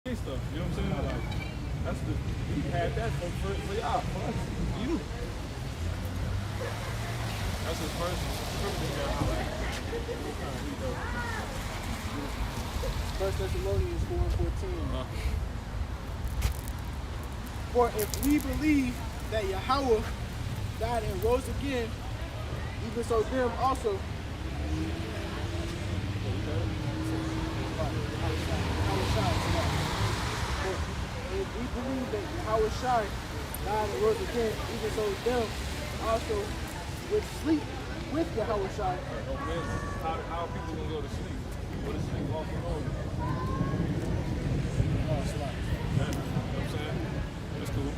stuff. You know what I'm saying? Like, that's the we had that for y'all, for us, you. That's his first privilege guy. First Thessalonians 4:14. For if we believe that Yahweh died and rose again, even so them also. If we believe that Yahweh died and rose again, even so them also would sleep with Yahweh. How are people gonna go to sleep? Go to sleep off the road. You know what I'm saying? That's cool.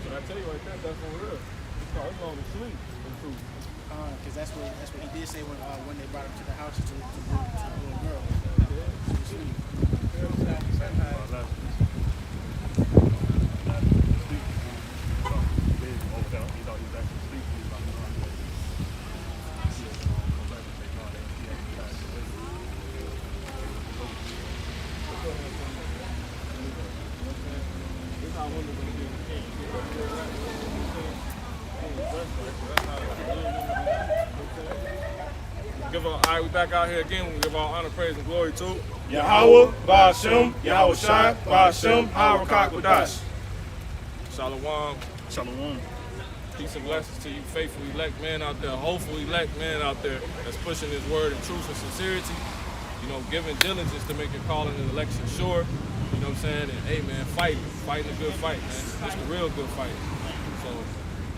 But I tell you right there, that's for real. It's going to sleep. Because that's what he did say when they brought him to the house to the little girl. All right, we back out here again. We give all honor, praise, and glory to Yahweh, Ba'ashem, Yahweh Shai, Ba'ashem, Harakak Wadash. Shalom. Shalom. Peace and blessings to you, faithful elect men out there, hopeful elect men out there that's pushing His word in truth and sincerity. You know, giving diligence to make your calling and election sure. You know what I'm saying? And hey, man, fighting a good fight, man. It's the real good fight. So,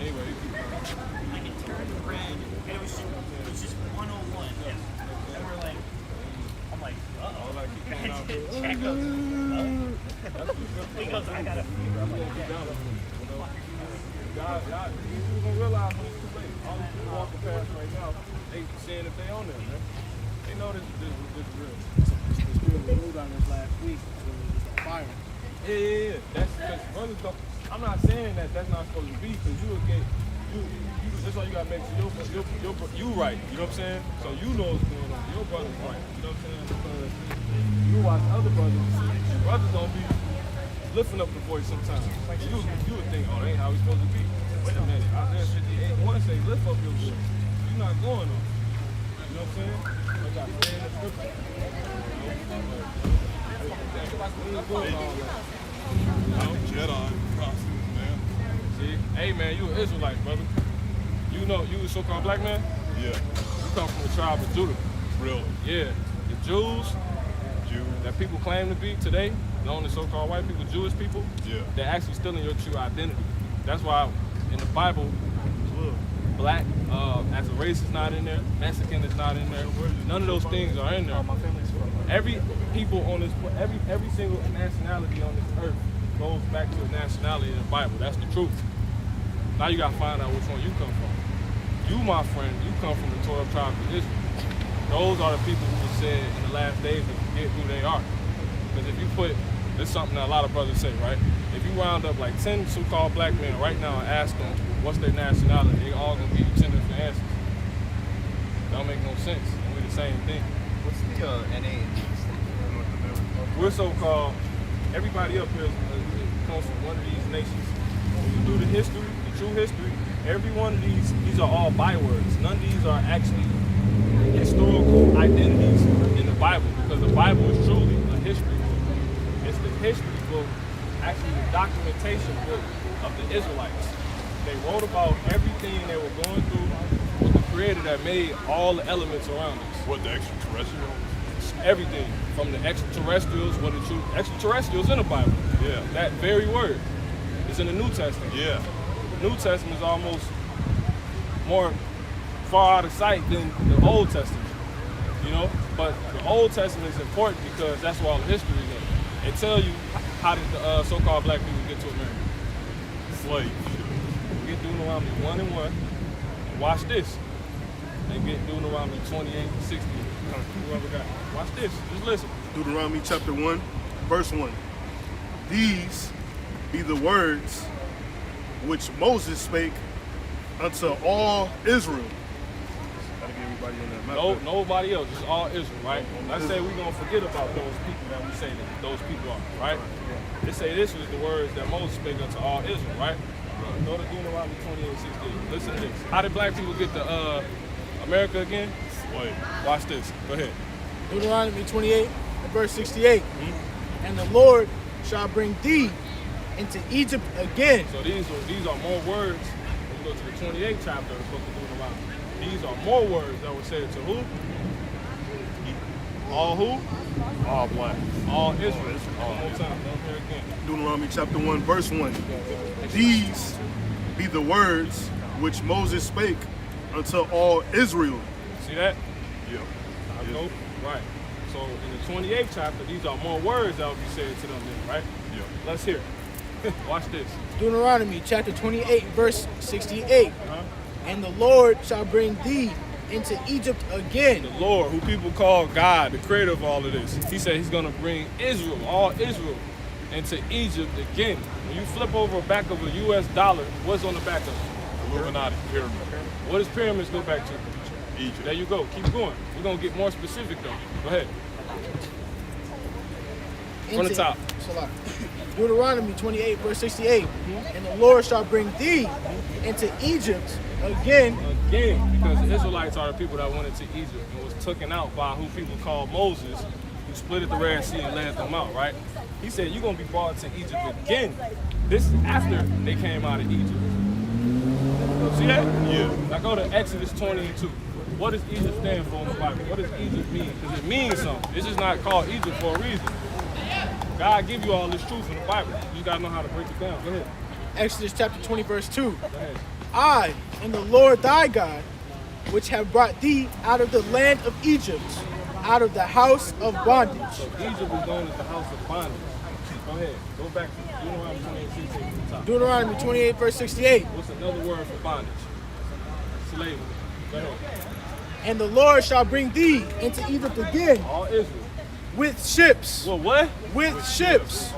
anyway, you keep going. It was just 101. And we're like, I'm like, uh-oh. Like, keep going out there. Check goes, he goes, I got a fever. I'm like, God, you're gonna realize when it's too late. All these people walking past right now, they seeing that they on there, man. They know this is real. The spirit we moved on this last week was fire. Yeah. That's because brothers don't. I'm not saying that that's not supposed to be, because you will get that's why you gotta make sure you right. You know what I'm saying? So you know what's going on. Your brother's right. You know what I'm saying? Because you watch other brothers. Brothers don't be lifting up the voice sometimes. Like you would think, oh, that ain't how we supposed to be. Wait a minute. Isaiah 58:1 say, lift up your voice. You're not going on. You know what I'm saying? I got to stay in the scripture. Jedi process, man. See? Hey, man, you an Israelite, brother. You know, you a so-called black man? Yeah. You come from the tribe of Judah. Really? Yeah. The Jews that people claim to be today, known as so-called white people, Jewish people, they're actually stealing your true identity. That's why in the Bible, black as a race is not in there, Mexican is not in there. None of those things are in there. Every people on this, every single nationality on this earth goes back to a nationality in the Bible. That's the truth. Now you gotta find out which one you come from. You, my friend, you come from the 12 tribes of Israel. Those are the people who said in the last days to forget who they are. Because if you put, this is something that a lot of brothers say, right? If you round up like 10 so-called black men right now and ask them what's their nationality, they all gonna give you 10 different answers. Don't make no sense. We're the same thing. What's the NA? We're so-called, everybody up here comes from one of these nations. When you do the history, the true history, every one of these are all bywords. None of these are actually historical identities in the Bible, because the Bible is truly a history book. It's the history book, actually the documentation book of the Israelites. They wrote about everything they were going through with the Creator that made all the elements around us. What, the extraterrestrial? Everything from the extraterrestrials, what the true extraterrestrials in the Bible. Yeah. That very word is in the New Testament. Yeah. The New Testament is almost more far out of sight than the Old Testament, you know? But the Old Testament is important because that's where all the history is in. It tells you how did the so-called black people get to America. Slave. Get Deuteronomy 1 and 1, and watch this. They get Deuteronomy 28 and 60. Whoever got it. Watch this, just listen. Deuteronomy chapter 1, verse 1. These be the words which Moses spake unto all Israel. Gotta get everybody everybody on that map. No, nobody else, just all Israel, right? Let's say we're going to forget about those people that we say that those people are, right? They say this was the words that Moses spake unto all Israel, right? Go to Deuteronomy 28:16. Listen to this. How did black people get to America again? Wait, watch this. Go ahead. Deuteronomy 28, verse 68. And the Lord shall bring thee into Egypt again. So these are more words. When you go to the 28th chapter of the book of Deuteronomy, these are more words that were said to who? All who? All black. All Israel. One more time. Don't hear again. Deuteronomy chapter 1, verse 1. These be the words which Moses spake unto all Israel. See that? Yeah. I go. Right. So in the 28th chapter, these are more words that will be said to them then, right? Yeah. Let's hear it. Watch this. Deuteronomy chapter 28, verse 68. And the Lord shall bring thee into Egypt again. The Lord, who people call God, the creator of all of this, he said he's going to bring Israel, all Israel, into Egypt again. When you flip over the back of a U.S. dollar, what's on the back of it? Illuminati pyramid. What does pyramids go back to? Egypt. There you go. Keep going. We're going to get more specific though. Go ahead. From the top. Deuteronomy 28, verse 68. And the Lord shall bring thee into Egypt again. Again, because the Israelites are the people that went into Egypt and was taken out by who people call Moses, who split the Red Sea and led them out, right? He said, you're going to be brought to Egypt again. This is after they came out of Egypt. See that? Yeah. Now go to Exodus 20:2. What does Egypt stand for in the Bible? What does Egypt mean? Because it means something. It's just not called Egypt for a reason. God give you all this truth in the Bible. You got to know how to break it down. Go ahead. Exodus chapter 20, verse 2. Go ahead. I am the Lord thy God, which have brought thee out of the land of Egypt, out of the house of bondage. So Egypt is known as the house of bondage. Go ahead. Go back to Deuteronomy 28:16 from the top. Deuteronomy 28, verse 68. What's another word for bondage? Slavery. Go ahead. And the Lord shall bring thee into Egypt again All Israel. with ships. Well, what? With ships.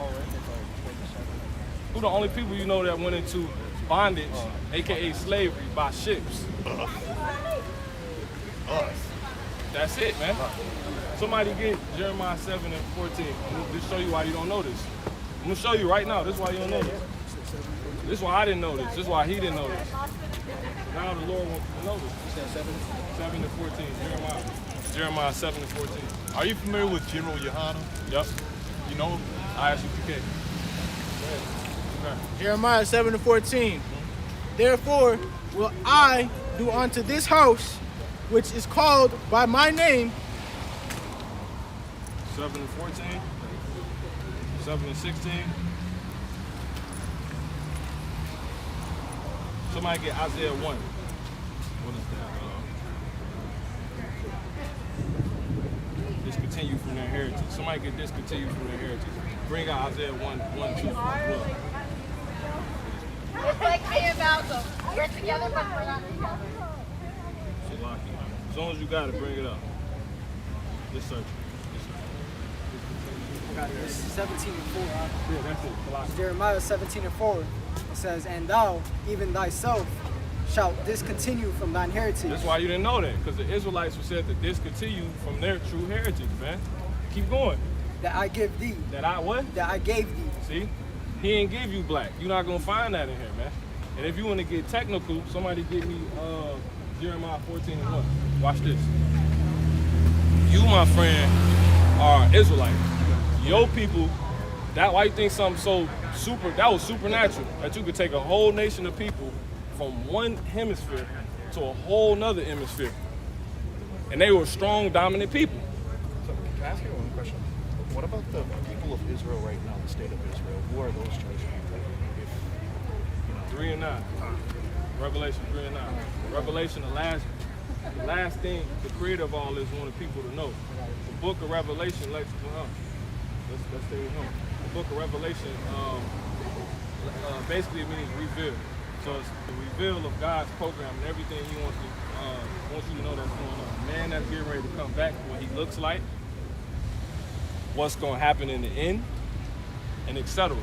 Who the only people you know that went into bondage, aka slavery, by ships? Us. That's it, man. Somebody get Jeremiah 7:14. I'm gonna just show you why you don't know this. I'm gonna show you right now. This is why you don't know this. This is why I didn't know this. This is why he didn't know this. Now the Lord wants you to know this. 7:14. Jeremiah 7:14. Are you familiar with General Yohana? Yep. You know him? I asked you if you can. Okay. Jeremiah 7:14. Therefore will I do unto this house, which is called by my name, 7:14. 7:16. Somebody get Isaiah 1. What is that? Discontinue from their heritage. Somebody get discontinued from their heritage. Bring out Isaiah 1:2. It's like me about them. We're together, but we're not together. As long as you got it, bring it up. Just search it. Got it. This is 17:4. Yeah, that's it. Colossians. Jeremiah 17:4. It says, and thou, even thyself, shalt discontinue from thine heritage. That's why you didn't know that, because the Israelites were said to discontinue from their true heritage, man. Keep going. That I give thee. That I what? That I gave thee. See? He ain't give you black. You're not gonna find that in here, man. And if you want to get technical, somebody give me Jeremiah 14:1. Watch this. You, my friend, are Israelite. Your people, that why you think something so super, that was supernatural, that you could take a whole nation of people from one hemisphere to a whole nother hemisphere. And they were strong, dominant people. So can I ask you one question? What about the people of Israel right now, the state of Israel? Who are those chosen people? If, 3 and 9. Revelation 3 and 9. Revelation, the last thing the creator of all this wanted people to know. The book of Revelation, let's stay with him. The book of Revelation, basically it means reveal. So it's the reveal of God's program and everything he wants you to know that's going on. Man that's getting ready to come back, what he looks like, what's going to happen in the end, and etc.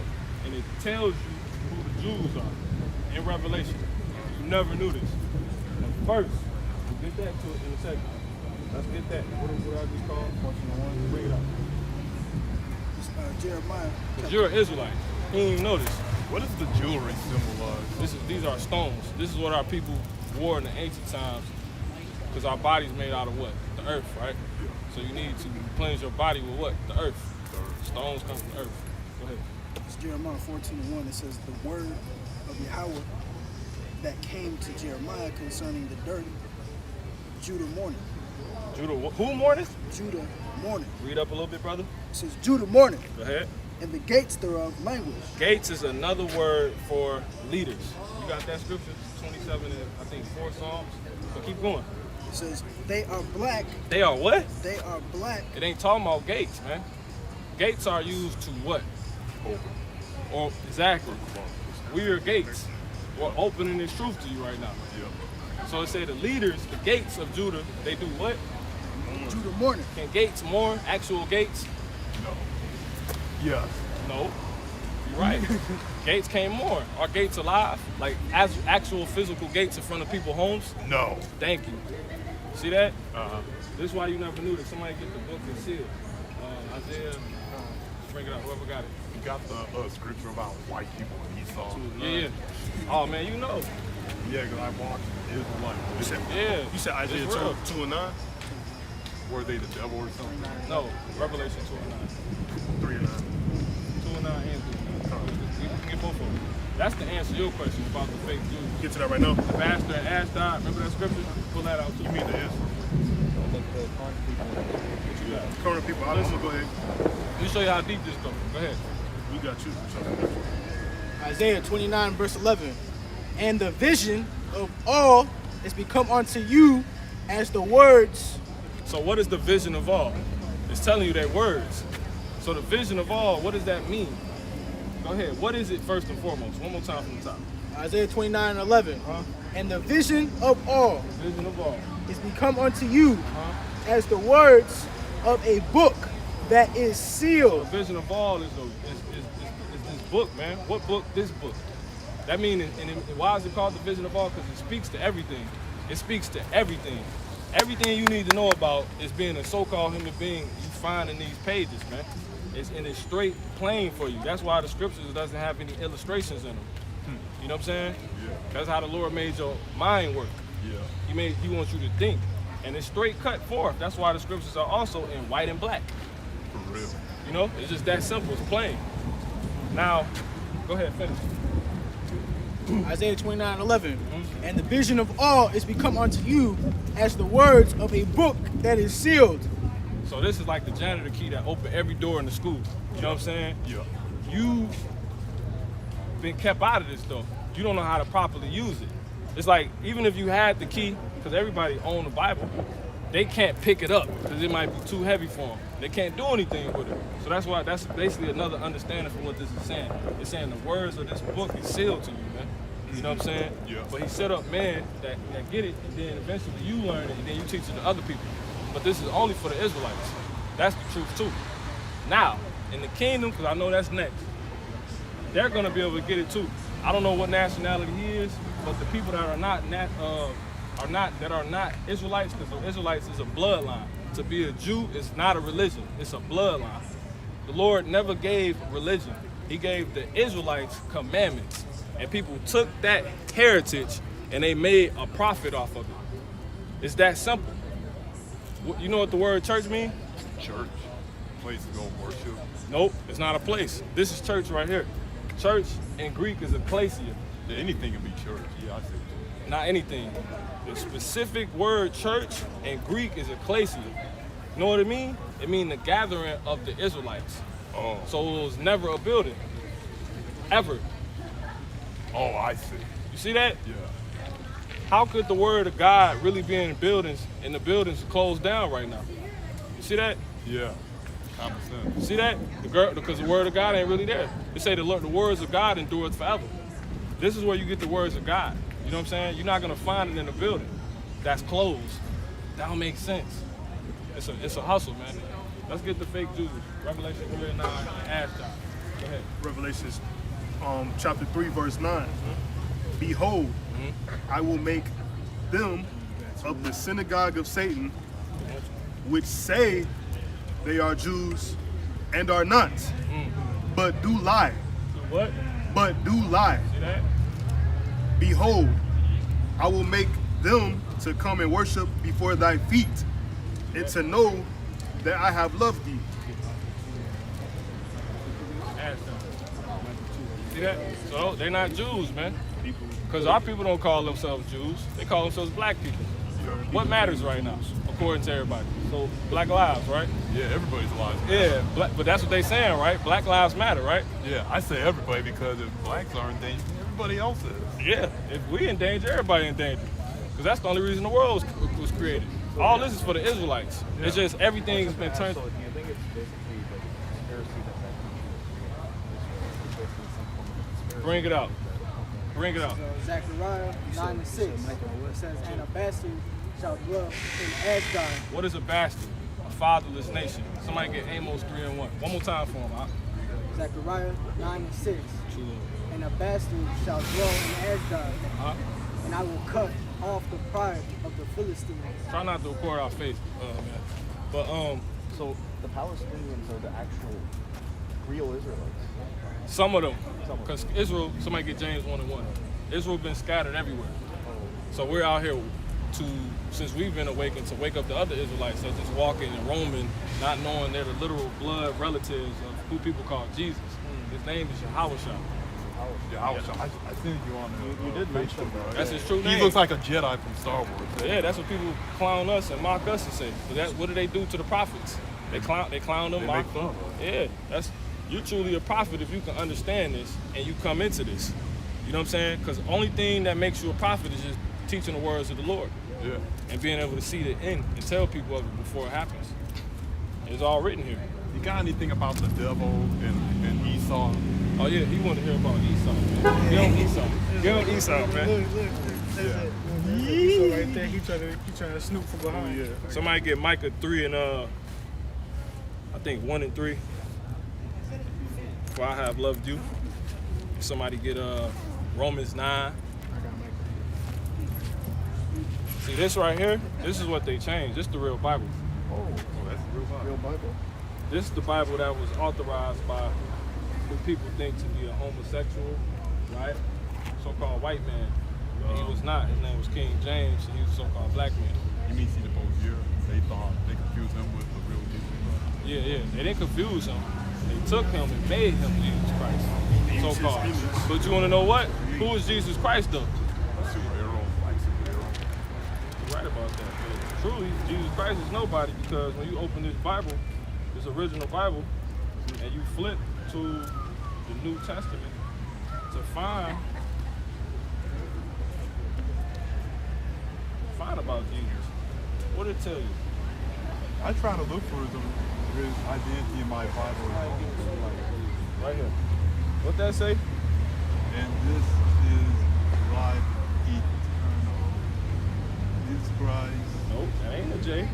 And it tells you who the Jews are in Revelation. You never knew this. But first, we'll get back to it in a second. Let's get that. What I just called? 1401. Bring it up. Jeremiah. Because you're an Israelite. You didn't even know this. What does the jewelry symbolize? These are stones. This is what our people wore in the ancient times. Because our body's made out of what? The earth, right? Yeah. So you need to cleanse your body with what? The earth. Stones come from the earth. Go ahead. It's Jeremiah 14:1. It says, the word of Yahweh that came to Jeremiah concerning the dirt, Judah mourning. Judah, who mourning? Judah mourning. Read up a little bit, brother. It says, Judah mourning, Go ahead. and the gates thereof languish. Gates is another word for leaders. You got that scripture? 27 and I think 4 Psalms. So keep going. It says, they are black. They are what? They are black. It ain't talking about gates, man. Gates are used to what? Open. Or exactly. We are gates. We're opening this truth to you right now. Yeah. So it said the leaders, the gates of Judah, they do what? Judah mourning. Can gates mourn? Actual gates? No. Yes. No. You're right. Gates can't mourn. Are gates alive? Like as actual physical gates in front of people's homes? No. Thank you. See that? Uh-huh. This is why you never knew that somebody get the book and seal. Isaiah, bring it up, whoever got it. You got the scripture about white people and Esau. Yeah. Oh man, you know. Yeah, because I watched Israelite. You said Isaiah It's real. 2 and 9? Were they the devil or something? No, Revelation 2 and 9. 3 and 9. 2 and 9 and 3 and 9. You can get both of them. That's to answer your question about the fake Jews. Get to that right now. The bastard and Ashdod, remember that scripture? Pull that out too. You mean the Israel? What you got? Current people. I'm gonna go ahead. Let me show you how deep this goes. Go ahead. We got you. Isaiah 29 verse 11. And the vision of all is become unto you as the words. So what is the vision of all? It's telling you that words. So the vision of all, what does that mean? Go ahead. What is it first and foremost? One more time from the top. Isaiah 29:11. And the vision of all Vision of all. is become unto you as the words of a book that is The sealed. vision of all is this book, man. What book? This book. That means, and why is it called the vision of all? Because it speaks to everything. It speaks to everything. Everything you need to know about is being a so-called human being you find in these pages, man. It's straight plain for you. That's why the scriptures doesn't have any illustrations in them. You know what I'm saying? Yeah. That's how the Lord made your mind work. Yeah. He wants you to think. And it's straight cut forth. That's why the scriptures are also in white and black. For real. You know, it's just that simple. It's plain. Now, go ahead, finish. Isaiah 29:11. And the vision of all is become unto you as the words of a book that is sealed. So this is like the janitor key that opened every door in the school. You know what I'm saying? Yeah. You've been kept out of this though. You don't know how to properly use it. It's like, even if you had the key, because everybody owned the Bible, they can't pick it up because it might be too heavy for them. They can't do anything with it. So that's basically another understanding from what this is saying. It's saying the words of this book is sealed to you, man. You know what I'm saying? Yeah. But he set up men that get it, and then eventually you learn it, and then you teach it to other people. But this is only for the Israelites. That's the truth too. Now, in the kingdom, because I know that's next, they're gonna be able to get it too. I don't know what nationality he is, but the people that are not Israelites, because the Israelites is a bloodline. To be a Jew is not a religion; it's a bloodline. The Lord never gave religion; He gave the Israelites commandments, and people took that heritage and they made a profit off of it. It's that simple. You know what the word church means? Church. Place to go worship. Nope, it's not a place. This is church right here. Church in Greek is ecclesia. Yeah, anything can be church. Yeah, I see. Not anything. The specific word church in Greek is ecclesia. You know what it means? It means the gathering of the Israelites. Oh. So it was never a building. Ever. Oh, I see. You see that? Yeah. How could the word of God really be in buildings and the buildings are closed down right now? You see that? Yeah. Common sense. You see that? Because the word of God ain't really there. They say the words of God endureth forever. This is where you get the words of God. You know what I'm saying? You're not gonna find it in a building that's closed. That don't make sense. It's a hustle, man. Let's get the fake Jews. Revelation 3 and 9 and Ashdod. Go ahead. Revelations chapter 3, verse 9. Behold, I will make them of the synagogue of Satan, which say they are Jews and are not, but do lie. What? But do lie. See that? Behold, I will make them to come and worship before thy feet, and to know that I have loved thee. Ask them. See that? So they're not Jews, man. Because our people don't call themselves Jews. They call themselves black people. What matters right now, according to everybody? So Black lives, right? Yeah, everybody's alive. Yeah, but that's what they saying, right? Black lives matter, right? Yeah, I say everybody because if blacks are in danger, everybody else is. Yeah, if we in danger, everybody in danger. Because that's the only reason the world was created. All this is for the Israelites. Yeah. It's just everything has been turned. So do you think it's basically like a conspiracy that basically some form of conspiracy? Bring it out. Bring it out. So Zechariah 9:6, it says, and a bastard shall dwell in Ashdod. What is a bastard? A fatherless nation. Somebody get Amos 3:1. One more time for him. Zechariah 9:6, and a bastard shall dwell in Ashdod, and I will cut off the pride of the Philistines. Try not to record our face, man. But So the Palestinians are the actual real Israelites. some of them, because Israel, somebody get James 1:1. Israel been scattered everywhere. So we're out here since we've been awakened to wake up the other Israelites that's just walking and roaming, not knowing they're the literal blood relatives of who people call Jesus. His name is Yahweh. Yeah, I think you on the You did mention Facebook, right? That's his true name. He looks like a Jedi from Star Wars. Yeah, that's what people clown us and mock us and say. But what do they do to the prophets? They clown them, They mock make them. fun of Yeah, you're truly a prophet if you can understand this and you come into this. You know what I'm saying? Because the only thing that makes you a prophet is just teaching the words of the Lord. Yeah. And being able to see the end and tell people of it before it happens. It's all written here. You got anything about the devil and Esau? Oh yeah, he wanted to hear about Esau, man. Get on Esau. Get on Esau, man. Look. Esau right there. He trying to snoop from behind. Yeah. Somebody get Micah 3 and I think 1 and 3. For I have loved you. Somebody get Romans 9. See this right here? This is what they changed. This is the real Bible. Oh, that's the real Bible. Real Bible. This is the Bible that was authorized by who people think to be a homosexual, right? So-called white man. And he was not. His name was King James, and he was a so-called black man. You mean see the folks here? They thought they confused him with the real Jesus. Yeah. They didn't confuse him. They took him and made him Jesus Christ, so-called. But you want to know what? Who is Jesus Christ, though? Superhero, like superhero. You're right about that. But truly, Jesus Christ is nobody, because when you open this Bible, this original Bible, and you flip to the New Testament to find about Jesus, what did it tell you? I try to look for his identity in my Bible. Right here. What that say? And this is life eternal. Jesus Christ. Nope, that ain't a J.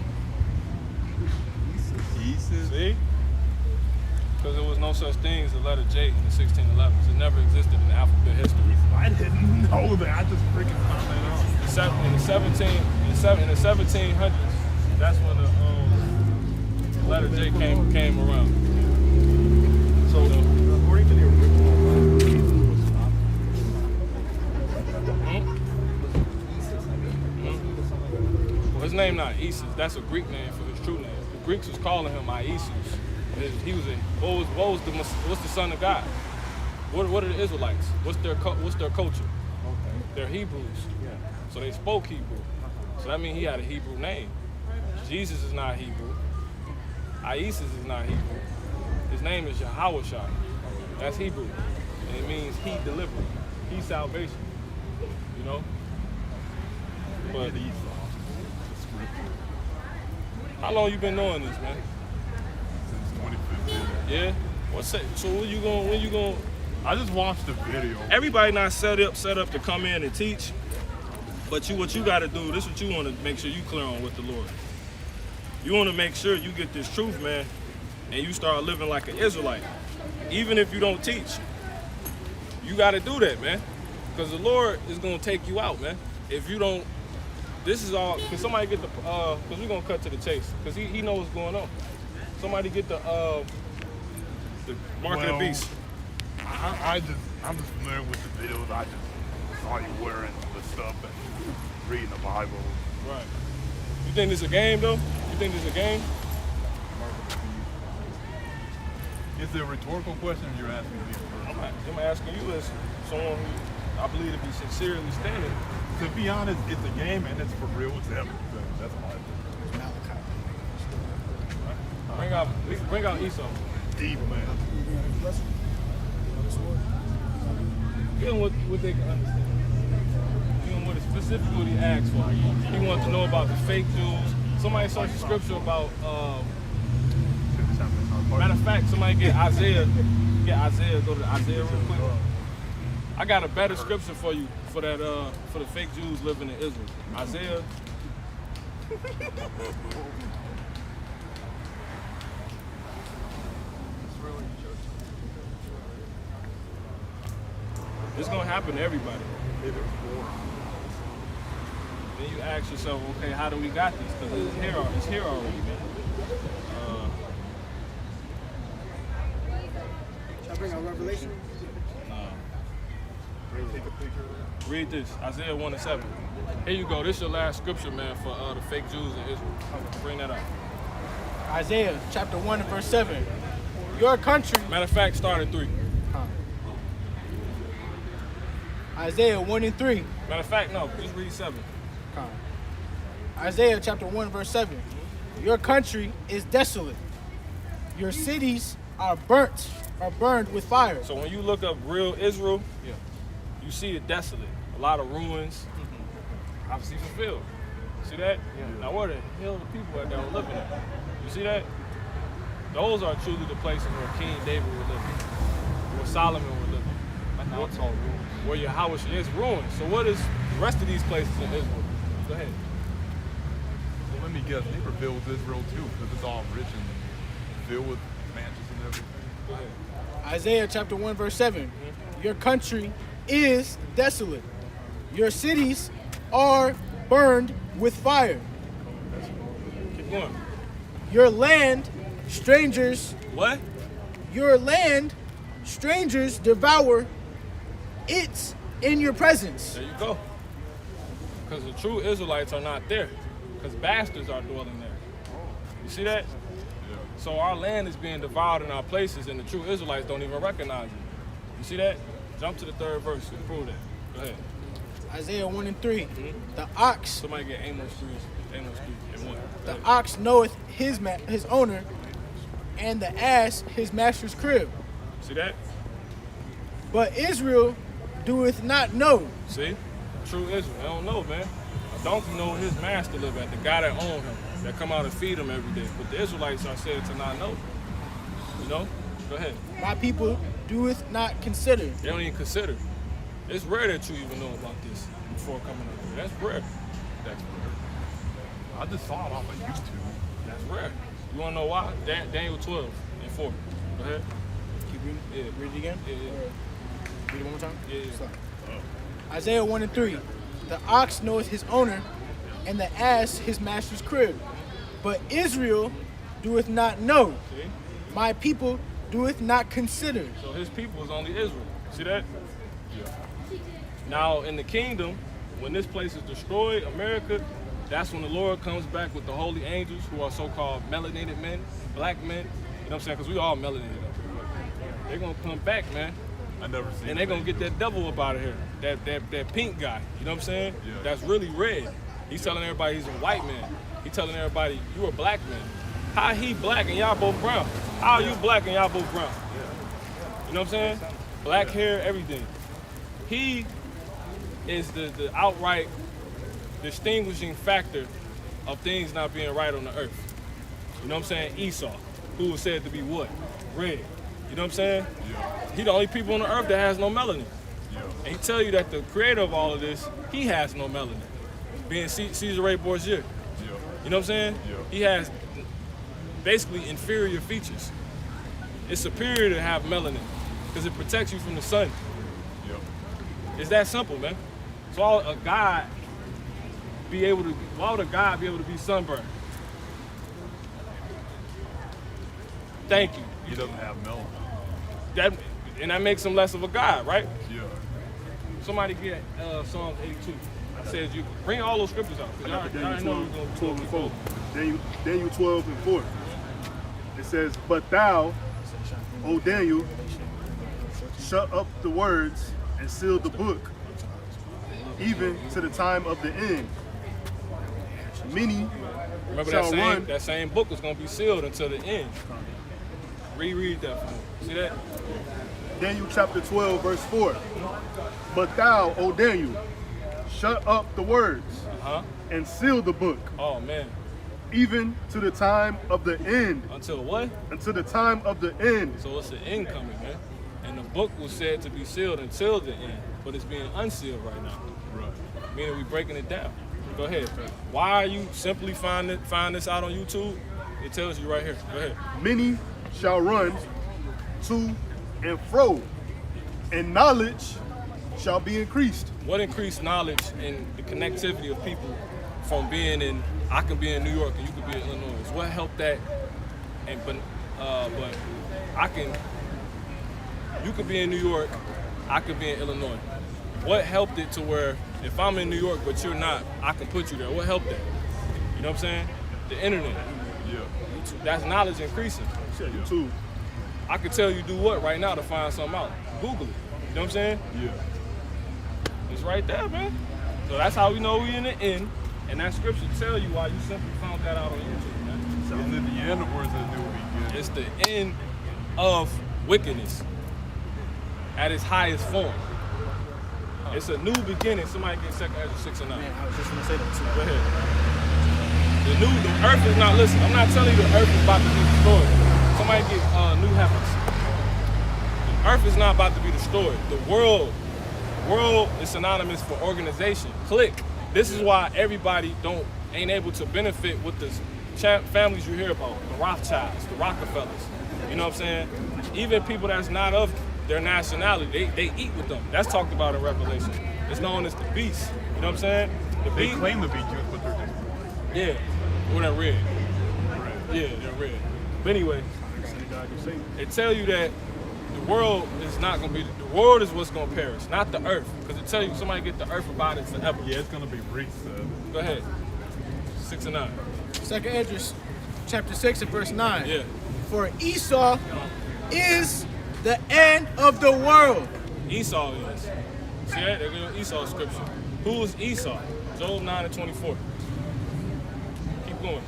Jesus. See? Because there was no such thing as the letter J in the 1611s. It never existed in alphabet history. I didn't know that. I just freaking found that out. In the 1700s, that's when the letter J came around. So According to the original well, his name not Isis. That's a Greek name for his true name. The Greeks was calling him Isis. He was what's the son of God? What are the Israelites? What's their culture? Okay. They're Hebrews. Yeah. So they spoke Hebrew. So that means he had a Hebrew name. Jesus is not Hebrew. Isis is not Hebrew. His name is Yahweh. That's Hebrew. And it means he delivered. He salvation. You know? But how long you been knowing this, man? Since 2015. Yeah? So when you going I just watched the video. everybody not set up to come in and teach. But what you gotta do, this is what you wanna make sure you clear on with the Lord. You wanna make sure you get this truth, man, and you start living like an Israelite. Even if you don't teach, you gotta do that, man. Because the Lord is gonna take you out, man. If you don't this is all. Can somebody get the? Cause we're gonna cut to the chase. Cause he knows what's going on. Somebody get the mark of the beast. I'm just familiar with the videos. I just saw you wearing the stuff and reading the Bible. Right. You think this is a game though? You think this is a game? Is it a rhetorical question or you're asking me first? I'm asking you as someone who I believe to be sincerely standing. To be honest, it's a game and it's for real. It's everything. That's my opinion. Bring out Esau. Deep, man. Give them what they can understand. Give them what it specifically asked for. He wants to know about the fake Jews. Somebody searched the scripture about. Matter of fact, somebody get Isaiah. Go to Isaiah real quick. I got a better scripture for you for that for the fake Jews living in Israel. Isaiah. It's gonna happen to everybody. Then you ask yourself, okay, how do we got this? Because it's here already, man. Shall I bring out Revelation? Read this, Isaiah 1:7. Here you go. This is your last scripture, man, for the fake Jews in Israel. Bring that up. Isaiah chapter 1 and verse 7. Your country. Matter of fact, start at 3. Isaiah 1 and 3. Matter of fact, no, just read 7. Isaiah chapter 1 verse 7. Your country is desolate. Your cities are burned with fire. So when you look up real Israel, you see it desolate. A lot of ruins. Obviously fulfilled. See that? Yeah. Now where the hell are the people that were living at? You see that? Those are truly the places where King David was living, where Solomon was living. Now it's all ruins. Where your house is ruined. So what is the rest of these places in Israel? Go ahead. So let me guess, they were filled with Israel too, because it's all rich and filled with mansions and everything. Go ahead. Isaiah chapter 1 verse 7. Your country is desolate. Your cities are burned with fire. Keep going. Your land, strangers. What? Your land, strangers devour it in your presence. There you go. Because the true Israelites are not there. Because bastards are dwelling there. You see that? Yeah. So our land is being devoured in our places, and the true Israelites don't even recognize it. You see that? Jump to the 3rd verse and prove that. Go ahead. Isaiah 1 and 3. The ox. Somebody get Amos 3 and 1. The ox knoweth his owner, and the ass his master's crib. See that? But Israel doeth not know. See? True Israel. They don't know, man. A donkey know where his master live at, the guy that own him, that come out and feed him every day. But the Israelites are said to not know. You know? Go ahead. My people doeth not consider. They don't even consider. It's rare that you even know about this before coming up here. That's rare. That's rare. I just saw it off of YouTube. That's rare. You want to know why? Daniel 12 and 4. Go ahead. Keep reading. Yeah. Read it again? Yeah. Read it one more time? Yeah. Isaiah 1 and 3. The ox knoweth his owner, and the ass his master's crib. But Israel doeth not know. See? My people doeth not consider. So his people is only Israel. See that? Yeah. Now in the kingdom, when this place is destroyed, America, that's when the Lord comes back with the holy angels, who are so-called melanated men, black men. You know what I'm saying? Because we all melanated up here. They're going to come back, man. I never seen. And they're going to get that devil up out of here. That pink guy. You know what I'm saying? Yeah. That's really red. He's telling everybody he's a white man. He's telling everybody, you a black man. How he black and y'all both brown? How are you black and y'all both brown? Yeah. You know what I'm saying? Black hair, everything. He is the outright distinguishing factor of things not being right on the earth. You know what I'm saying? Esau, who was said to be what? Red. You know what I'm saying? Yeah. He the only people on the earth that has no melanin. Yeah. And he tell you that the creator of all of this, he has no melanin. Being Caesar Ray Borgia. Yeah. You know what I'm saying? Yeah. He has basically inferior features. It's superior to have melanin because it protects you from the sun. Yeah. It's that simple, man. So a God be able to? Why would a God be able to be sunburned? Thank you. He doesn't have melanin. That makes him less of a God, right? Yeah. Somebody get Psalms 82. It says you bring all those scriptures out. Cause y'all know we're going 12 and 4. Daniel 12 and 4. It says, but thou, O Daniel, shut up the words and seal the book, even to the time of the end. Many Remember shall run. that same book was going to be sealed until the end. Reread that for me. See that? Daniel chapter 12, verse 4. But thou, O Daniel, shut up the words and seal the book, Oh, man. even to the time of the end. Until what? Until the time of the end. So it's the end coming, man. And the book was said to be sealed until the end, but it's being unsealed right now. Right. Meaning we breaking it down. Go ahead. Why are you simply find this out on YouTube? It tells you right here. Go ahead. Many shall run to and fro, and knowledge shall be increased. What increased knowledge and the connectivity of people from being in, I can be in New York and you could be in Illinois. What helped that? But you could be in New York, I could be in Illinois. What helped it to where if I'm in New York but you're not, I can put you there? What helped that? You know what I'm saying? The internet. Yeah. YouTube, that's knowledge increasing. YouTube. I could tell you do what right now to find something out. Google it. You know what I'm saying? Yeah. It's right there, man. So that's how we know we in the end. And that scripture tell you why you simply found that out on YouTube, man. So is it the end or is it the new beginning? It's the end of wickedness at its highest form. It's a new beginning. Somebody get 2 Ezra 6 and 9. Man, I was just gonna say that too. Go ahead. The earth is not, listen, I'm not telling you the earth is about to be destroyed. Somebody get new heavens. The earth is not about to be destroyed. The world is synonymous for organization. Click. This is why everybody ain't able to benefit with the families you hear about, the Rothschilds, the Rockefellers. You know what I'm saying? Even people that's not of their nationality, they eat with them. That's talked about in Revelation. It's known as the beast. You know what I'm saying? They claim to be Jews, but they're just yeah, or they're red. Yeah, they're red. But anyway, it tell you that the world is not gonna be. The world is what's gonna perish, not the earth. Because it tell you somebody get the earth about it forever. yeah, it's gonna be brief. Go ahead. 6 and 9. 2 Ezra chapter 6 and verse 9. Yeah. For Esau is the end of the world. Esau is. See that? They're going to Esau scripture. Who is Esau? Job 9 and 24. Keep going.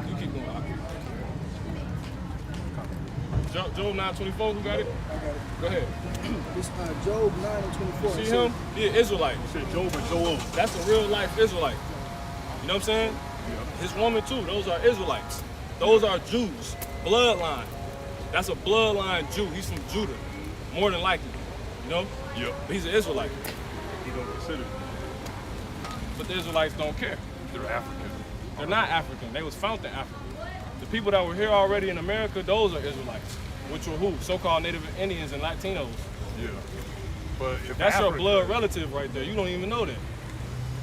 You keep going. Job 9 24, who got it? Go ahead. This Job 9 and 24. See him? He an Israelite. You said Job and Joel. That's a real life Israelite. You know what I'm saying? Yeah. His woman too, those are Israelites. Those are Jews. Bloodline. That's a bloodline Jew. He's from Judah. More than likely. You know? Yeah. But he's an Israelite. He don't consider. But the Israelites don't care. They're African. They're not African. They was found in Africa. The people that were here already in America, those are Israelites. Which were who? So-called Native Indians and Latinos. Yeah. But if That's your Africa, blood relative right there. You don't even know that.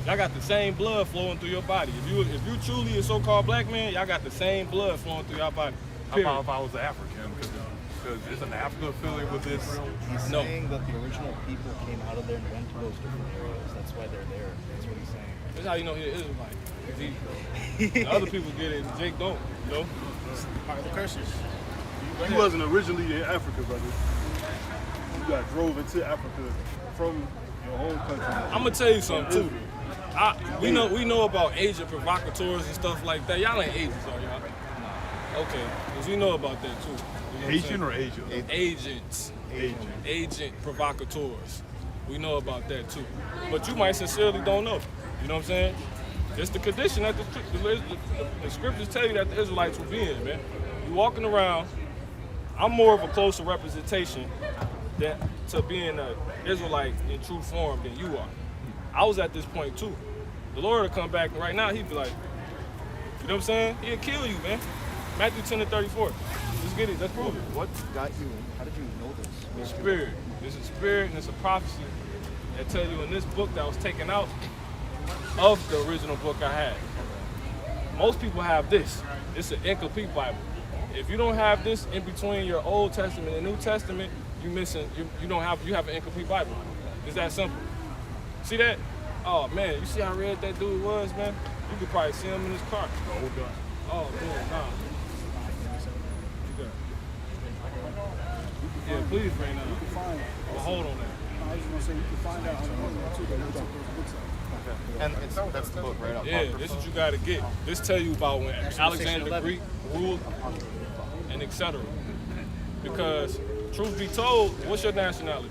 Y'all got the same blood flowing through your body. If you truly a so-called black man, y'all got the same blood flowing through your body. how about if I was African? Because isn't Africa affiliated with Israel? He's No. saying that the original people came out of there and went to those different areas. That's why they're there. That's what he's saying. That's how you know he's an Israelite. 'Cause the other people get it, and Jake don't. You know? Part of the curses. He wasn't originally in Africa, brother. You got drove into Africa from your home country. I'm gonna tell you something too. We know about agent provocateurs and stuff like that. Y'all ain't agents, are y'all? Okay, because we know about that too. You know what I'm Asian saying? or Asian? Agents. Agent. Agent provocateurs. We know about that too. But you might sincerely don't know. You know what I'm saying? It's the condition that the scriptures tell you that the Israelites will be in, man. You walking around, I'm more of a closer representation to being an Israelite in true form than you are. I was at this point too. The Lord will come back right now, he'd be like, you know what I'm saying? He'll kill you, man. Matthew 10 and 34. Let's get it, let's prove it. What got you? How did you know this? The spirit. It's a spirit and it's a prophecy that tell you in this book that was taken out of the original book I had. Most people have this. It's an incomplete Bible. If you don't have this in between your Old Testament and New Testament, you have an incomplete Bible. It's that simple. See that? Oh man, you see how red that dude was, man? You could probably see him in his car. Oh man, nah. Yeah, please, right now. You can find. Well, hold on that. I was gonna say you can find out on the internet too. They took those books out. And that's the book, right? Yeah, this is what you gotta get. This tell you about when Alexander the Greek ruled and etc. Because truth be told, what's your nationality?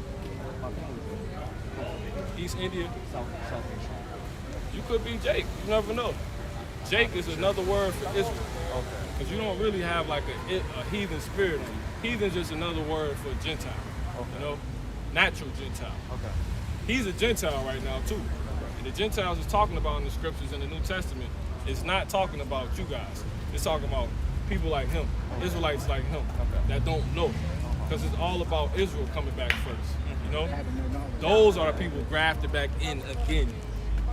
East India? South Asian. You could be Jake. You never know. Jake is another word for Israel. Okay. Because you don't really have like a heathen spirit on you. Heathen's just another word for Gentile. Okay. You know? Natural Gentile. Okay. He's a Gentile right now too. And the Gentiles is talking about in the scriptures in the New Testament is not talking about you guys. It's talking about people like him, Israelites like him, that don't know. Because it's all about Israel coming back first. You know? Those are the people grafted back in again.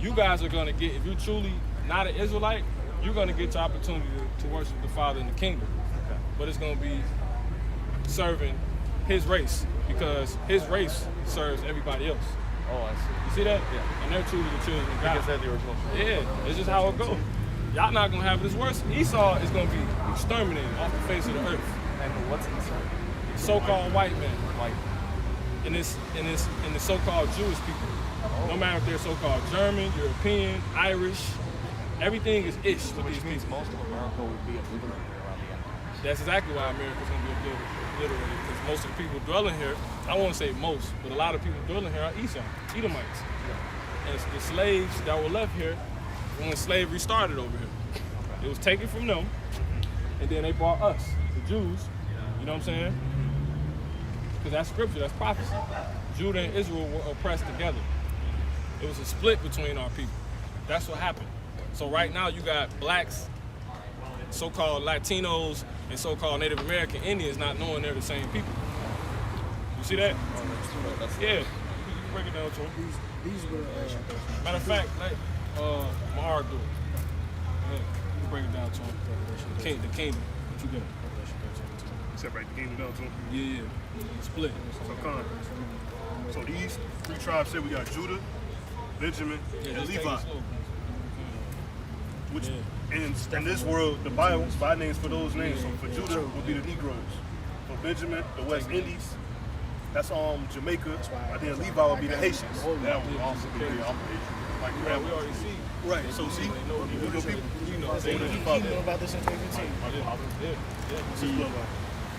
You guys are gonna get, if you're truly not an Israelite, you're gonna get the opportunity to worship the Father in the kingdom. But it's gonna be serving his race, because his race serves everybody else. Oh, I see. You see that? Yeah. And they're truly the children of God. Because they're the original. Yeah, it's just how it goes. Y'all not gonna have it. It's worse. Esau is gonna be exterminated off the face of the earth. And what's inside? So-called white men, Like, in the so-called Jewish people. No matter if they're so-called German, European, Irish, everything is ish with which these means people. most of America would be obliterated around the end. That's exactly why America's gonna be obliterated, because most of the people dwelling here, I won't say most, but a lot of people dwelling here are Esau, Edomites. And it's the slaves that were left here when slavery started over here. It was taken from them, and then they brought us, the Jews, you know what I'm saying? Because that's scripture, that's prophecy. Judah and Israel were oppressed together. It was a split between our people. That's what happened. So right now you got blacks, so-called Latinos, and so-called Native American Indians not knowing they're the same people. You see that? Yeah. You can break it down to them. These were Matter of fact, let Mahar do it. Yeah, you can break it down to him. The kingdom. What you got? Separate the kingdom down to them. Yeah. Split. So come. So these three tribes here, we got Judah, Benjamin, Yeah, and just take Levi. it slow. Which Yeah. in this world, the Bible, by names for those names. So for Judah would be the Negroes. For Benjamin, the West Indies. That's Jamaica. And then Levi would be the Haitians. That would also be the operation. Like you Yeah, have, we already see. right. So see, They know you know people. You know. He knew about this in 2015. Yeah. This is bloodline.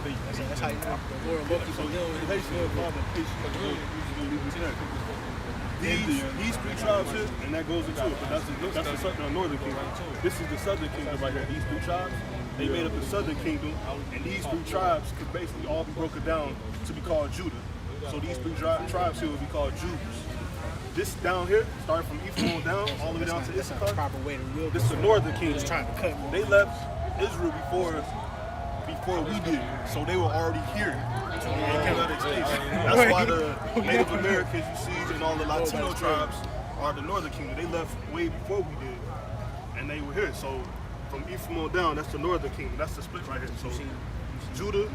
That's how you know. The Lord looked So at the the Haitians, these three tribes here, and that goes into it, but that's the southern northern kingdom. This is the southern kingdom right here. These three tribes, they made up the southern kingdom, and these three tribes could basically all be broken down to be called Judah. So these three tribes here would be called Jews. This down here, starting from Ephraim on down, all the way down to Issachar, proper way to rule. this is the northern kingdom. Just trying to cut. They left Israel before we did, so they were already here in the United States. That's why the Native Americans you see and all the Latino tribes are the northern kingdom. They left way before we did, and they were here. So from Ephraim on down, that's the northern kingdom. That's the split right here. So Judah,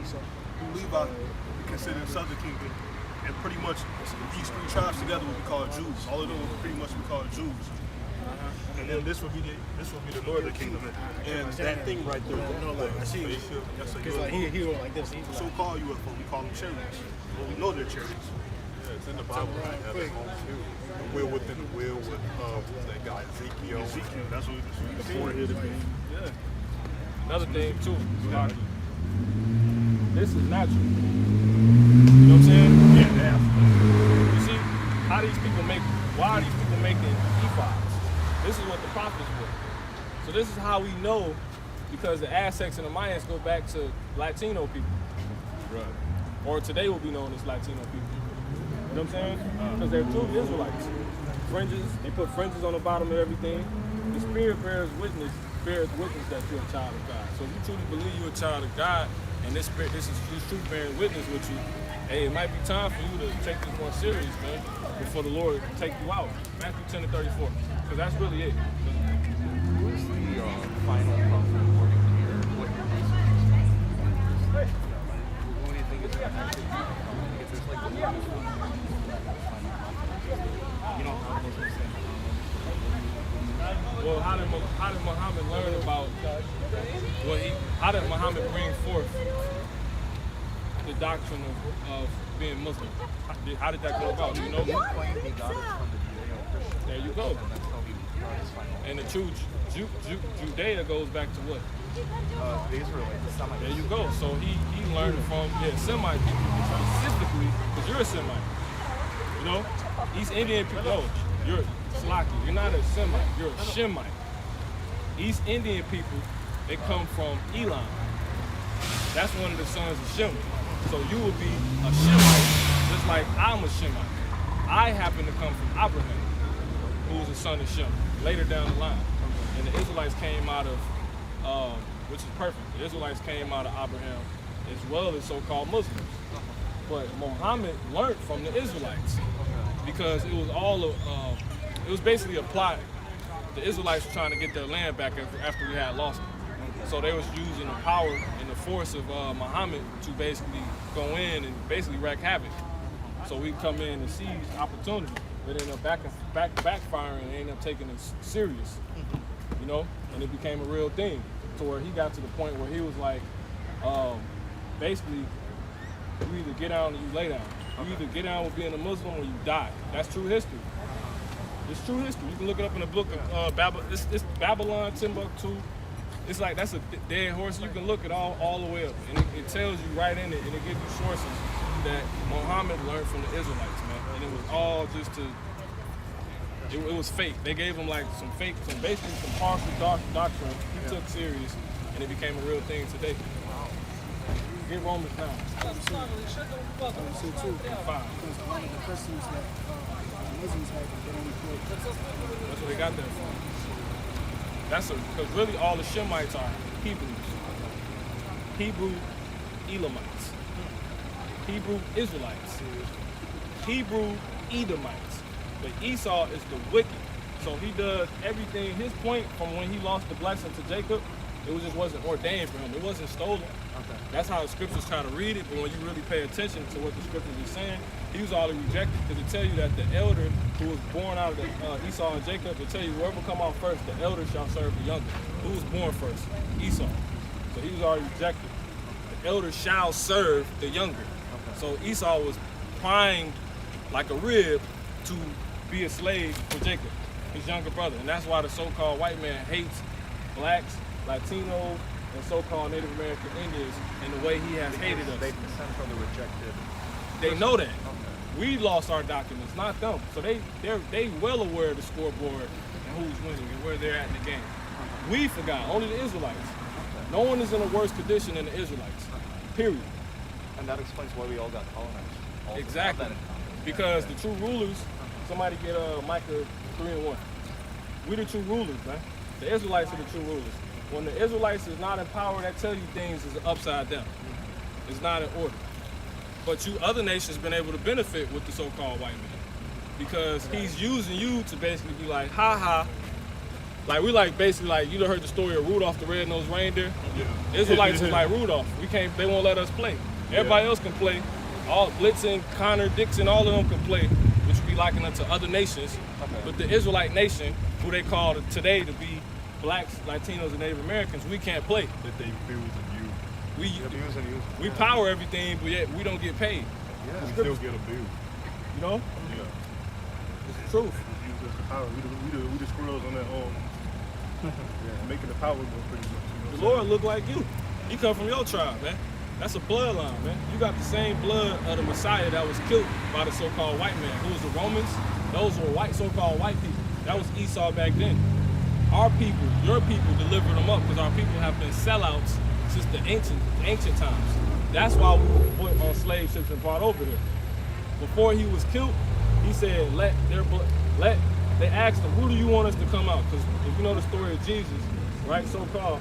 Levi, we consider the southern kingdom, and pretty much these three tribes together would be called Jews. All of them would pretty much be called Jews. And then this would be the northern kingdom. And that thing right there, No, like, I see. That's a Because like he was like this. He's so like, call UFO, we call them chariots. Well, we know they're chariots. yeah, it's in the Bible. It has its own too. The will within the will with that guy Ezekiel. Ezekiel, that's what we Born here to be. Yeah. Another thing too, Scotty. This is natural. You know what I'm saying? Yeah, You see, how these people why are these people making ephods? This is what the prophets were. So this is how we know, because the Aztecs and the Mayans go back to Latino people. right. Or today will be known as Latino people. You know what I'm saying? Because they're true Israelites. Fringes, they put fringes on the bottom of everything. The Spirit bears witness that you're a child of God. So if you truly believe you're a child of God, and this truth bearing witness with you, hey, it might be time for you to take this more serious, man, before the Lord take you out. Matthew 10:34, because that's really it. Who is the final prophet according to what your research is? Who do you think is actually if there's like the final prophet? You know how Muslims say Well, how did Muhammad learn about how did Muhammad bring forth the doctrine of being Muslim? How did that go about? Do you know? he claimed he got it from the Judeo-Christian. There you go. And that's how he got his final. And the true Judea goes back to what? The Israelites, the Semites. There you go. So he learned from Semite people specifically, because you're a Semite. You know, East Indian people. No, you're Slaki. You're not a Semite. You're a Shemite. East Indian people, they come from Elam. That's one of the sons of Shem. So you will be a Shemite, just like I'm a Shemite. I happen to come from Abraham, who was a son of Shem, later down the line. And the Israelites came out of, which is perfect, the Israelites came out of Abraham as well as so-called Muslims. But Muhammad learned from the Israelites because it was all it was basically a plot. The Israelites were trying to get their land back after we had lost it. So they was using the power and the force of Muhammad to basically go in and basically wreak havoc. So we come in and seize opportunity, but ended up backfiring and ended up taking it serious, you know. And it became a real thing, to where he got to the point where he was like, basically, you either get down or you lay down. You either get down with being a Muslim or you die. That's true history. It's true history. You can look it up in the book of it's Babylon, Timbuktu. It's like that's a dead horse. You can look it all the way up, and it tells you right in it, and it gives you sources that Muhammad learned from the Israelites, man. And it was all just it was fake. They gave him like basically some partial doctrine he took serious, and it became a real thing today. Get Romans 9. Because one of the customs that Muslims have, they only put. That's where they got that from. Because really all the Shemites are Hebrews. Hebrew Elamites. Hebrew Israelites. Hebrew Edomites. But Esau is the wicked. So he does everything. His point from when he lost the blessing to Jacob, it wasn't ordained for him. It wasn't stolen. Okay. That's how the scriptures try to read it, but when you really pay attention to what the scriptures is saying, he was already rejected, because it tell you that the elder who was born out of the, Esau and Jacob, it tell you whoever come out first, the elder shall serve the younger. Who was born first? Esau. So he was already rejected. The elder shall serve the younger. Okay. So Esau was prying like a rib to be a slave for Jacob, his younger brother. And that's why the so-called white man hates blacks, Latinos, and so-called Native American Indians in the way he has hated us. They descend from the rejected. They know that. Okay. We lost our documents, not them. So they well aware of the scoreboard and who's winning and where they're at in the game. We forgot, only the Israelites. No one is in a worse condition than the Israelites, period. And that explains why we all got colonized. Exactly. Because the true rulers, somebody get Micah 3:1. We the true rulers, man. The Israelites are the true rulers. When the Israelites is not in power, that tell you things is upside down. It's not in order. But you other nations been able to benefit with the so-called white man, because he's using you to basically be like, ha ha. Like we like basically like, you done heard the story of Rudolph the Red-Nosed Reindeer? Yeah. Israelites is like Rudolph. They won't let us play. Everybody else can play. All Blitzen, Connor, Dixon, all of them can play, which would be likened unto other nations. Okay. But the Israelite nation, who they call today to be blacks, Latinos, and Native Americans, we can't play. That they abuse and use. We power everything, but yet we don't get paid. Yeah, we still get abused. You know? Yeah. It's the truth. Use us the power. We the squirrels on that making the power go pretty much. You know the Lord look like you. He come from your tribe, man. That's a bloodline, man. You got the same blood of the Messiah that was killed by the so-called white man. Who was the Romans? Those were white, so-called white people. That was Esau back then. Our people, your people, delivered them up, because our people have been sellouts since the ancient times. That's why we were put on slave ships and brought over here. Before he was killed, he said, they asked him, who do you want us to come out? Because if you know the story of Jesus, right, so-called,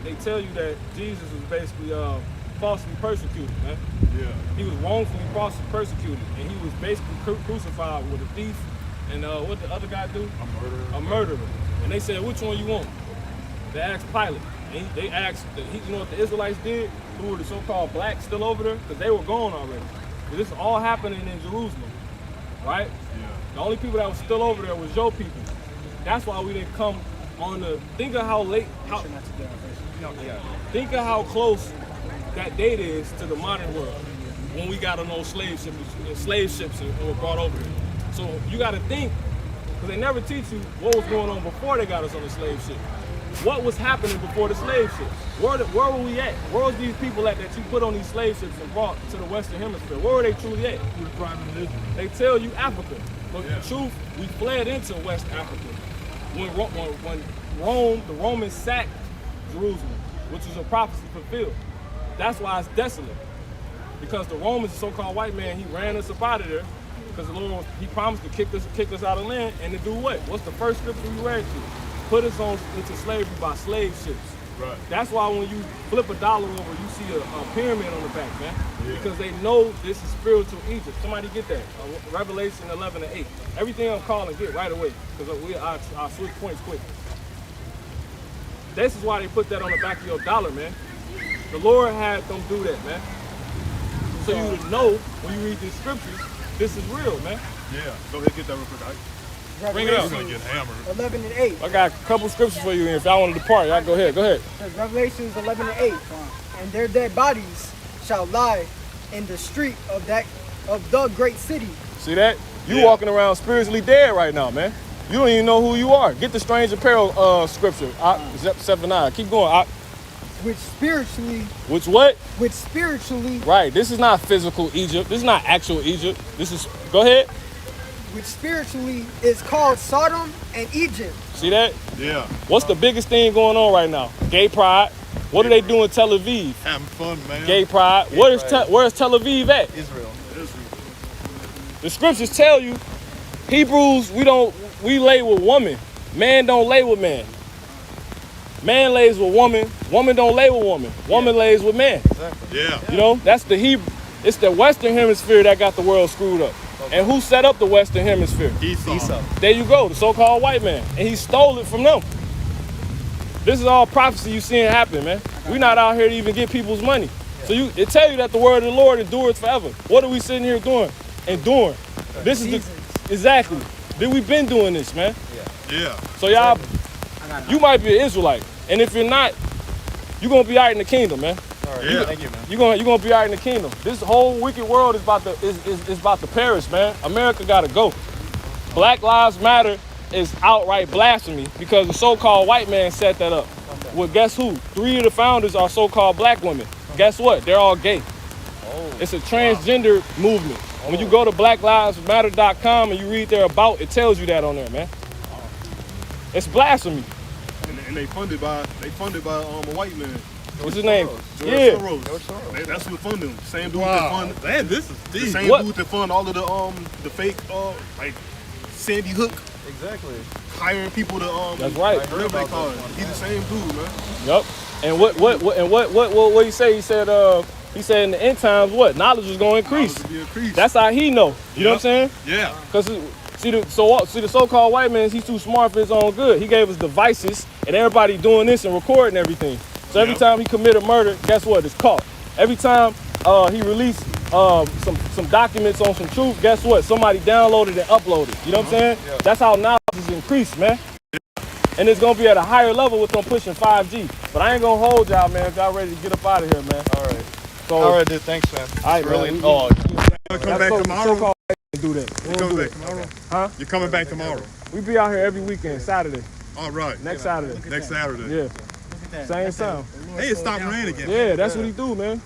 they tell you that Jesus was basically falsely persecuted, man. Yeah. He was wrongfully falsely persecuted, and he was basically crucified with a thief and what the other guy do? A murderer. And they said, which one you want? They asked Pilate. And they asked, you know what the Israelites did? Who were the so-called blacks still over there? Because they were gone already. But this is all happening in Jerusalem, right? Yeah. The only people that was still over there was your people. That's why we didn't come on the, think of how late, think of how close that date is to the modern world when we got on those slave ships and were brought over here. So you got to think, because they never teach you what was going on before they got us on the slave ship. What was happening before the slave ships? Where were we at? Where was these people at that you put on these slave ships and brought to the Western Hemisphere? Where were they truly at? Who's driving Israel? They tell you Africa. But Yeah. the truth, we fled into West Africa. When Rome, the Romans sacked Jerusalem, which was a prophecy fulfilled. That's why it's desolate. Because the Romans, the so-called white man, he ran us up out of there because the Lord, he promised to kick us out of land and to do what? What's the first scripture we read to? Put us on into slavery by slave ships. Right. That's why when you flip a dollar over, you see a pyramid on the back, man. Yeah. Because they know this is spiritual Egypt. Somebody get that. Revelation 11:8. Everything I'm calling, get right away. Because I'll switch points quick. This is why they put that on the back of your dollar, man. The Lord had them do that, man. So you would know when you read these scriptures, this is real, man. Yeah. Go ahead, get that real quick. Bring it up. You're gonna get hammered. 11 and 8. I got a couple scriptures for you, and if y'all want to depart, y'all go ahead. Go ahead. It says Revelations 11 and 8. And their dead bodies shall lie in the street of the great city. See that? You Yeah. walking around spiritually dead right now, man. You don't even know who you are. Get the strange apparel scripture. 7:9. Keep going. Which spiritually, Which what? Right. This is not physical Egypt. This is not actual Egypt. This is, go ahead. Which spiritually is called Sodom and Egypt. See that? Yeah. What's the biggest thing going on right now? Gay pride. What do they do in Tel Aviv? Having fun, man. Gay pride. Where's Tel Aviv at? Israel. The scriptures tell you, Hebrews, we lay with woman. Man don't lay with man. Man lays with woman. Woman don't lay with woman. Woman lays with man. Yeah. You know, that's the Hebrew. It's the Western Hemisphere that got the world screwed up. And who set up the Western Hemisphere? Esau. There you go, the so-called white man. And he stole it from them. This is all prophecy you seeing happen, man. We're not out here to even get people's money. So it tell you that the word of the Lord endures forever. What are we sitting here doing? Enduring. This is exactly. Then we've been doing this, man. Yeah. So y'all, you might be an Israelite. And if you're not, you're gonna be out in the kingdom, man. All right. Yeah. Thank you, man. You're gonna be out in the kingdom. This whole wicked world is about to perish, man. America gotta go. Black Lives Matter is outright blasphemy because the so-called white man set that up. Okay. Well, guess who? 3 of the founders are so-called black women. Guess what? They're all gay. It's a transgender movement. When you go to blacklivesmatter.com and you read their about, it tells you that on there, man. It's blasphemy. And they funded by a white man. What's his name? George Yeah. Soros. That's who funded him. Same dude Wow. that fund. Man, this is The deep. same What? dude that fund all of the fake like Sandy Hook Exactly. hiring people to That's right. whatever they call it. He's the same dude, man. Yup. And what he say? He said in the end times what? Knowledge was going to increase. Knowledge will be increased. That's how he know. You know what I'm saying? Yeah. Because see the so-called white man, he's too smart for his own good. He gave us devices and everybody doing this and recording everything. So every time he commit a murder, guess what? It's caught. Every time he released some documents on some truth, guess what? Somebody downloaded and uploaded. You know what I'm saying? Yeah. That's how knowledge is increased, man. And it's gonna be at a higher level with them pushing 5G. But I ain't gonna hold y'all, man, if y'all ready to get up out of here, man. All right. So, All right, dude. Thanks, man. all right, Really. man. Oh, You come back tomorrow? So-called do that. You coming back tomorrow? Huh? You're coming back tomorrow. We be out here every weekend, Saturday. All right. Next Saturday. Next Saturday. Yeah. Same sound. Hey, it stopped raining again. Yeah, that's what he do, man.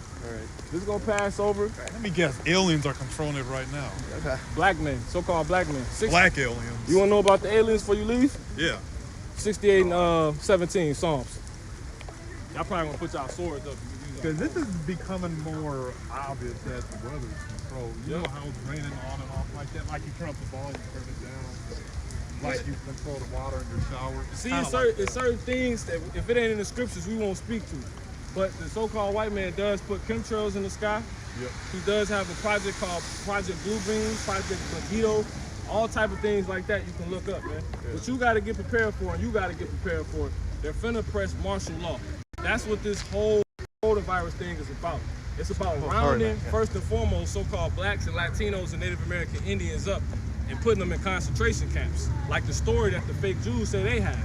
This is gonna pass over. Let me guess. Aliens are controlling it right now. Black men, so-called black men. Black aliens. You wanna know about the aliens before you leave? Yeah. 68 and 17 Psalms. Y'all probably gonna put y'all swords up. Because this is becoming more obvious that the weather's controlled. You know how it's raining on and off like that? Like you turn up the volume, turn it down. Like you control the water in your shower. See, it's certain things that if it ain't in the scriptures, we won't speak to. But the so-called white man does put chemtrails in the sky. Yep. He does have a project called Project Bluebeam, Project Mosquito, all type of things like that you can look up, man. Yeah. But you got to get prepared for it. You got to get prepared for it. They're finna press martial law. That's what this whole coronavirus thing is about. It's about rounding, first and foremost, so-called blacks and Latinos and Native American Indians up and putting them in concentration camps, like the story that the fake Jews say they have.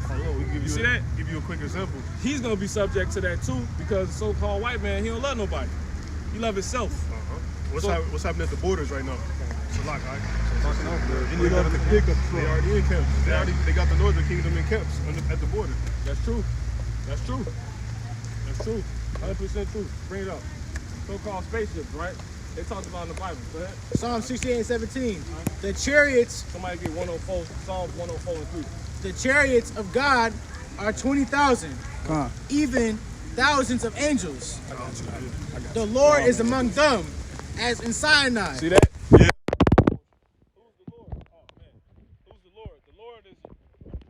You see that? Give you a quick example. He's gonna be subject to that too, because the so-called white man, he don't love nobody. He love himself. What's happening at the borders right now? It's a lot, right? They already in camps. They got the Northern Kingdom in camps at the border. That's true. That's true. That's true. 100% true. Bring it up. So-called spaceships, right? They talked about in the Bible. Go ahead. Psalm 68:17. The chariots. Somebody get 104. Psalms 104 and 3. The chariots of God are 20,000, even thousands of angels. I got you. The Lord is among them, as in Sinai. See that? Yeah. Who's the Lord? Oh man. Who's the Lord? The Lord is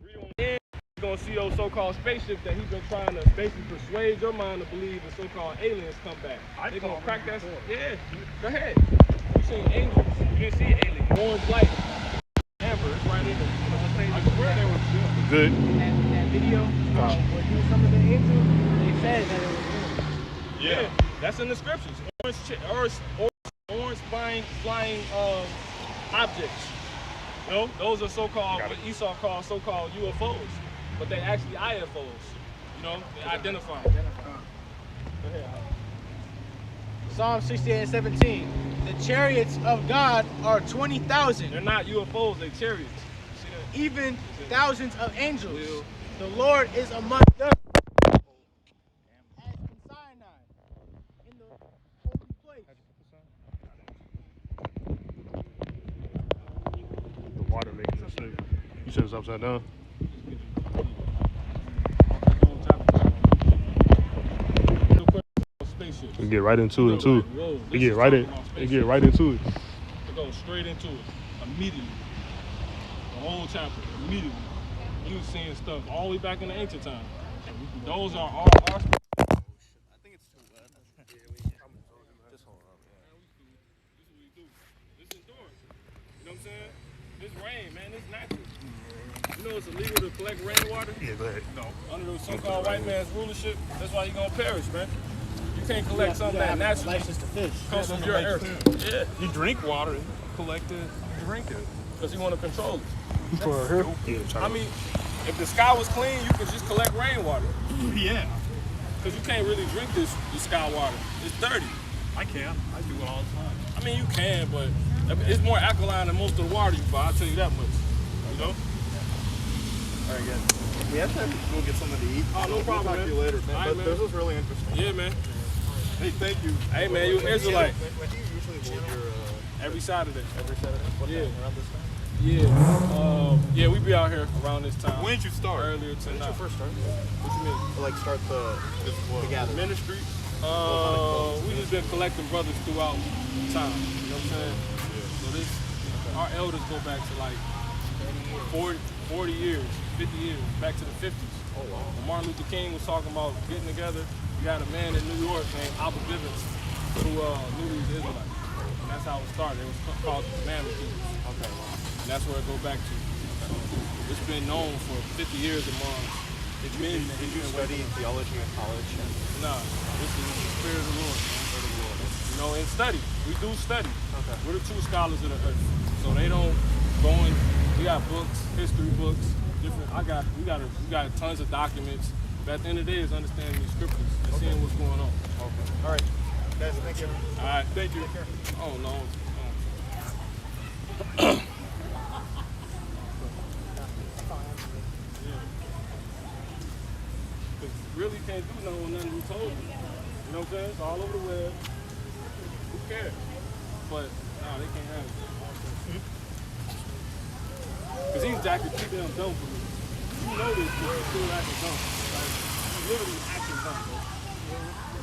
real. You're gonna see those so-called spaceships that he's been trying to basically persuade your mind to believe the so-called aliens come back. They're gonna crack that. Yeah. Go ahead. You seen angels? You didn't see aliens. Orange light. Amber. It's right in there. I swear they were good. That video, where he was some of the angels, they said that it was real. Yeah. That's in the scriptures. Orange flying objects. You know, those are so-called, what Esau calls so-called UFOs, but they actually IFOs. You know, they identify. Go ahead. Psalm 68:17. The chariots of God are 20,000. They're not UFOs, they're chariots. You see that? Even thousands of angels. Will. The Lord is among them, as in Sinai, in the holy place. The water making it safe. You said it's upside down? We get right into it too. We get right into it. They go straight into it immediately. The whole chapter immediately. You seeing stuff all the way back in the ancient time. Those are our I think it's too wet. Just hold up. This is what we do. This is indoors. You know what I'm saying? This rain, man, it's natural. You know it's illegal to collect rainwater? Yeah, go ahead. No. Under the so-called white man's rulership, that's why you're gonna perish, man. You can't collect something that naturally License to fish. comes from your earth. Yeah. You drink water, collect it, drink it. Because you want to control it. For her? Yeah, I mean, if the sky was clean, you could just collect rainwater. Yeah. Because you can't really drink this sky water. It's dirty. I can. I do it all the time. I mean, you can, but it's more alkaline than most of the water you buy. I'll tell you that much. You know? All right, guys. We have to go get something to eat. Oh, no problem, We'll talk to you man. later, man. All right, But man. this was really interesting. Yeah, man. Hey, thank you. Hey, man, you an Israelite. When do you usually hold your... Every Saturday. Every Saturday? What Yeah. time? Around this time? Yeah, we be out here around this time. When did you start? Earlier When did tonight. you first start? What you mean? To, like, start the gathering? Ministry? We just been collecting brothers throughout time. You know what I'm saying? Yeah. So our elders go back to like 40 years, 50 years, back to the 50s. Oh, wow. When Martin Luther King was talking about getting together, you got a man in New York named Abba Bivens who knew these Israelites. And that's how it started. It was called the Commandment Keepers. Okay, wow. And that's where it go back to. So it's been known for 50 years among men. Did you study theology in college? Nah, this is the Spirit of the Lord. You know, and study. We do study. Okay. We're the true scholars of the earth. So they don't go in. We got books, history books, different. We got tons of documents. But at the end of the day, it's understanding these scriptures and seeing what's going on. Okay. All right. Guys, thank you. All right, thank you. Oh no. Really can't do nothing we told you. You know what I'm saying? It's all over the web. Who cares? But nah, they can't have it. Because he's acting too damn dumb for me. You know this, but he's still acting dumb. Like, he's literally acting dumb, bro.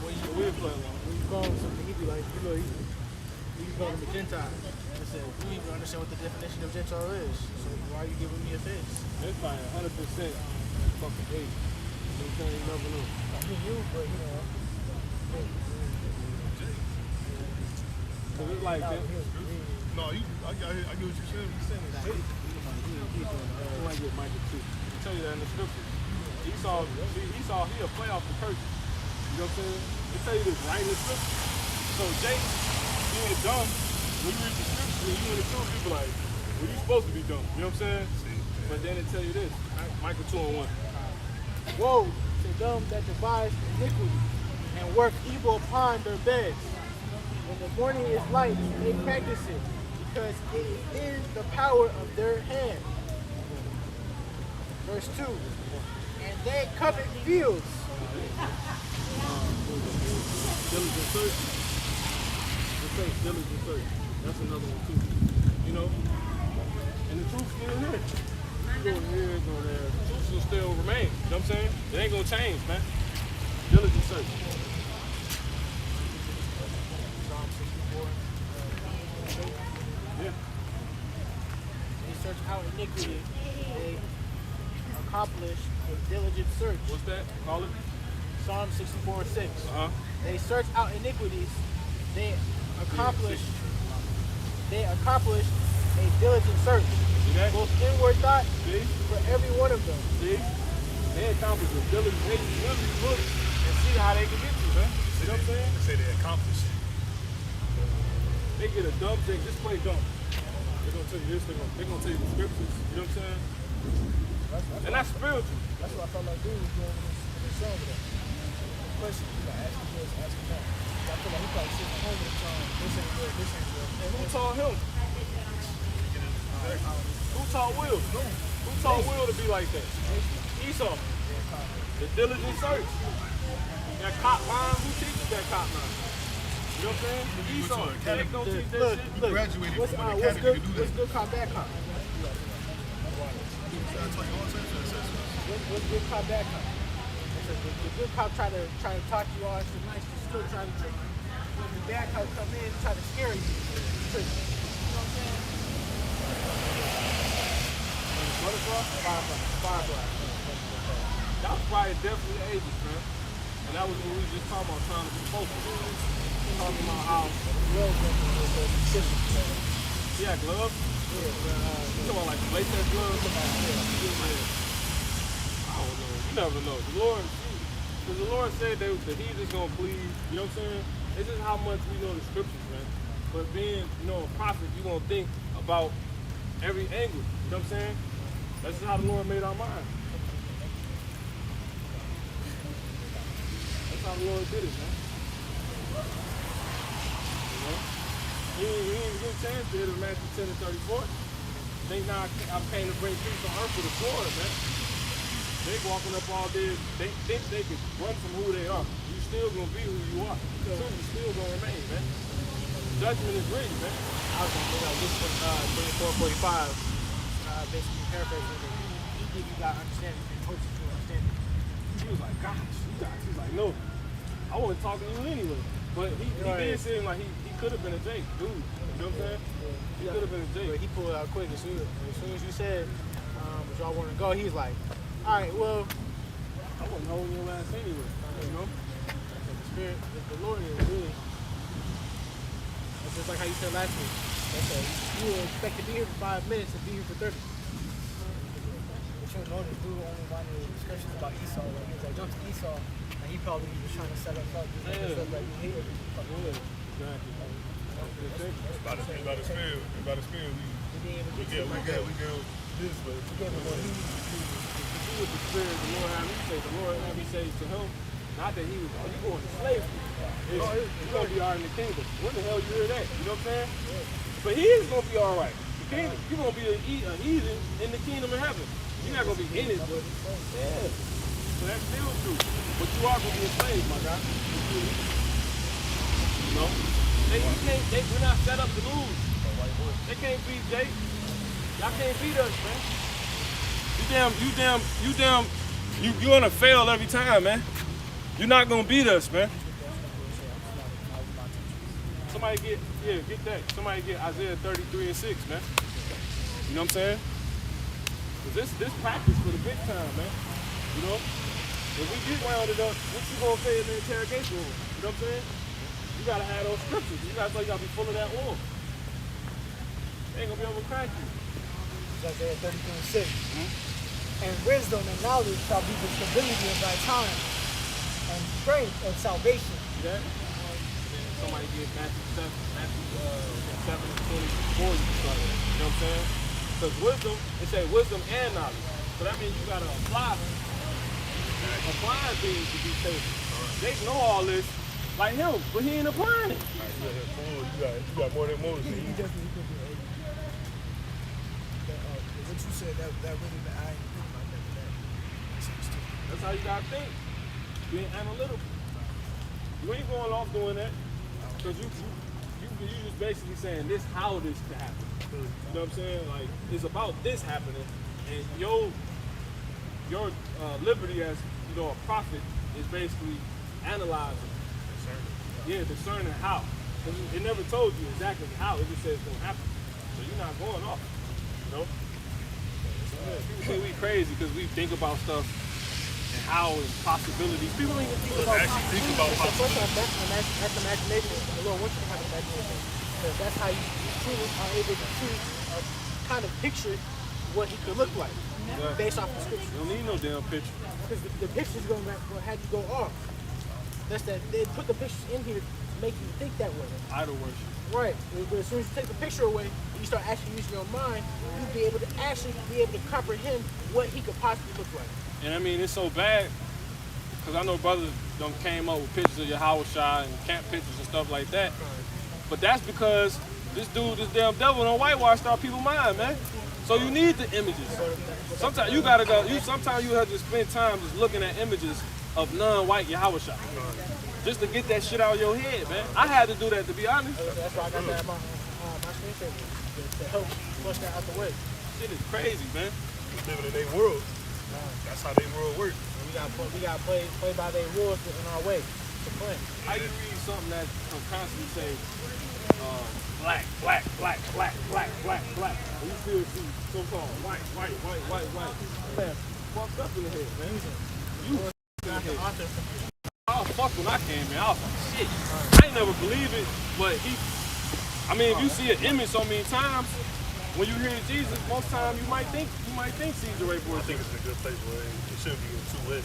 We'll play along. When you call him something, he'd be like, you know, you call him a Gentile. I said, you don't even understand what the definition of Gentile is. So why are you giving me a face? It's like 100% fucking hate. You know what I'm saying? You never know. I mean, you, but you know. So it's like this. No, I get what you're saying. You're saying it's Jake. Somebody get Michael too. I'll tell you that in the scripture. Esau, he'll play off the curse. You know what I'm saying? They tell you this right in the scripture. So Jake, being dumb, when you read the scripture, when you in the truth, you be like, well, you supposed to be dumb. You know what I'm saying? But then they tell you this, Michael 2:1. Woe to them that devise iniquity and work evil upon their beds. When the morning is light, they practice it, because it is in the power of their hand. Verse 2. And they covet fields. Diligent search. Just say diligent search. That's another one too. You know? And the truth's still here. You go here, go there. The truth will still remain. You know what I'm saying? It ain't gonna change, man. Diligent search. Yeah. They search out iniquity. They accomplish a diligent search. What's that? Call it? Psalm 64:6. Uh-huh. They search out iniquities. They accomplish a diligent search. See that? Both inward thought See? for every one of them. See? They accomplish a diligent. They really look and see how they can get you, man. You know what I'm saying? They say they accomplish it. They get a dumb thing, just play dumb. They're gonna tell you this, they're gonna tell you the scriptures. You know what I'm saying? And that's spiritual. That's what I felt like dude was doing in the show with that. Question, you gotta ask him this, ask him that. I feel like he probably sitting at home with the time. This ain't good, this ain't good. And who taught him? Who taught Will? Who taught Will to be like that? Esau. The diligent search. That cop line, who teaches that cop line? You know what I'm saying? Esau. Jake don't teach that shit. You graduated What's from an good, academy to do what's that. good cop, bad cop? What's good cop, bad cop? The good cop try to talk you all into nice, but still trying to trick you. When the bad cop come in and try to scare you, trick you. You know what I'm saying? Firefly. That was probably definitely ages, man. And that was what we were just talking about, trying to be focused. Talking about how he had gloves. You talking about like latex gloves? I don't know. You never know. Because the Lord said that the heathen's gonna please. You know what I'm saying? It's just how much we know the scriptures, man. But being, a prophet, you're gonna think about every angle. You know what I'm saying? That's just how the Lord made our mind. That's how the Lord did it, man. You know? He didn't even get a chance to hit in Matthew 10 and 34. Think now I came to bring peace on earth to the Florida, man. They walking up all day. They think they can run from who they are. You still gonna be who you are. The truth is still gonna remain, man. Judgment is ready, man. I was gonna bring out this one, 24:45. Basically paraphrasing it. He think you got understanding and hopes that you understand it. He was like, gosh, you guys. He's like, no, I wasn't talking to you anyway. But he did seem like he could have been a Jake, dude. You know what I'm saying? He could have been a Jake. But he pulled it out quick as soon as you said, but y'all want to go, he's like, all right, well, I wasn't holding your ass anyway. You know? the Spirit, the Lord is really, it's just like how you said last week. You will expect to be here for 5 minutes and be here for 30. But you'll notice, dude only wanted discussions about Esau. Like, he was like, jump to Esau, and he probably was trying to set us up. Stuff like you hated. Exactly. About to spill. We get this, but With the Spirit, the Lord had me say to him, not that he was, you going to slavery. You're going to be all right in the kingdom. When the hell you hear that? You know what I'm saying? But he is going to be all right. The kingdom, you're going to be a heathen in the kingdom of heaven. You're not going to be in it, but yeah. So that's still true. But you are going to be a slave, my guy. You know? We're not set up to lose. They can't beat Jake. Y'all can't beat us, man. You're gonna fail every time, man. You're not gonna beat us, man. Somebody get that. Somebody get Isaiah 33 and 6, man. You know what I'm saying? Cause this practice for the big time, man. You know? If we get rounded up, what you gonna say in the interrogation room? You know what I'm saying? You gotta have those scriptures. You gotta be full of that oil. They ain't gonna be able to crack you. It's Isaiah 33:6. And wisdom and knowledge shall be the stability of thy time, and strength of salvation. See that? Somebody get Matthew 7 and 24, you can start at. You know what I'm saying? Because wisdom, it say wisdom and knowledge. So that means you gotta apply things to be stable. They know all this like him, but he ain't applying it. You got more than Moses. He definitely could be an agent. What you said, that really, I ain't think about that. That's how you gotta think. Being analytical. You ain't going off doing that. Because you just basically saying this how this could happen. You know what I'm saying? Like, it's about this happening, and your liberty as, you know, a prophet is basically analyzing. Discerning how. It never told you exactly how, it just says it's gonna happen. So you're not going off. You know? People say we crazy because we think about stuff and how and possibilities. People don't even think about possibilities. That's imagination. The Lord wants you to have imagination. Because that's how you truly are able to choose or kind of picture what he could look like based off the scripture. You don't need no damn picture. Because the picture's going to have you go off. That's that they put the pictures in here to make you think that way. Idol worship. Right. But as soon as you take the picture away and you start actually using your mind, you'll be able to actually comprehend what he could possibly look like. And I mean, it's so bad because I know brothers done came up with pictures of Yahushua and camp pictures and stuff like that. But that's because this damn devil done whitewashed our people's mind, man. So you need the images. Sometimes you gotta go. Sometimes you have to spend time just looking at images of non-white Yahushua, just to get that shit out of your head, man. I had to do that, to be honest. That's why I got that my screensaver to help flush that out the way. Shit is crazy, man. Living in their world. That's how their world works. We got play by their rules in our way to play. How you read something that constantly say black, black, black, black, black, black, black, and you still see so-called white, white, white, white, white? Man, fucked up in the head, man. You in the head. I was fucked when I came in. I was like, shit. I ain't never believe it, but I mean, if you see an image so many times, when you hear Jesus, most times you might think Caesar right for I think it's in a good place where it shouldn't be getting too wet.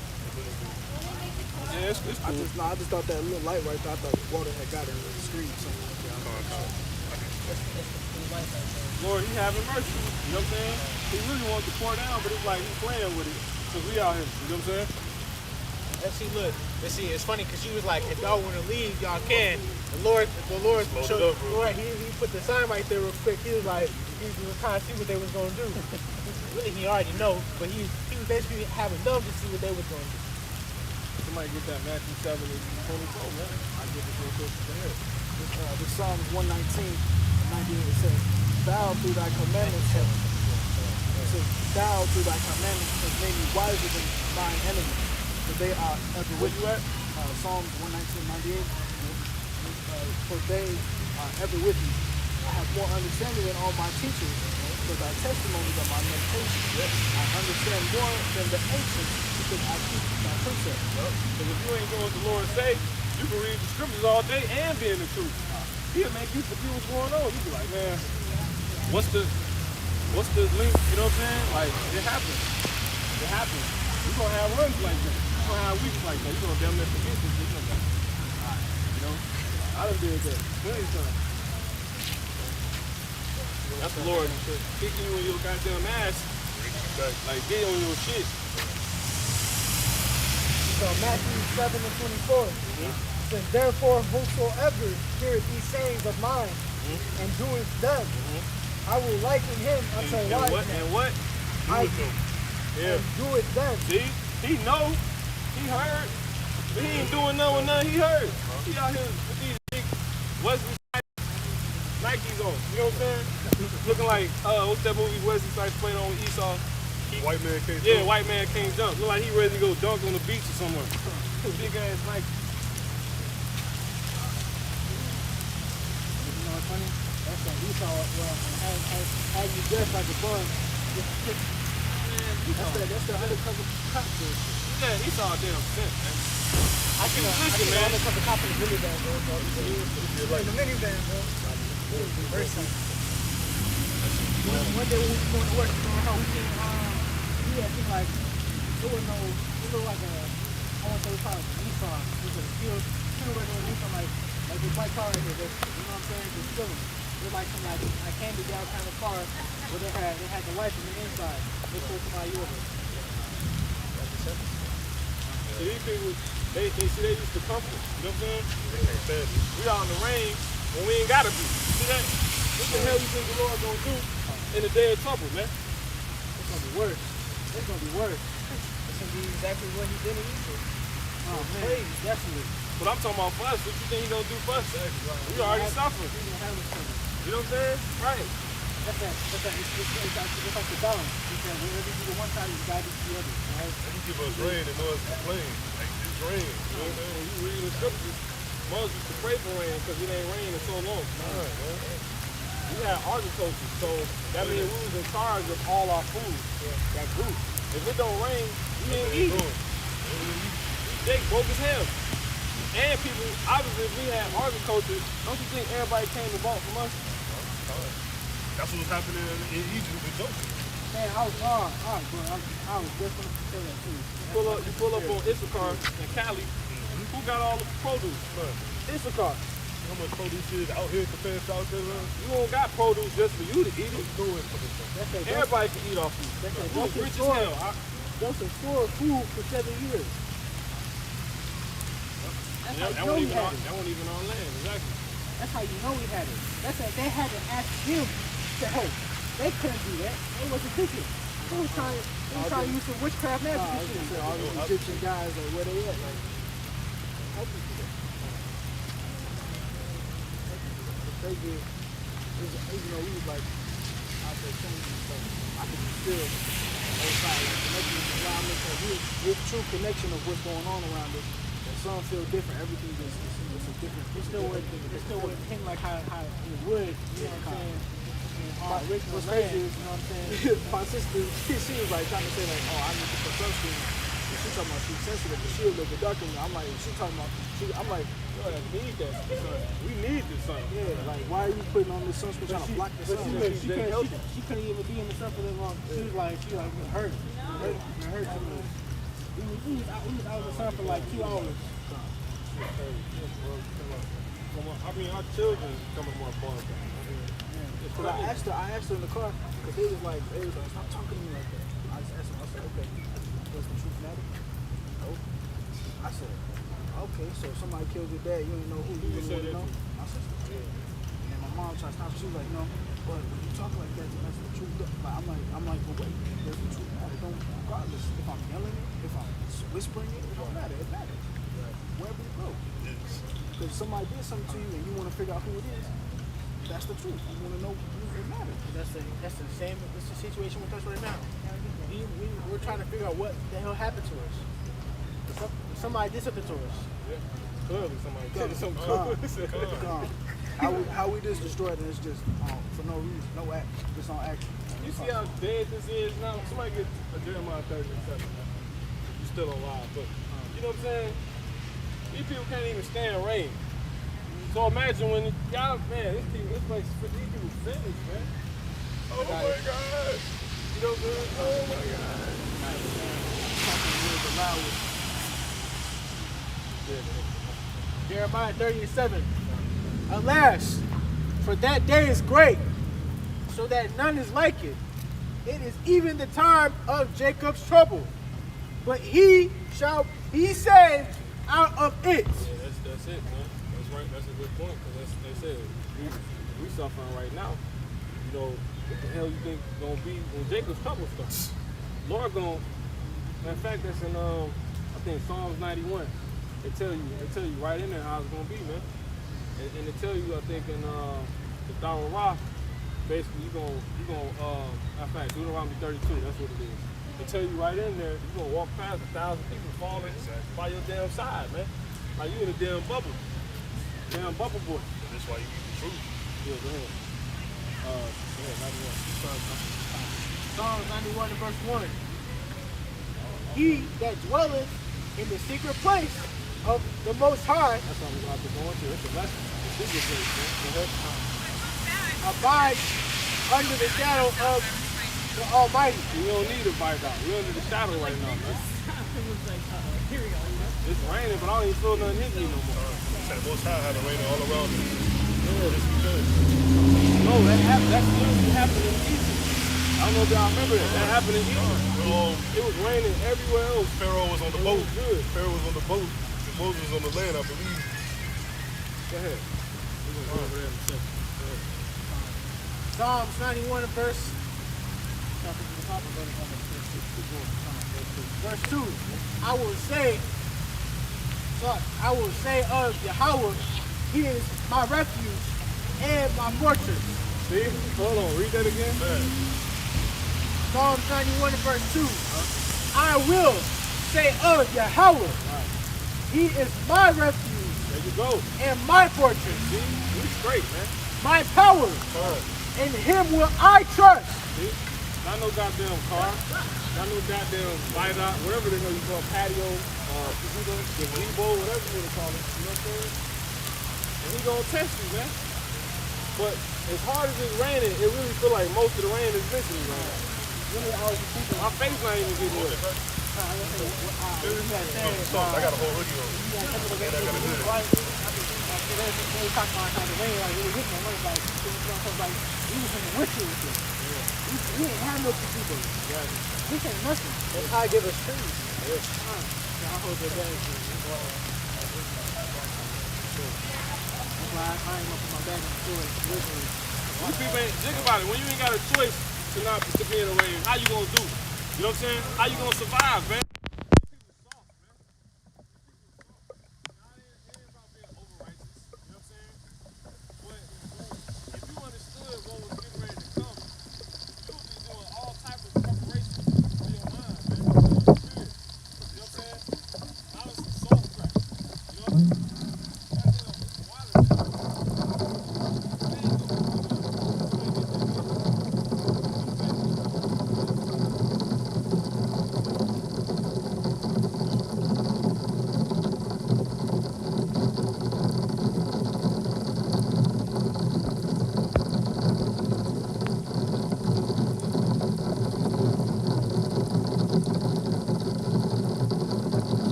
Yeah, it's cool. I just thought that little light right there, I thought water had got in the screen or something. Lord, he having mercy. You know what I'm saying? He really wants to pour down, but it's like he's playing with it. Because we out here. You know what I'm saying? Let's see, look. Let's see, it's funny because she was like, if y'all want to leave, y'all can. The Lord showed up, right, he put the sign right there real quick. He was like, he was trying to see what they was going to do. Really, he already know, but he was basically having enough to see what they was going to do. Somebody get that Matthew 7 and 24, man. I get it real quick to here. This Psalms 119, 98, it says, thou through thy commandments have made me wiser than mine enemies. For they are ever with you. Psalms 119, 98. For they are ever with you. I have more understanding than all my teachers, because thy testimonies are my meditation. I understand more than the ancients, because I keep thy precepts. Because if you ain't doing what the Lord say, you can read the scriptures all day and be in the truth. He'll make you see what's going on. You be like, man, what's the link? You know what I'm saying? Like, it happens. It happens. You're gonna have runs like that. You're gonna have weeks like that. You're gonna damn near forget this. You're gonna be, you know? I done did that plenty of times. That's the Lord kicking you in your goddamn ass. Like, get on your shit. So Matthew 7 and 24. Says, therefore, whosoever heareth these sayings of mine and doeth them, I will liken him unto And light. what? And do it them. See? He know. He heard. But he ain't doing nothing with nothing he heard. He out here with these big Wesley Nikes on. You know what I'm saying? Looking like, what's that movie Wesley Snipes played on with Esau? White man can't jump. Yeah, white man can't jump. Look like he ready to go dunk on the beach or somewhere. Big ass Nike. You know what's funny? That's what Esau, as you dress like a bug. That's the undercover cop. Yeah, Esau a damn simp, man. I can undercut the cop in the minivan, bro. In the minivan, bro. Very simple. One day when we was going to work, you know how we came, we had seen like, there was no, it looked like a, I want to say it was called a Nissan. It was a still regular Nissan, like this white car right here, you know what I'm saying? Just chilling. It was like some like a candy down kind of car where they had the wife on the inside. They pulled somebody over. So these people, they used to comfort. You know what I'm saying? We out in the rain when we ain't gotta be. See that? What the hell you think the Lord gonna do in the day of trouble, man? It's gonna be worse. It's gonna be worse. It's gonna be exactly what he did in Egypt. Oh man, definitely. But I'm talking about for us. What you think he gonna do for us? We already suffering. You know what I'm saying? Right. That's it's like the balance. He said, wherever you do the one side, you gotta do the other. Right? He give us rain and know us complain. Like, it's rain. You know what I'm saying? When you read the scriptures, Moses used to pray for rain because it ain't raining so long. Right, man. We had agriculture, so that means we was in charge of all our food that grew. If it don't rain, we ain't eating. They broke as hell. And people, obviously, if we had agriculture, don't you think everybody came and bought from us? That's what was happening in Egypt with Joseph. Man, I was bro. I was just gonna say that too. You pull up on Issachar and Cali. Who got all the produce? Issachar. How much produce is out here compared to South Carolina? You don't got produce just for you to eat it. Everybody can eat off food. That's rich as hell. Joseph stored food for 7 years. That's how you know he had it. That wasn't even on land, exactly. That's how you know he had it. That's like they had to ask him to help. They couldn't do that. They wasn't thinking. They was trying to use some witchcraft magic. All these Egyptian guys, like, where they at? Like, help us do that. They did. Even though we was like out there changing stuff, I could still outside like connecting around this. Like, we're true connection of what's going on around us. And some feel different. Everything is a different. It still wouldn't hang like how it would. You know what I'm saying? What's crazy is, you know what I'm saying? My sister, she was like trying to say like, oh, I need to put sunscreen. And she talking about she's sensitive, but she a little bit darker than me. I'm like, she talking about, I'm like, We need that sun. We need the sun. yeah, like why are you putting on this sunscreen trying to block the sun? She couldn't even be in the sun for that long. She was like, it hurt. It hurt too much. We was out in the sun for like 2 hours. I mean, our children becoming more important. But I asked her in the car, because they was like, stop talking to me like that. I just asked her, I said, okay, does the truth matter? No. I said, okay, so if somebody killed your dad, you don't know who you really know? I said, yeah. And my mom tried to stop, she was like, no, but when you talk like that, that's the truth. Like, I'm like, but wait, does the truth matter? Don't, regardless, if I'm yelling it, if I'm whispering it, it don't matter, it matters. Wherever you go. Because somebody did something to you and you want to figure out who it is, that's the truth. You want to know it matters. That's the same. It's the situation with us right now. We're trying to figure out what the hell happened to us. Somebody did something to us. Yeah. Clearly somebody did something to us. How we just destroyed it is just for no reason, no act, just on action. You see how dead this is now? Somebody get a Jeremiah 30:7. You still alive, but you know what I'm saying? These people can't even stand rain. So imagine when y'all, man, this place, these people finished, man. Oh my God. You know what I'm saying? Oh my God. Jeremiah 30:7. Alas, for that day is great, so that none is like it. It is even the time of Jacob's trouble, but he shall be saved out of it. Yeah, that's it, man. That's right. That's a good point, because they said we suffering right now. You know, what the hell you think gonna be when Jacob's trouble starts? Lord gonna. Matter of fact, that's in I think Psalms 91. They tell you right in there how it's gonna be, man. And they tell you, I think in the Darwin, basically you gonna matter of fact, Deuteronomy 32. That's what it is. They tell you right in there, you're gonna walk past 1,000 people falling by your damn side, man. Like you in a damn bubble. Damn bubble boy. That's why you need the truth. Yeah, go ahead. 91. Psalms 91 and verse 1. He that dwelleth in the secret place of the Most High That's what we're about to go into. It's a lesson. This is great, man. Go ahead. abide under the shadow of the Almighty. We don't need a bite out. We're under the shadow right now, man. It's raining, but I don't even feel nothing hitting me no more. The Most High had it raining all around us. No, that's literally happened in Egypt. I don't know if y'all remember that. That happened in Egypt. It was raining everywhere else. Pharaoh was on the boat. Good. Pharaoh was on the boat. And Moses was on the land, I believe. Go ahead. We're going to go over there in a second. Go ahead. Psalms 91 verse 2. I will say of Yahweh, He is my refuge and my fortress. See? Hold on. Read that again. Psalms 91 verse 2. I will say of Yahweh, He is my refuge There you go. and my fortress, See? We straight, man. my power. In Him will I trust. See? Not no goddamn car. Not no goddamn viaduct, whatever they know you call patio, gazebo, whatever you want to call it. You know what I'm saying? And He gonna test you, man. But as hard as it's raining, it really feel like most of the rain is missing me right now. My face not even getting wet. I got a whole hoodie on. And I got a hoodie. They talk about how the rain like really hit me. Like we was in the winter with it. We didn't have no gazebo. We ain't nothing. That's how I give us trees. I hold the bag. That's why I ain't gonna put my bag in the store. You people ain't, think about it. When you ain't got a choice to be in the rain, how you gonna do? You know what I'm saying? How you gonna survive, man?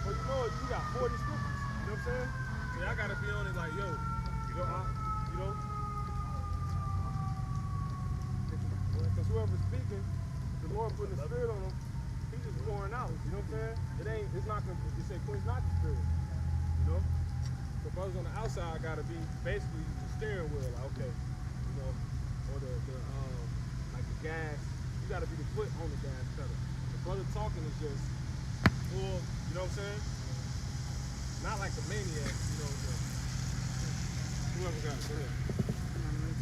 But you know, you got 40 scriptures. You know what I'm saying? So y'all gotta be on it like, yo, because whoever's speaking, the Lord putting the Spirit on them, He's just pouring out. You know what I'm saying? It's not gonna, you say, quench not the Spirit. You know? So brothers on the outside gotta be basically the steering wheel, like, okay, you know, or the like the gas. You gotta be the foot on the gas pedal. The brother talking is just full, you know what I'm saying? Not like a maniac, you know. Whoever got it, go ahead.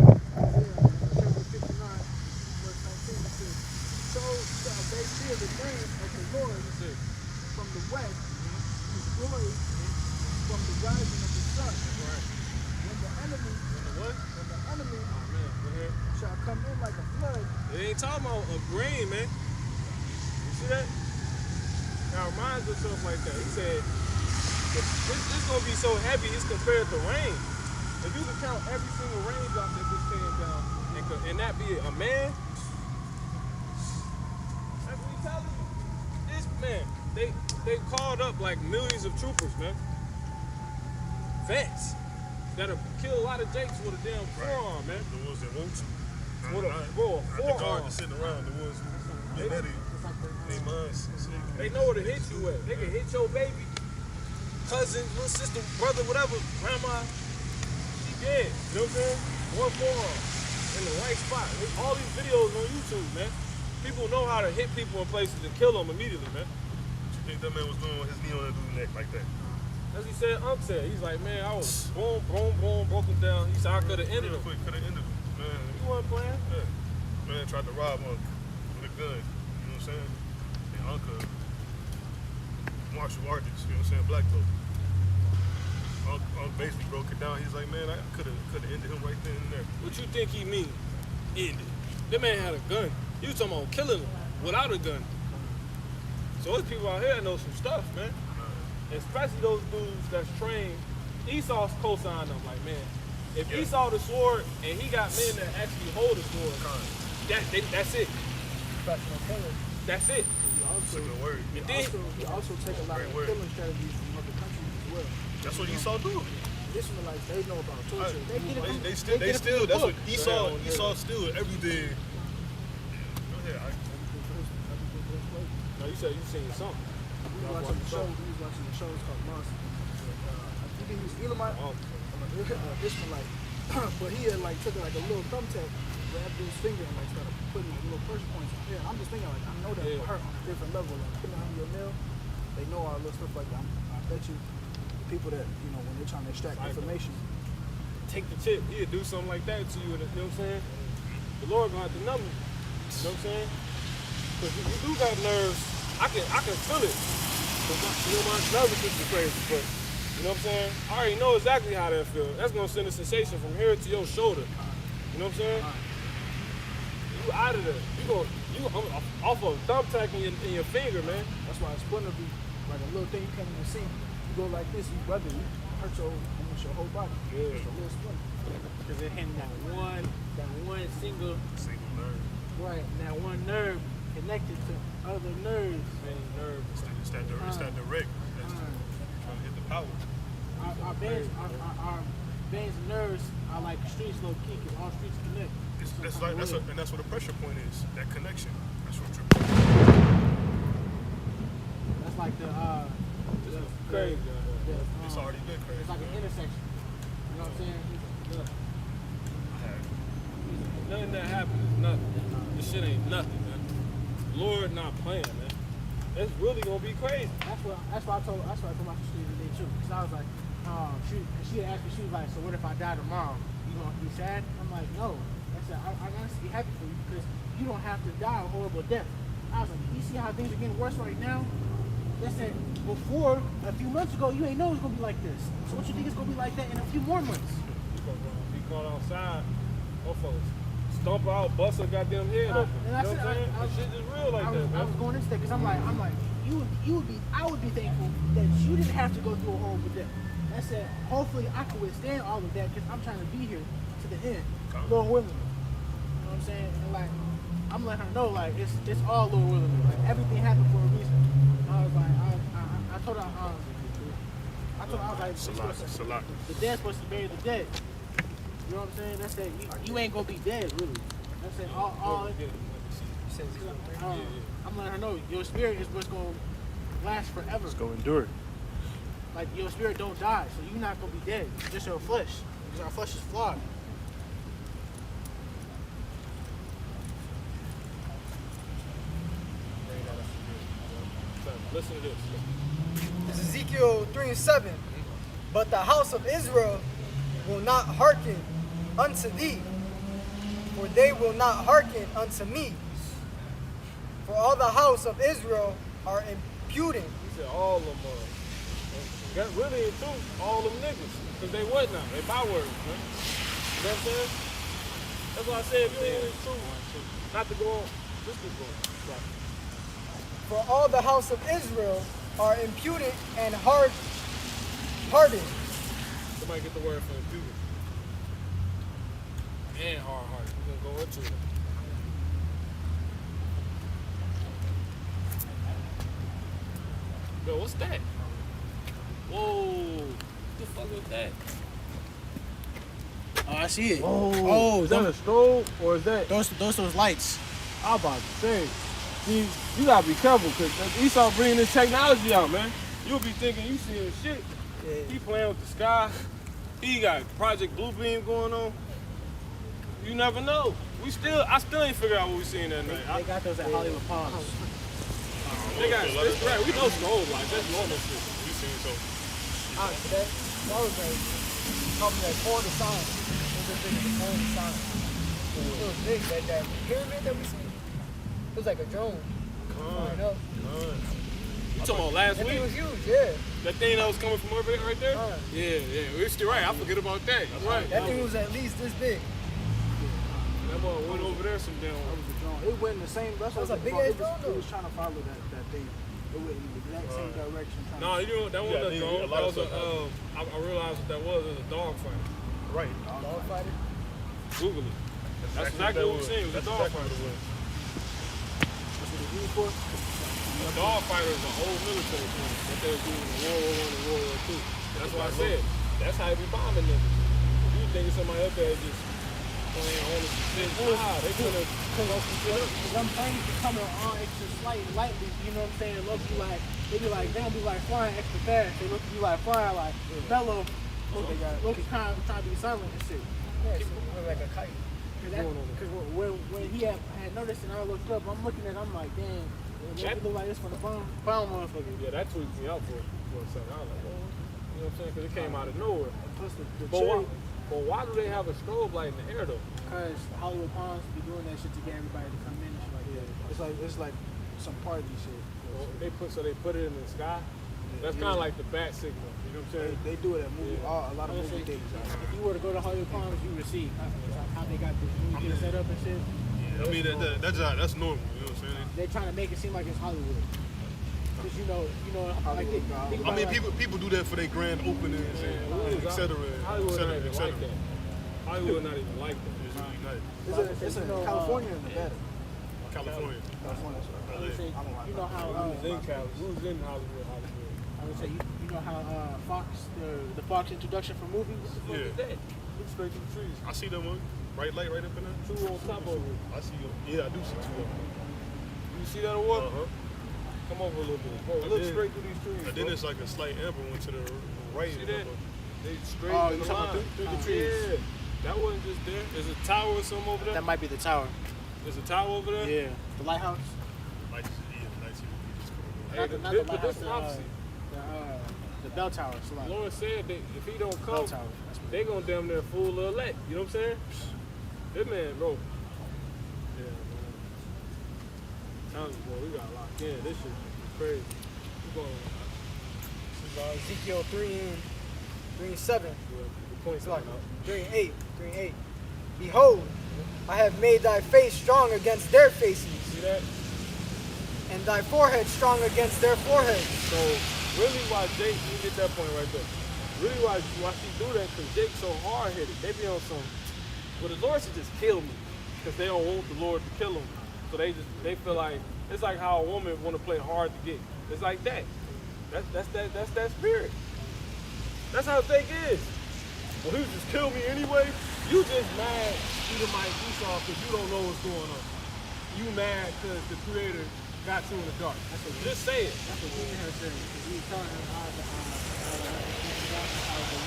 Chapter 59, verse 19, it says, so shall they fear the name of the Lord from the west, his glory from the rising of the sun. Right. When the enemy, What? when the enemy Oh man, go ahead. shall come in like a flood. It ain't talking about a grain, man. You see that? That reminds us of like that. He said, this gonna be so heavy, it's compared to rain. If you can count every single raindrop that just came down, and that be a man, that's what he's telling you. This man, they called up like millions of troopers, man. Vets that'll kill a lot of jakes with a damn forearm, man. The ones that want to. With a The guard forearm. just sitting around, the ones who get at it, they minds. They know where to hit you at. They can hit your baby, cousin, little sister, brother, whatever, grandma. She dead. You know what I'm saying? One forearm in the right spot. All these videos on YouTube, man. People know how to hit people in places and kill them immediately, man. What you think that man was doing with his knee on that dude's neck like that? As he said, Unc said, he's like, man, I was boom, boom, boom, broke him down. He said, I could have ended him. Could have ended him. Man, You wasn't playing? yeah. Man tried to rob Unc with a gun. You know what I'm saying? And Unc martial artist, you know what I'm saying? Black belt. Unc basically broke it down. He's like, man, I could have ended him right then and there. What you think he mean? Ended. That man had a gun. He was talking about killing him without a gun. So there's people out here that know some stuff, man. Especially those dudes that's trained. Esau's co-signed them. Like, man, if Esau the sword and he got men that actually hold the sword, that's it. Professional killer. That's it. That's a good word. And then, He also take a lot of Great word. killing strategies from other countries as well. That's what Esau do. Israelites, they know about torture. They still. That's what Esau still everything. Go ahead. no, you said you seen something. He was watching the show. It's called Monster. I think he was Elamite, Ishmaelite, but he had like took like a little thumbtack, grabbed his finger and like started putting little pressure points. Yeah, I'm just thinking like I know that will hurt on a different level. Like putting it under your nail, they know all little stuff like that. I bet you the people that when they're trying to extract information, Take the tip. He'll do something like that to you. You know what I'm saying? The Lord gonna have to numb you. You know what I'm saying? Because you do got nerves. I can feel it. My nervous system is crazy, but you know what I'm saying? I already know exactly how that feels. That's gonna send a sensation from here to your shoulder. You know what I'm saying? You out of there. You off of a thumbtack in your finger, man. that's why a splinter be like a little thing you can't even see. You go like this, you brother, you hurt almost your whole body. Yeah. It's a little splinter. Because it had that one single Single nerve. right, that one nerve connected to other nerves. Nerve. It's that direct. That's trying to hit the power. Our bands and nerves are like streets low key, because all streets connect. That's what the pressure point is. That connection. That's what you're. That's like the Crazy. It's already been crazy. it's like an intersection. You know what I'm saying? Nothing that happens is nothing. This shit ain't nothing, man. Lord not playing, man. That's really gonna be crazy. That's why I told my sister today too. Because I was like, she had asked me, she was like, so what if I die tomorrow? You gonna be sad? I'm like, no. I said, I'm honestly happy for you because you don't have to die a horrible death. I was like, you see how things are getting worse right now? They said, before, a few months ago, you ain't know it was gonna be like this. So what you think it's gonna be like that in a few more months? People gonna be caught outside. Motherfuckers stomp out, bust a goddamn head open. And You know what I'm saying? That shit is real like that, I man. was going into that because I'm like, I would be thankful that you didn't have to go through a horrible death. I said, hopefully I can withstand all of that because I'm trying to be here to the end, Lord willing. You know what I'm saying? And like, I'm letting her know like it's all Lord willing. Like everything happened for a reason. I was like, I told her, I was like, the dead's supposed to bury the dead. You know what I'm saying? That's that. You ain't gonna be dead, really. That's it. I'm letting her know your spirit is what's gonna last forever. Let's go endure. Like your spirit don't die, so you're not gonna be dead. Just your flesh, because our flesh is flawed. Listen to this. It's Ezekiel 3:7. But the house of Israel will not hearken unto thee, for they will not hearken unto me. For all the house of Israel are impudent. He said all of them are. Got really in truth, all them niggas. Because they what now? They my words, man. You know what I'm saying? That's why I said if you ain't in truth, not to go on. Just keep going. For all the house of Israel are impudent and hard-hearted. Somebody get the word for impudent. And hard-hearted. We're going to go into it. Yo, what's that? Whoa. What the fuck was that? Oh, I see it. Oh, is that a strobe or is that? Those lights. I'm about to say. See, you gotta be careful because Esau bringing this technology out, man. You'll be thinking you seeing shit. Yeah. He playing with the sky. He got Project Bluebeam going on. You never know. I still ain't figured out what we seen that night. They got those at Hollywood Palms. They got it's right. We know snow like that's normal shit. You seen so? That was like, probably like 4 the sign. It was big as 4 the sign. It was big. That pyramid that we seen. It was like a drone. Flying up. You talking about last That week? thing was huge, yeah. That thing that was coming from over there, right there? Yeah. We're still right. I forget about that. That's right. That thing was at least this big. That boy went over there some damn. That was a drone. It went in the same. That's what That was a big it ass drone, It though. was trying to follow that thing. It went in the exact same direction. No, you know that wasn't a drone. That was I realized what that was. It was a dog fighter. Right. Dog fighter. Google it. That's exactly what we seen. It was a dog fighter. That's what it's used for. A dog fighter is a whole military thing that they was doing in World War I and World War II. That's why I said that's how they be bombing niggas. If you think somebody up there just playing on the shit, they gonna go some shit up. Them things be coming on extra lightly, you know what I'm saying? Look, you like, they don't be like flying extra fast. They look at you like flying like, fellow, look trying to be silent and shit. Yeah, it looked like a kite. Because when he had noticed and I looked up, I'm looking at it, I'm like, damn, it look like this from the bomb motherfucker. Yeah, that tweaked me out for a second. I was like, oh, you know what I'm saying? Because it came out of nowhere. Plus the But why do they have a strobe light in the air though? Because Hollywood Palms be doing that shit to get everybody to come in and shit like that. It's like some party shit. They put it in the sky. That's kind of like the bat signal. You know what I'm saying? They do it at movie. A lot of movie theaters. If you were to go to Hollywood Palms, you would see how they got this movie theater set up and shit. I mean, that's normal. You know what I'm saying? They're trying to make it seem like it's Hollywood. Because you know, like I mean, people do that for their grand openings and et cetera, Hollywood not even like that. Hollywood not even like that. It's really nice. It's in California and Nevada. California. You know how Who's in Hollywood? I would say you know how Fox the Fox introduction for movies. What is that? Look straight through the trees. I see them one. Bright light right up in there. Two on top of it. I see them. Yeah, I do see two of them. You see that or what? Come over a little bit. Bro, look then- straight through these trees. And then it's like a slight amber one to the right. See that? They straight Oh, in you the talking line. through the trees? Yeah. That wasn't just there. There's a tower or something over there. That might be the tower. There's a tower over there. Yeah, the lighthouse. Lights, yeah, lights. Hey, Not the but this lighthouse. prophecy. The bell tower. So like, Lord said that if he don't bell come, tower. That's what they gonna damn near fool the elect. You know what I'm saying? This man, bro. Yeah, man. Tell me, boy, we got locked in. This shit is crazy. We going. Ezekiel 3:7. The point's It's like out. 3:8. Behold, I have made thy face strong against their faces, See that? and thy forehead strong against their foreheads. So really, why Jake? You get that point right there. Really, why she do that? Because Jake's so hard headed. They be on some. Well, the Lord should just kill me, because they don't want the Lord to kill them. So they feel like it's like how a woman want to play hard to get. It's like that. That's that spirit. That's how Jake is. Well, he just kill me anyway. You just mad, Edomite Esau, because you don't know what's going on. You mad because the Creator got you in the dark. Just say it. That's what we heard saying. We were telling him how the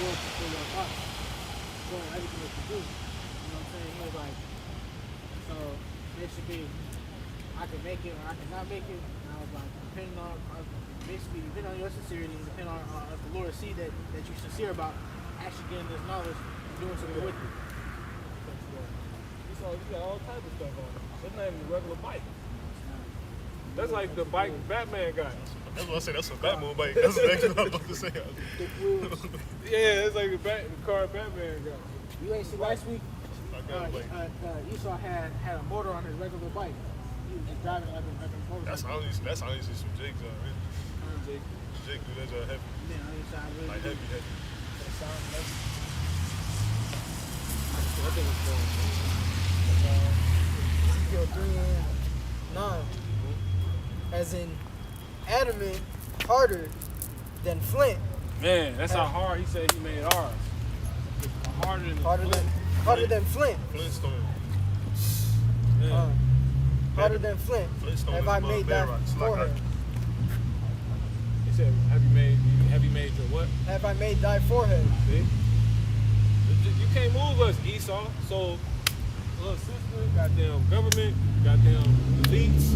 Lord fulfill your thoughts, doing everything that you do. You know what I'm saying? He was like, so basically, I I can make it or I cannot make it. And I was like, depending on your sincerity, and depending on if the Lord see that you're sincere about actually getting this knowledge and doing something with it. You got all types of stuff on it. That's not even a regular bike. That's like the bike Batman got. That's what I said. That's a Batman bike. That's exactly what I was about to say. Yeah, it's like the car Batman got. You ain't see last week? Esau had a motor on his regular bike. He was just driving like a motorcycle. That's honestly some Jake on it. Jake do that job heavy. Yeah, really like heavy. That thing was going. Ezekiel 3:9. As in adamant harder than flint. Man, that's how hard he said he made ours. Harder than flint. Flintstone. Harder than flint. Flintstone have I made that forehead? He said, have you made your what? Have I made thy forehead? See? You can't move us, Esau. So, little sister, goddamn government, goddamn elites,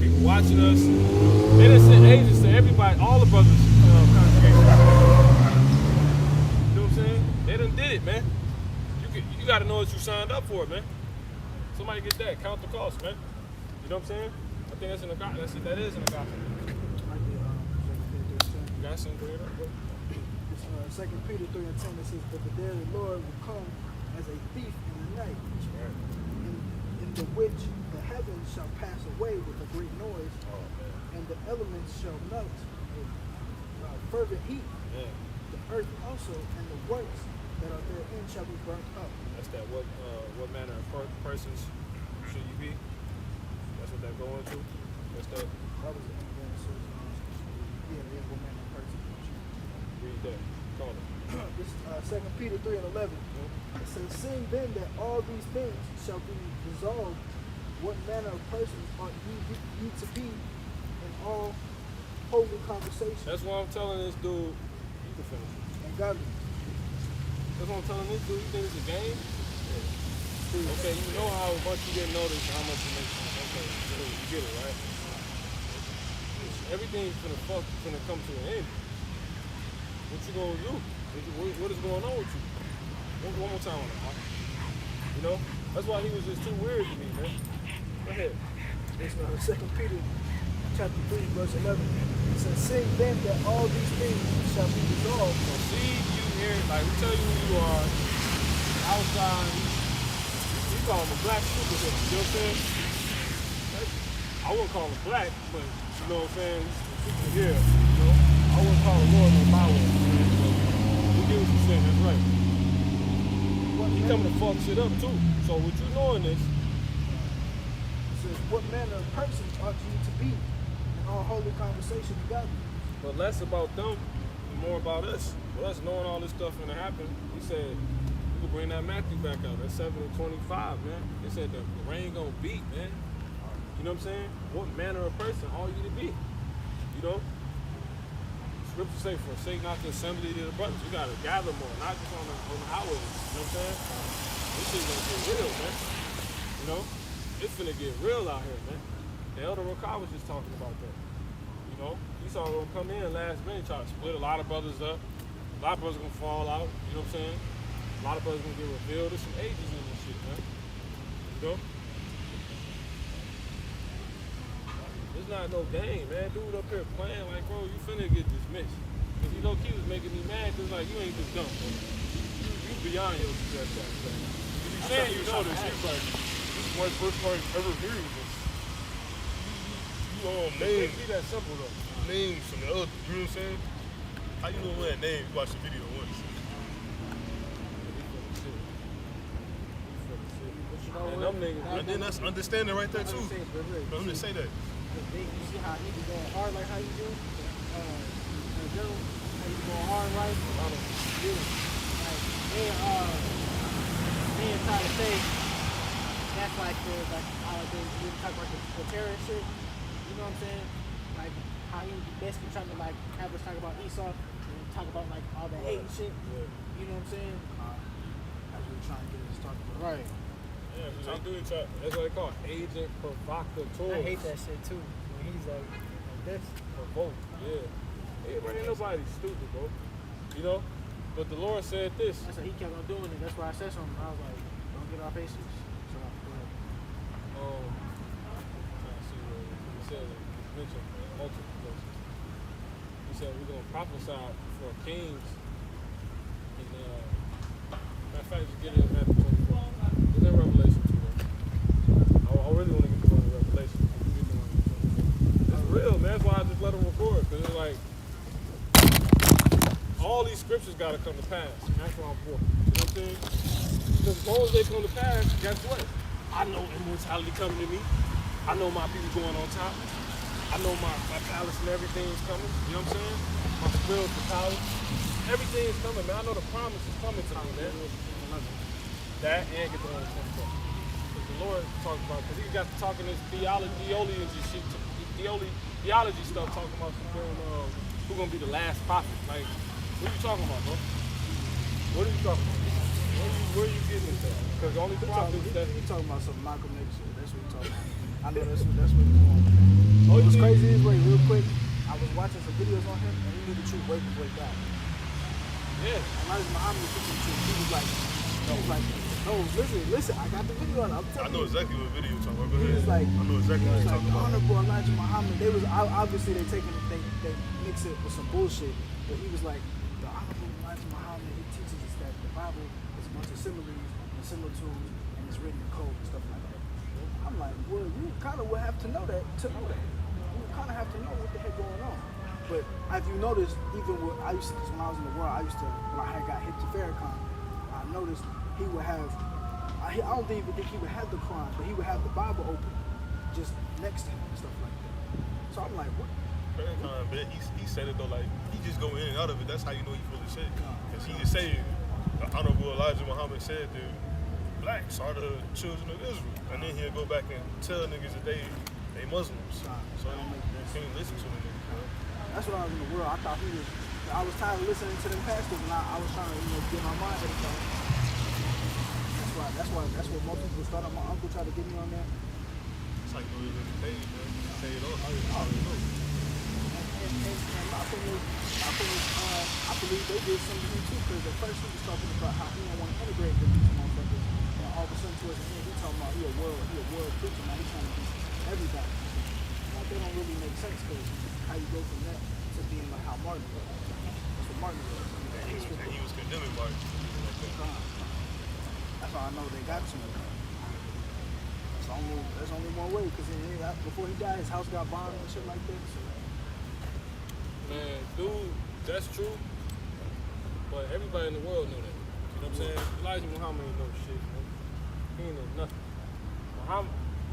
people watching us. They done sent agents to everybody, all the brothers congregation. You know what I'm saying? They done did it, man. You got to know what you signed up for, man. Somebody get that. Count the cost, man. You know what I'm saying? I think that's in the gospel. That is in the gospel. You got something to read up? 2 Peter 3:10, it says, but the day of the Lord will come as a thief in the night, in the which the heavens shall pass away with a great noise, and the elements shall melt with fervent heat. Yeah. The earth also and the works that are therein shall be burnt up. That's that what manner of persons should you be? That's what they're going to? That's that? That was the what manner of person. Read that. Call it. This 2 Peter 3:11. It says, seeing then that all these things shall be dissolved, what manner of persons ought ye to be in all holy conversation? That's what I'm telling this dude. You can finish it. And godly. That's what I'm telling this dude. You think it's a game? Yeah. Okay, you know how much you didn't notice how much you make sense. Okay, you get it, right? Everything's finna come to an end. What you gonna do? What is going on with you? One more time on that. You know? That's why he was just too weird to me, man. Go ahead. It's 2 Peter chapter 3, verse 11. It says, seeing then that all these things shall be dissolved. So see you here, like we tell you who you are, outside, we call him a black superhero, you know what I'm saying? I wouldn't call him black, but you know what I'm saying? He's a superhero, you know? I wouldn't call him Lord no my way. You get what you're saying, that's right. He coming to fuck shit up too. So with you knowing this, it says, what manner of person ought you to be in all holy conversation together? but less about them and more about us. With us knowing all this stuff gonna happen, he said, we could bring that Matthew back up. That's 7:25, man. They said the rain gonna beat, man. You know what I'm saying? What manner of person are you to be? You know? Scripture say, forsake not the assembly of the brothers. You gotta gather more, not just on the highways. You know what I'm saying? This shit gonna get real, man. You know? It's finna get real out here, man. The Elder Rakah was just talking about that. You know? Esau gonna come in last minute, try to split a lot of brothers up. A lot of brothers gonna fall out. You know what I'm saying? A lot of brothers gonna get revealed. There's some ages in this shit, man. You know? It's not no game, man. Dude up here playing like, bro, you finna get dismissed. Cause you know, he was making me mad. Cause like, you ain't just dumb, bro. You beyond your success. If you saying you know this, you're like, this is my first time ever hearing this. You It can't be that simple though. names from the other, you know what I'm saying? How you know that name? You watch the video once. And them niggas, And then that's understanding right there too. I'm just say that. You see how he be going hard like how you do? General, how you going hard right? Like, they try to say that's like how they talk about the terrorist shit. You know what I'm saying? Like how he basically trying to like have us talk about Esau and talk about like all the hate and shit. You know what I'm saying? That's what we're trying to get us talking about. Right. Yeah, they do each other. That's what they call agent provocateurs. I hate that shit too. When he's like this. Provoke, yeah. Ain't nobody stupid, bro. You know? But the Lord said this. That's why he kept on doing it. That's why I said something. I was like, don't get our faces. So, go ahead. Trying to see where he said it. He mentioned multiple places. He said we're gonna prophesy for kings. And matter of fact, just get it in Matthew 24. It's in Revelation too. I really want to get the one in Revelation. It's real, man. That's why I just let them record. Cause it's like all these scriptures gotta come to pass. And that's what I'm for. You know what I'm saying? Because as long as they come to pass, guess what? I know immortality coming to me. I know my people going on top. I know my palace and everything is coming. You know what I'm saying? My spiritual palace. Everything is coming, man. I know the promise is coming to me, man. That and get the one from because the Lord talked about, because he got to talking this theology shit, theology stuff, talking about who's gonna be the last prophet. Like, what are you talking about, bro? What are you talking about? Where are you getting this at? Because the only prophet is that He's talking about some Malcolm X shit. That's what he's talking about. I know that's what he's going. What's crazy is, wait, real quick, I was watching some videos on him, and he knew the truth way before he died. Yeah. Elijah Muhammad was teaching the truth. He was like, no, listen, I got the video on. I'm telling you. I know exactly what video you're talking about. Go He ahead. was like, I know exactly what you're talking about. Honorable Elijah Muhammad. They was obviously they mix it with some bullshit. But he was like, the Honorable Elijah Muhammad. He teaches us that the Bible is a bunch of similes and similitudes, and it's written in code and stuff like that. I'm like, well, you kind of would have to know that to know that. You kind of have to know what the heck going on. But if you notice, even when I used to, because when I was in the world, when I had got hip to Farrakhan, I noticed he would have, I don't even think he would have the Quran, but he would have the Bible open just next to him and stuff like that. So I'm like, what? Farrakhan, man, he said it though, like, he just go in and out of it. That's how you know he full of shit. Because he just say, the Honorable Elijah Muhammad said that blacks are the children of Israel. And then he'll go back and tell niggas that they Muslims. So you can't listen to them niggas. That's when I was in the world. I thought I was tired of listening to them pastors, and I was trying to, get my mind at it. That's what most people started. My uncle tried to get me on that. It's like going to the page, man. Say it all. And my thing is, I believe they did something to me too, because at first he was talking about how he didn't want to integrate with these motherfuckers, and all of a sudden towards the end, he talking about he a world preacher, now he's trying to be everybody. Like, they don't really make sense, because how you go from that to being like how Martin was. That's what Martin was. And he was condemning Martin. That's how I know they got to him. There's only one way, because before he died, his house got bombed and shit like that. So. Man, dude, that's true. But everybody in the world knew that. You know what I'm saying? Elijah Muhammad ain't know shit, man. He ain't know nothing.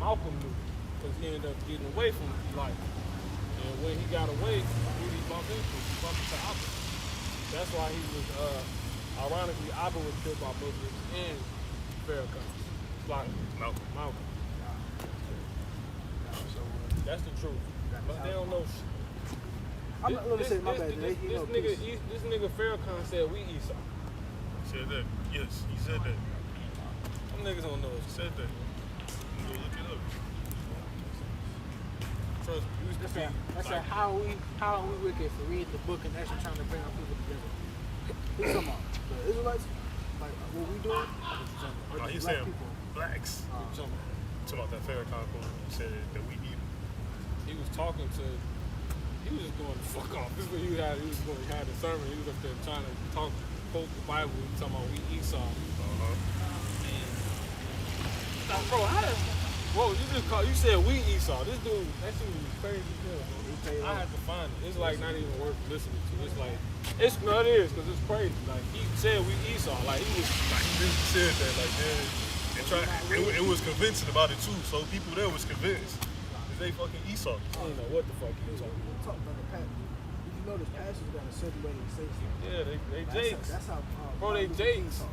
Malcolm knew, because he ended up getting away from Elijah. And when he got away, who he bumped into Abba. That's why he was, ironically, Abba was killed by Muslims and Farrakhan. Like Malcolm. So that's the truth. But they don't know shit. I'm not going to say my bad. This nigga Farrakhan said we Esau. Said that. Yes, he said that. Some niggas don't know. He said that. Go look it up. Trust me. That's how we wicked for reading the book and actually trying to bring our people together. Who's talking about? The Israelites? Like what we doing? No, he's saying people. Blacks. Talking about that Farrakhan quote. He said that we evil. He was talking to. He was just going the fuck off. This is what he had the sermon. He was up there trying to quote the Bible. He was talking about we Esau. Now, bro, you said we Esau. This dude, that shit was crazy as hell. I had to find it. It's like not even worth listening to. It's like, it is, because it's crazy. Like, he said we Esau. Like, he just said that, like, man. It was convincing about it too, so people there was convinced. They fucking Esau. I don't know what the fuck he was talking about. Did you notice pastors got a certain way to say stuff? Yeah, they Jakes. That's how. Bro, they Jakes.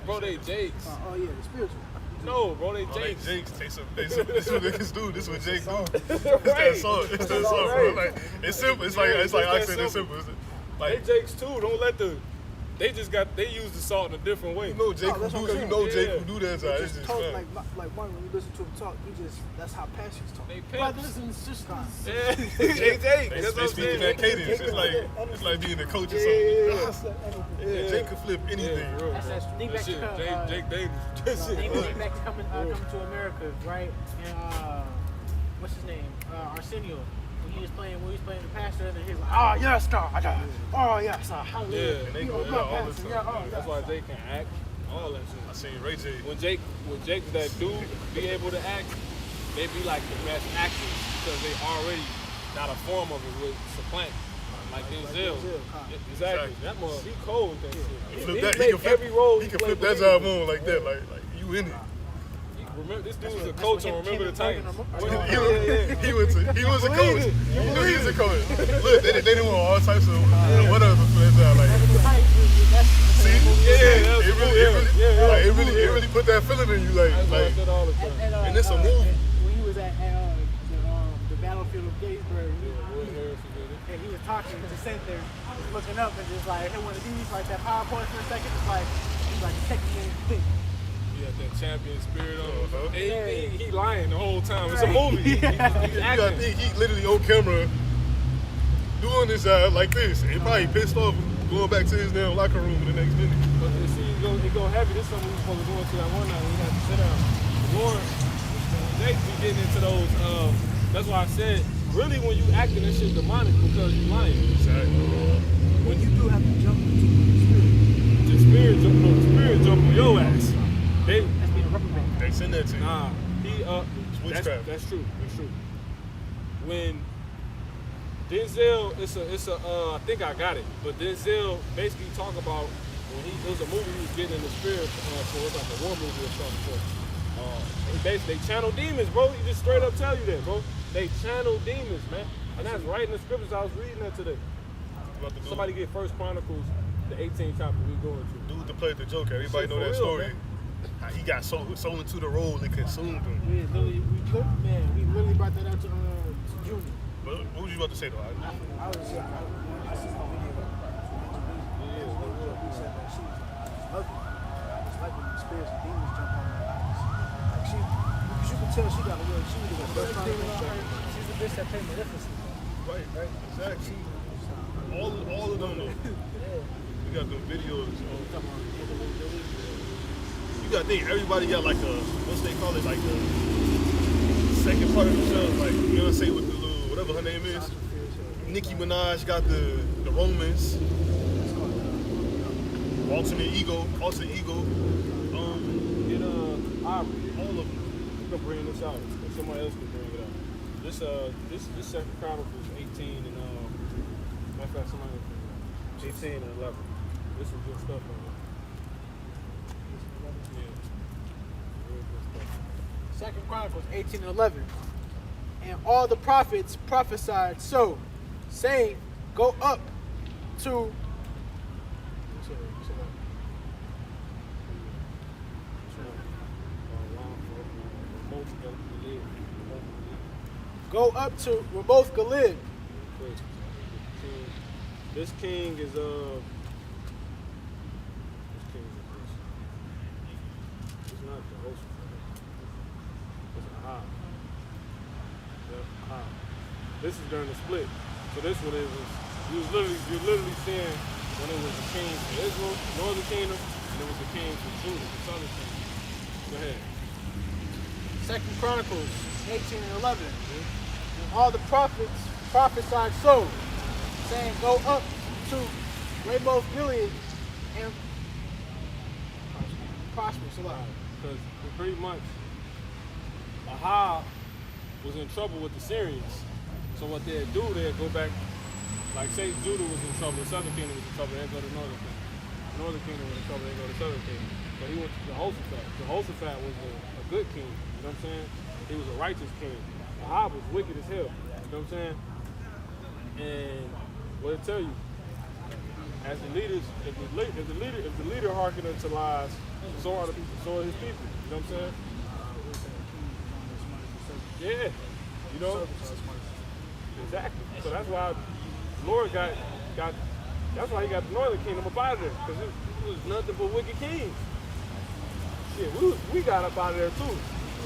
Bro, they Jakes. Oh yeah, the spiritual. No, bro, they Jakes. This is what niggas do. This is what Jake do. It's that song, bro. Like, it's simple. It's like I said, it's simple. Like, they Jakes too. Don't let the they use the salt in a different way. You know Jake Oh, that's who what do I'm that. You know saying. Jake who do that. So it's Just just talk fun. like Martin, when you listen to him talk, that's how pastors talk. They Brothers pimps. and sisters. Yeah. Jake, That's they what I'm speaking saying. that cadence. It's like being a coach or something. Yeah, Jake could flip anything. Yeah, bro. That's think That back shit, to Jake Davis. think back to coming to America, right? And what's his name? Arsenio. When he was playing the pastor, and he was like, "Oh yes, God. Oh yes, hallelujah." Yeah. And they You go are yeah, all pastor. the Yeah, time. oh, That's why Jake can act. All that shit. I seen Ray J. When Jake that dude be able to act, they be like the best actors because they already got a form of it with supplant. Like Denzel. Exactly. That mother, he cold with that shit. Flip that. He He can every role He can played flip that believable. job on like that. Like you in it. Remember, this dude was a coach on Remember the Titans. He was a coach. You know he's a coach. Look, they didn't want all types of whatever for that job. Like, see, it really put that feeling in you. Like, and it's a movie. When he was at the battlefield of Gettysburg, and he was talking to the center, looking up and just like hit one of these, like that PowerPoint for a second, it's like he's like taking in thing. He had that champion spirit on him. Uh-huh. And he lying the whole time. It's a movie. He's acting. He literally on camera doing this like this. He probably pissed off going back to his damn locker room in the next minute. But you see, it go heavy. This is something we were supposed to go into that one night when we had to sit down. Lord, they be getting into those. That's why I said, really, when you acting, this shit demonic because you lying. Exactly. When you do have to jump into The spirit jump on your ass. They send that to you. Nah, witchcraft. That's true. That's true. When Denzel, it's a I think I got it, but Denzel basically talk about when it was a movie he was getting in the spirit for it's like a war movie or something. They channel demons, bro. He just straight up tell you that, bro. They channel demons, man, and that's right in the scriptures. I was reading that today. Somebody get First Chronicles, the 18th chapter we going to. Dude that played the Joker. Everybody know that story. How he got so into the role and consumed him. We literally brought that out to Junior. What was you about to say though? I was just I seen a video he said that she's ugly. It's like when the spirits and demons jump on her eyes. Like you can tell she got a real, she was She's the bitch that played Maleficent. Right, exactly. All of them though. We got them videos. You got to think everybody got like a, what's they call it, like a second part of themselves, like Beyonce with the little, whatever her name is. Nicki Minaj got the Romans. Alternate ego. All of them. You can bring this out, or somebody else can bring it out. This Second Chronicles 18 and matter of fact, somebody else can bring it out. 18 and 11. This is good stuff on it. Second Chronicles 18 and 11. And all the prophets prophesied so, saying, go up to Ramoth Gilead. This king is It's not Jehoshaphat. It's Ahab. Yep, Ahab. This is during the split. So this what it was. You're literally seeing when it was the king for Israel, northern kingdom, and it was the king for Judah, the southern kingdom. Go ahead. Second Chronicles 18 and 11. And all the prophets prophesied so, saying, go up to Ramoth Gilead and prosper. Because pretty much Ahab was in trouble with the Syrians. So what they'd do, they'd go back, like say Judah was in trouble, the southern kingdom was in trouble, they'd go to the northern kingdom. The northern kingdom was in trouble, they'd go to the southern kingdom. But he went to Jehoshaphat. Jehoshaphat was a good king, you know what I'm saying? He was a righteous king. Ahab was wicked as hell, you know what I'm saying? And what it tell you, as the leaders, if the leader hearken unto lies, so are his people, you know what I'm saying? Yeah, you know? Exactly. So that's why the Lord got That's why he got the northern kingdom up out of there, because it was nothing but wicked kings. Shit, we got up out of there too.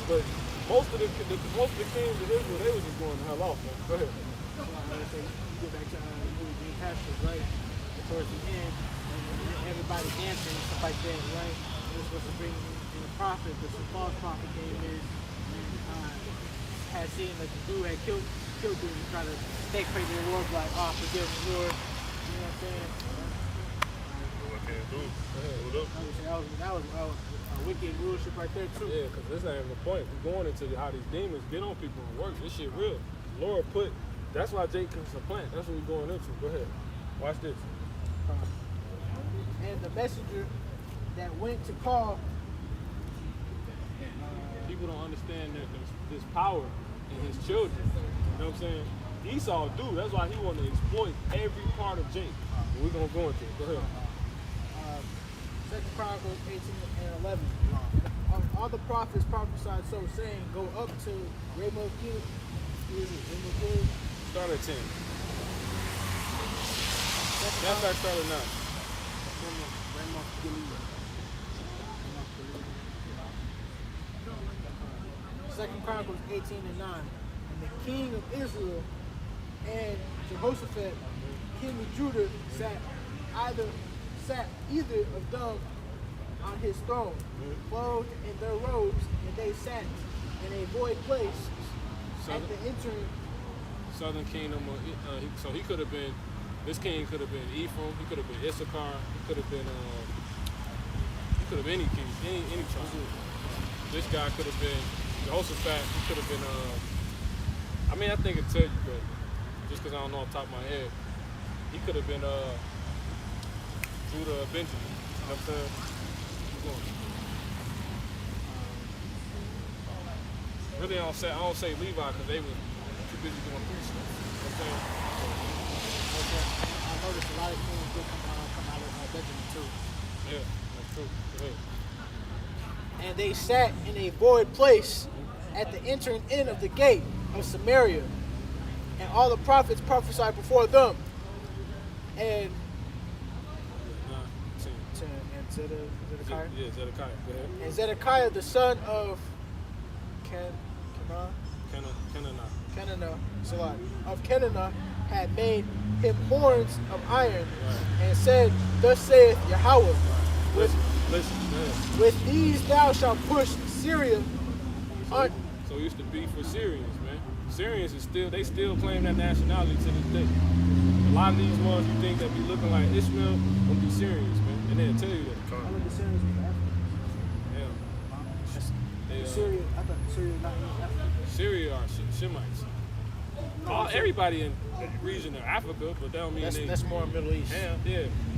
But most of the kings of Israel, they was just going the hell off, man. Go ahead. So I would say you go back to movie Green Pastures, right? And towards the end, and everybody dancing and stuff like that, right? It was supposed to bring in the prophet, but some false prophet came in and had seen that the dude had killed dude and tried to stake pray to the Lord, like, oh, forgive me, Lord. You know what I'm saying? What can it do? That was a wicked rulership right there, too. Yeah, because this ain't the point. We're going into how these demons get on people and work. This shit real. Lord put, that's why Jake can supplant. That's what we're going into. Go ahead. Watch this. And the messenger that went to call. People don't understand that there's power in his children. You know what I'm saying? Esau do. That's why he want to exploit every part of Jake. We're going to go into it. Go ahead. 2 Chronicles 18 and 11. All the prophets prophesied so, saying, go up to Ramoth Gilead. Start at 10. That's back start at 9. Ramoth Gilead. 2 Chronicles 18 and 9. And the king of Israel and Jehoshaphat, king of Judah, sat either of them on his throne, clothed in their robes, and they sat in a void place at the entering. Southern kingdom, so he could have been, this king could have been Ephraim, he could have been Issachar, he could have been any king, any tribe. This guy could have been Jehoshaphat, he could have been, I mean, I think it'd tell you, but just because I don't know off the top of my head, he could have been Judah, Benjamin. You know what I'm saying? Really, I don't say Levi because they were too busy doing priest stuff. You know what I'm saying? I noticed a lot of kings did come out of Benjamin too. Yeah, that's true. Go ahead. And they sat in a void place at the entering in of the gate of Samaria, and all the prophets prophesied before them. And Zedekiah? Yeah, Zedekiah. Go ahead. And Zedekiah, the son of Kenana, had made him horns of iron, and said, thus saith Yahweh, with these thou shalt push Syria. So it used to be for Syrians, man. Syrians they still claim that nationality to this day. A lot of these ones you think that be looking like Ishmael will be Syrians, man. And they'll tell you that. I look at Syrians in Africa. Yeah. Syria, I thought Syria was not in Africa. Syria are Shemites. Everybody in the region of Africa, but that don't mean that's more Middle East. Yeah.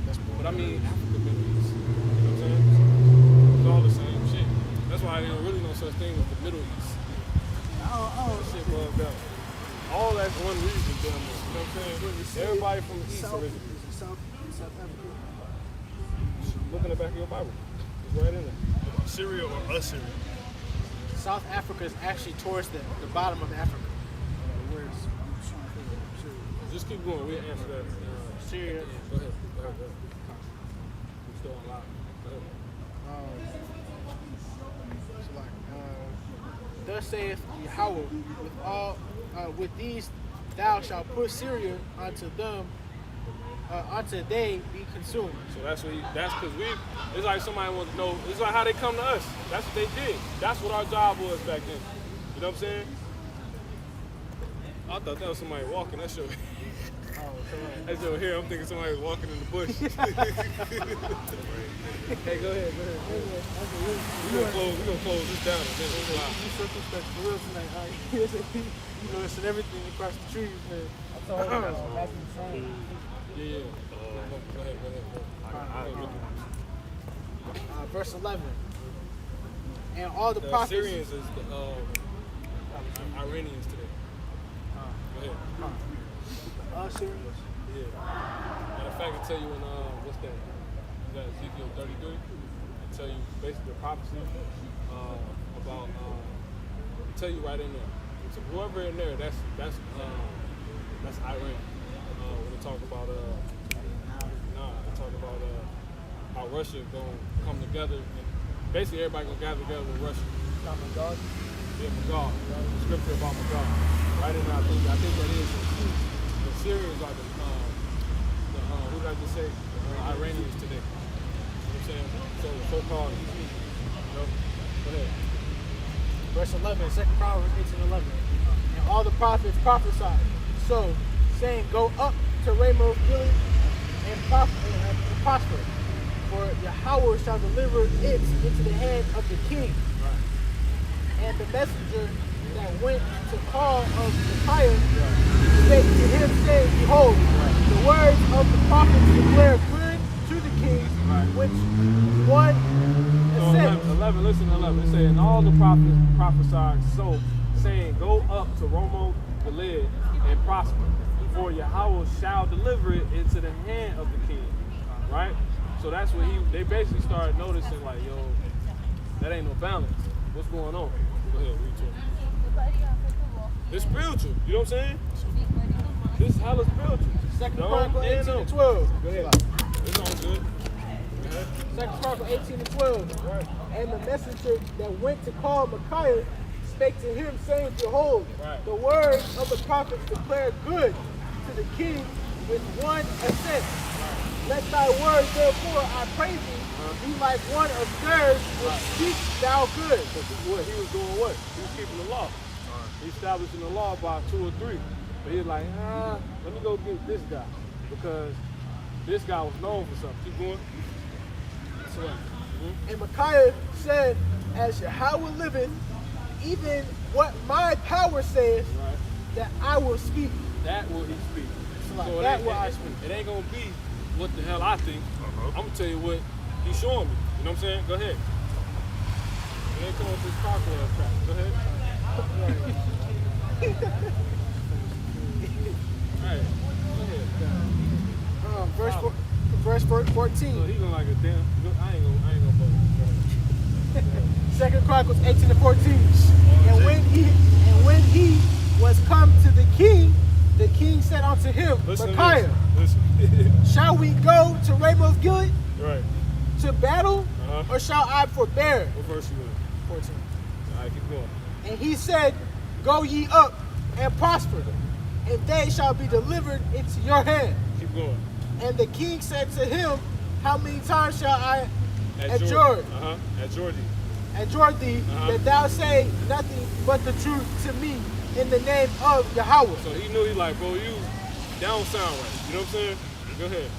That's more. But I mean Africa, Middle East. You know what I'm saying? It's all the same shit. That's why there really no such thing as the Middle East. That shit bugged out. All that's one region down there. You know what I'm saying? Everybody from the East originally. South Africa. Look in the back of your Bible. It's right in there. Syria or Assyria? South Africa is actually towards the bottom of Africa. Just keep going. We'll answer that. Syria. Go ahead. We're still on live. Go ahead. Thus saith Yahweh, with these thou shalt put Syria unto them, until they be consumed. So that's because it's like somebody wants to know, it's like how they come to us. That's what they did. That's what our job was back then. You know what I'm saying? I thought that was somebody walking. That's your that's over here. I'm thinking somebody was walking in the bush. Hey, go ahead. We're gonna close this down and then it's live. You circumspect for real tonight, all right? You noticing everything across the trees, man. Yeah. Go ahead. Verse 11. And all the prophets. Syrians is the Iranians today. Go ahead. Syrians? Yeah. Matter of fact, I tell you in what's that? Is that Ezekiel 33? I tell you basically the prophecy about. I tell you right in there. So whoever in there, that's Iran. When they talk about talk about how Russia gonna come together, and basically everybody gonna gather together with Russia. Not my God. Yeah, Magog. The scripture about Magog. Right, and I think that is the Syrians are the who did I just say? The Iranians today. You know what I'm saying? So so-called, you know. Go ahead. Verse 11, 2 Chronicles 18:11. And all the prophets prophesied, so saying, go up to Ramoth Gilead and prosper, for Yahweh shall deliver it into the hand of the king. Right. And the messenger that went to call of Micaiah spake to him, saying, behold, the words of the prophets declare good to the king, which one said. 11, listen to 11. It says, and all the prophets prophesied, so saying, go up to Ramoth Gilead and prosper, for Yahweh shall deliver it into the hand of the king. Right? So that's what they basically started noticing, like, yo, that ain't no balance. What's going on? Go ahead, read to it. It's spiritual, you know what I'm saying? This is hella spiritual. 2 Chronicles 18:12. Go ahead. It's all good. Go ahead. 2 Chronicles 18:12. Right. And the messenger that went to call Micaiah spake to him, saying, behold, the words of the prophets declare good to the king with one assent. Let thy word, therefore, I pray thee, be like one of theirs, and speak thou good. What he was doing, what? He was keeping the law. He establishing the law by 2 or 3. But he was like, let me go get this guy, because this guy was known for something. Keep going. That's right. And Micaiah said, as Yahweh liveth, even what my power says, that I will speak. That will he speak. So that will I speak. It ain't gonna be what the hell I think. I'm gonna tell you what he's showing me. You know what I'm saying? Go ahead. It ain't coming with this crocodile crap. Go ahead. Alright. Go ahead. Verse 14. So he gonna like a damn. I ain't gonna bug. 2 Chronicles 18:14. And when he was come to the king said unto him, Micaiah, shall we go to Ramoth Gilead to battle, or shall I forbear? What verse you in? 14. All right, keep going. And he said, go ye up and prosper, and they shall be delivered into your hand. Keep going. And the king said to him, how many times shall I adjure thee, that thou say nothing but the truth to me in the name of Yahweh? So he knew, he like, bro, you don't sound right. You know what I'm saying? Go ahead.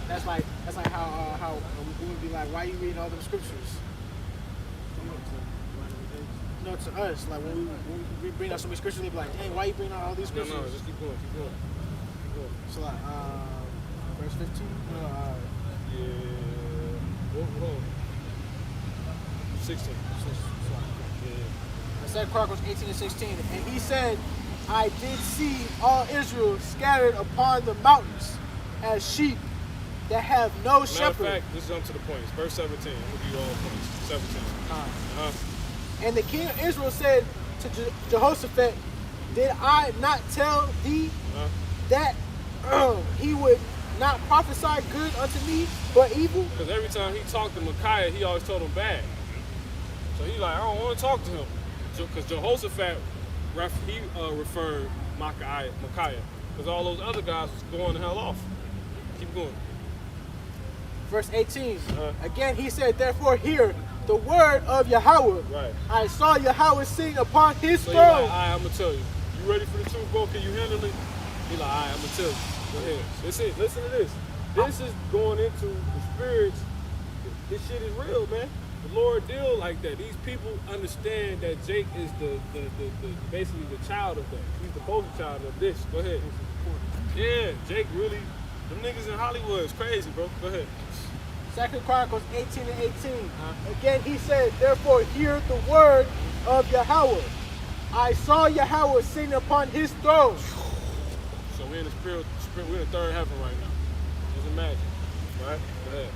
That's like how we would be like, why are you reading all them scriptures? No, to us, like when we bring out so many scriptures, they be like, dang, why are you bringing out all these scriptures? No, just keep going. So like, verse 15. Yeah. Hold on. 16. Yeah. 2 Chronicles 18:16. And he said, I did see all Israel scattered upon the mountains as sheep that have no shepherd. Matter of fact, let's jump to the points. Verse 17. I'm gonna give you all the points. 17. And the king of Israel said to Jehoshaphat, did I not tell thee that he would not prophesy good unto me, but evil? Because every time he talked to Micaiah, he always told him bad. So he like, I don't want to talk to him. Because Jehoshaphat, he referred Micaiah. Because all those other guys was going the hell off. Keep going. Verse 18. Again he said, therefore hear the word of Yahweh. I saw Yahweh sitting upon his throne. Like, all right, I'm going to tell you. You ready for the truth, bro? Can you handle it? He like, all right, I'm going to tell you. Go ahead. That's it. Listen to this. This is going into the spirits. This shit is real, man. The Lord deal like that. These people understand that Jake is the basically the child of that. He's the poster child of this. Go ahead. Yeah, Jake really, them niggas in Hollywood is crazy, bro. Go ahead. 2 Chronicles 18:18. Again he said, therefore hear the word of Yahweh. I saw Yahweh sitting upon his throne. So we're in the spirit, we're in the third heaven right now. Just imagine. Right? Go ahead.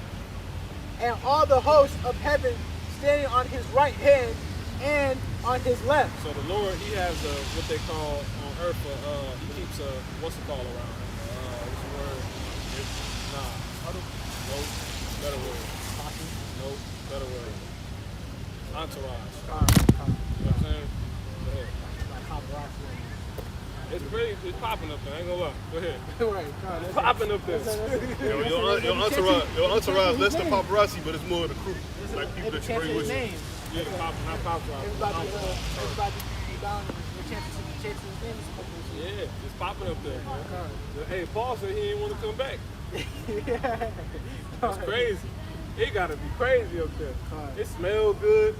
And all the hosts of heaven standing on his right hand and on his left. So the Lord, he has what they call on earth, he keeps what's it called around? What's the word? Nah. Nope. Better word. Nope. Better word. Entourage. You know what I'm saying? Go ahead. It's pretty, it's popping up there, I ain't gonna lie. Go ahead. It's popping up there. Your entourage less than paparazzi, but it's more of the crew. It's like people that you bring with you. Yeah, the pop, not paparazzi. Everybody down in the championship, chasing his name. Yeah, it's popping up there, man. Hey, Paul said he didn't want to come back. It's crazy. It gotta be crazy up there. It smells good.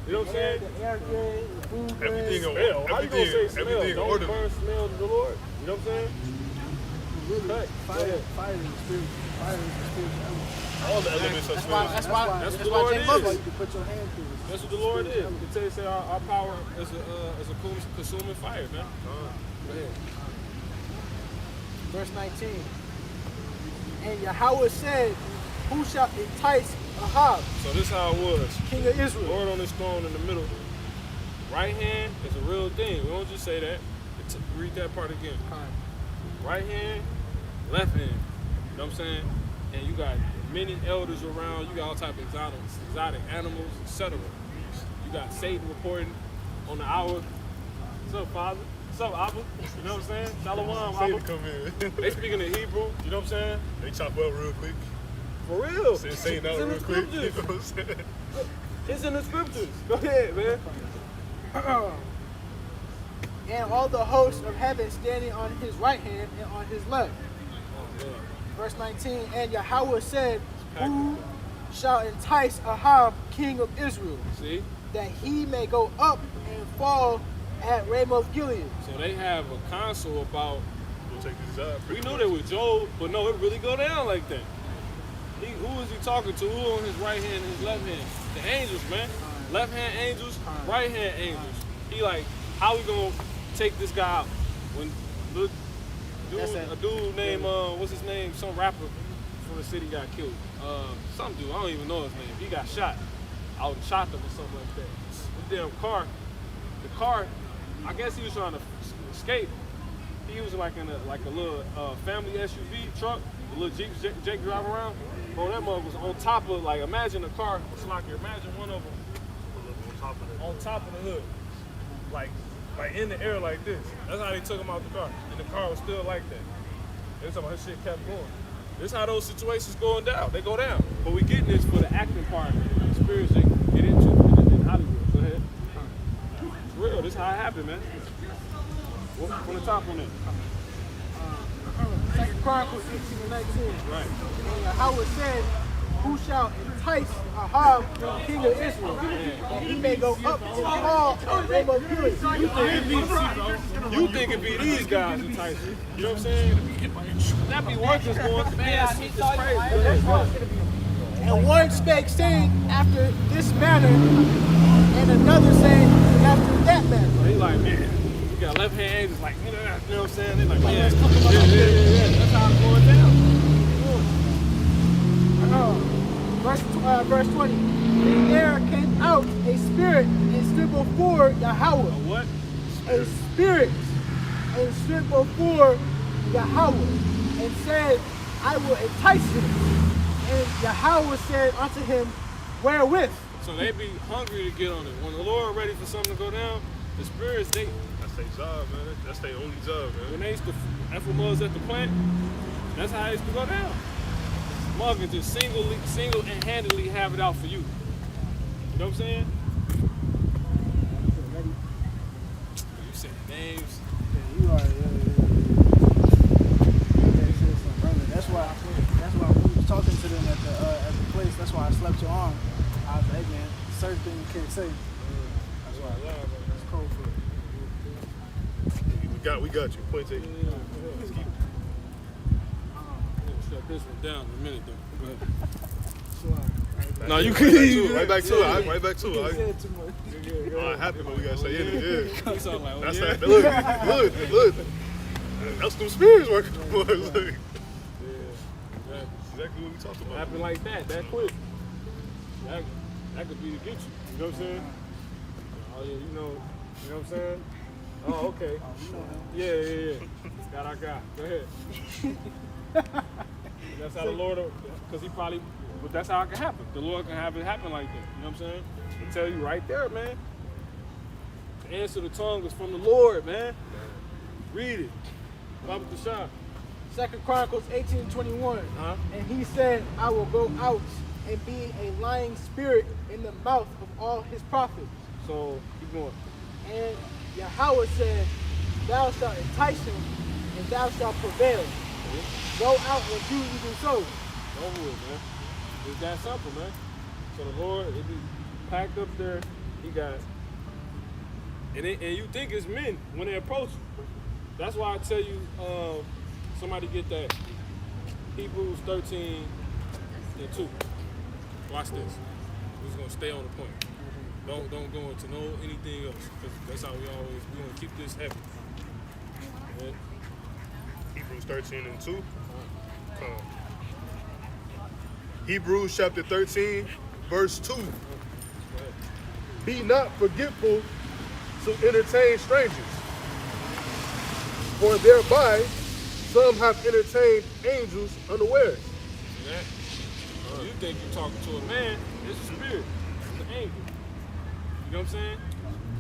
You know what I'm saying? The air good, the food good. Everything Smell. How you gonna say smell? everything Don't order. burn smell to the Lord. You know what I'm saying? Really, fire is the spirit. Fire is the spiritual element. All the elements of smell. That's what the Lord That's why is. you can put your hand through it. That's what the Lord is. You tell you say our power is a consuming fire, man. Go ahead. Verse 19. And Yahweh said, who shall entice Ahab, So this is how it was. king of Israel? Lord on his throne in the middle. Right hand is a real thing. We don't just say that. Read that part again. Right hand, left hand. You know what I'm saying? And you got many elders around. You got all type of exotic animals, etc. You got Satan reporting on the hour. What's up, Father? What's up, Abba? You know what I'm saying? Shalom, Say to Abba. come in. They speaking in Hebrew. You know what I'm saying? They chop up real quick. For real. Say it out It's in the real quick. You know scriptures. what I'm saying? It's in the scriptures. Go ahead, man. And all the hosts of heaven standing on his right hand and on his left. Verse 19, and Yahweh said, who shall entice Ahab, king of Israel, See? that he may go up and fall at Ramoth Gilead? So they have a council about, We'll take this job. we know that with Job, but no, it really go down like that. Who is he talking to? Who on his right hand and his left hand? The angels, man. Left hand angels, right hand angels. He like, how we gonna take this guy out? When a dude named, what's his name? Some rapper from the city got killed. Some dude, I don't even know his name. He got shot. Out in Chatham or something like that. The damn car, I guess he was trying to escape. He was like in a little family SUV truck, a little Jeep Jake drive around. Bro, that mother was on top of, like, imagine a car, it's like, imagine one of them on top of the hood. Like in the air like this. That's how they took him out the car. And the car was still like that. They were talking about his shit kept going. This is how those situations going down. They go down. But we getting this for the acting part, the spirits they get into in Hollywood. Go ahead. It's real. This is how it happened, man. From the top on it. 2 Chronicles 18 and 19. Right. And Yahweh said, who shall entice Ahab, king of Israel, that he may go up and fall at Ramoth Gilead? You think it be these guys enticing? You know what I'm saying? That be worth just going fast. It's crazy. And one spake, saying, after this manner, and another saying, after that manner. They like, man, you got left hand angels like, you know what I'm saying? They like, yeah. That's how it's going down. Verse 20. And there came out a spirit and stood before Yahweh. A what? A spirit and stood before Yahweh and said, I will entice him. And Yahweh said unto him, wherewith? So they be hungry to get on it. When the Lord ready for something to go down, the spirits, That's their job, man. That's their only job, man. when they used to F them us at the plant, that's how it used to go down. Mug can just single-handedly have it out for you. You know what I'm saying? You said names. You are, That's why when we was talking to them at the place, that's why I slept your arm. I was like, hey man, certain things you can't say. That's why it's cold for it. We got you. Point taken. Let's keep Shut this one down in a minute, though. Go ahead. Sure. No, you can. right back to it. Right back to You it. said too much. Oh, it happened, but we gotta say it. Yeah. You sound like, oh, That's yeah. that. Look. That's them spirits working for us. Like, Yeah. exactly what we talked about. Happened like that quick. That could be to get you. You know what I'm saying? Oh yeah, you know what I'm saying? Oh, okay. Yeah. Got our guy. Go ahead. That's how the Lord, because he probably, but that's how it can happen. The Lord can have it happen like that. You know what I'm saying? He'll tell you right there, man. The answer to the tongue is from the Lord, man. Read it. Bible to shop. 2 Chronicles 18:21. And he said, I will go out and be a lying spirit in the mouth of all his prophets. So, keep going. And Yahweh said, thou shalt entice him, and thou shalt prevail. Go out and do even so. Over with, man. It's that simple, man. So the Lord, it be packed up there. He got, and you think it's men when they approach you. That's why I tell you, somebody get that Hebrews 13:2. Watch this. We're just gonna stay on the point. Don't go into anything else, because that's how we gonna keep this heavy. Yeah. Hebrews 13:2. Hebrews chapter 13, verse 2. Be not forgetful to entertain strangers, for thereby some have entertained angels unawares. See that? You think you're talking to a man, it's a spirit, it's an angel. You know what I'm saying?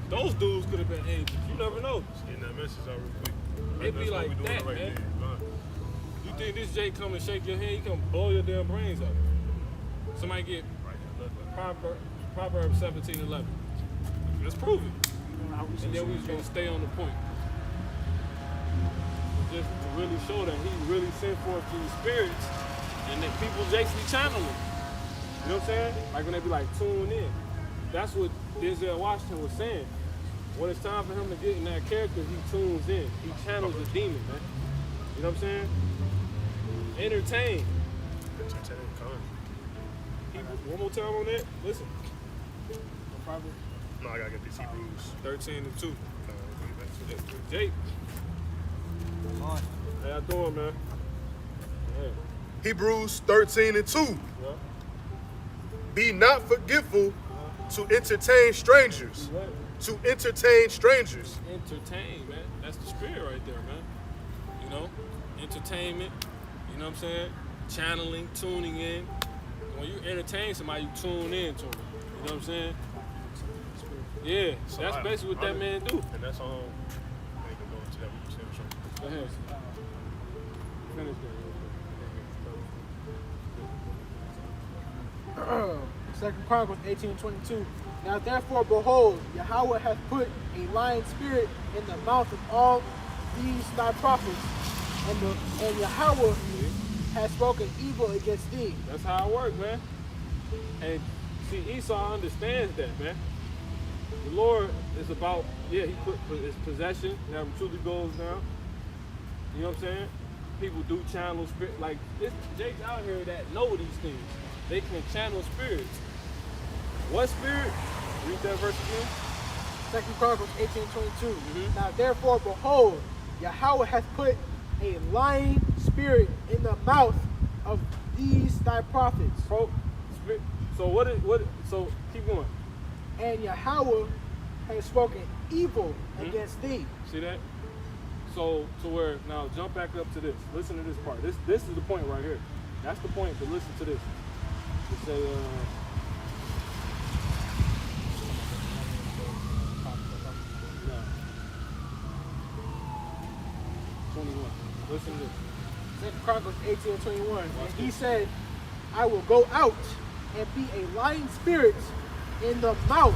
Those dudes could have been angels. You never know. Getting that message out real quick. It be like that, right, man. You think this Jay come and shake your hand, he come blow your damn brains out. Somebody get Proverbs 17:11. Let's prove it. And then we just gonna stay on the point. Just to really show that he really sent forth these spirits and that people actually channel them. You know what I'm saying? Like when they be like tuned in. That's what Denzel Washington was saying. When it's time for him to get in that character, he tunes in. He channels the demon, man. You know what I'm saying? Entertain. One more time on that. Listen. No, I gotta get these Hebrews 13:2. Jake. How y'all doing, man? Yeah. Hebrews 13:2. Yeah. Be not forgetful to entertain strangers. To entertain strangers. Entertain, man. That's the spirit right there, man. You know, entertainment. You know what I'm saying? Channeling, tuning in. When you entertain somebody, you tune in to them. You know what I'm saying? Yeah, so that's basically what that man do. And that's all. I ain't gonna go into that. We can say Go ahead. Finish that. 2 Chronicles 18:22. Now therefore, behold, Yahweh hath put a lying spirit in the mouth of all these thy prophets, and Yahweh has spoken evil against thee. That's how it works, man. And see, Esau understands that, man. The Lord is about, he put his possession, now truly goes down. You know what I'm saying? People do channel spirit, like it's Jake's out here that know these things. They can channel spirits. What spirit? Read that verse again. 2 Chronicles 18:22. Now therefore, behold, Yahweh hath put a lying spirit in the mouth of these thy prophets. So keep going. And Yahweh has spoken evil against thee. See that? So to where, now jump back up to this. Listen to this part. This is the point right here. That's the point, to listen to this. To say, 21. Listen to this. 2 Chronicles 18:21. And he said, I will go out and be a lying spirit in the mouth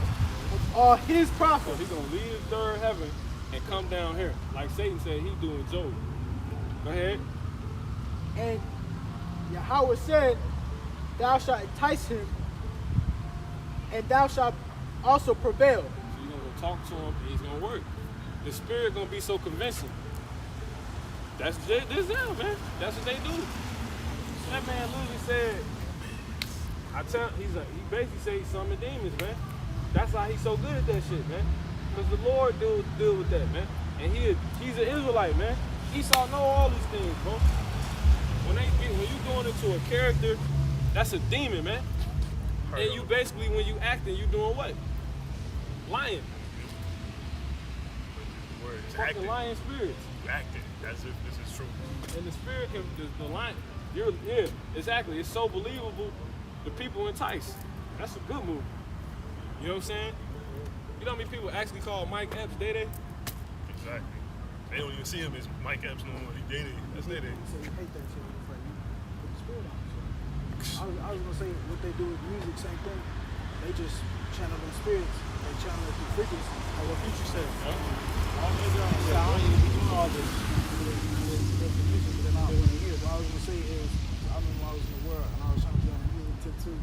of all his prophets. So he's going to leave the third heaven and come down here. Like Satan said he's doing Job. Go ahead. And Yahweh said, thou shalt entice him, and thou shalt also prevail. So you're going to talk to him and he's going to work. The spirit going to be so convincing. That's this them, man. That's what they do. That man literally said, he basically said he's summoned demons, man. That's how he's so good at that shit, man. Because the Lord deal with that, man. And he's an Israelite, man. Esau know all these things, bro. When you doing it to a character, that's a demon, man. And you basically, when you acting, you doing what? Lying. Words. Fucking lying spirits. You acting as if this is true. And the spirit can, the lion, Yeah, exactly. It's so believable. The people entice. That's a good movie. You know what I'm saying? You know how many people actually call Mike Epps Day-Day? Exactly. They don't even see him as Mike Epps no more. He Day-Day. That's Day-Day. So you hate that shit. It's like you put the spirit on it. I was gonna say what they do with music, same thing. They just channel their spirits. They channel it through frequency. Like what Future said. I don't even be doing all this. The music that I'm doing here. What I was gonna say is, I remember when I was in the world and I was trying to get on the music tip too.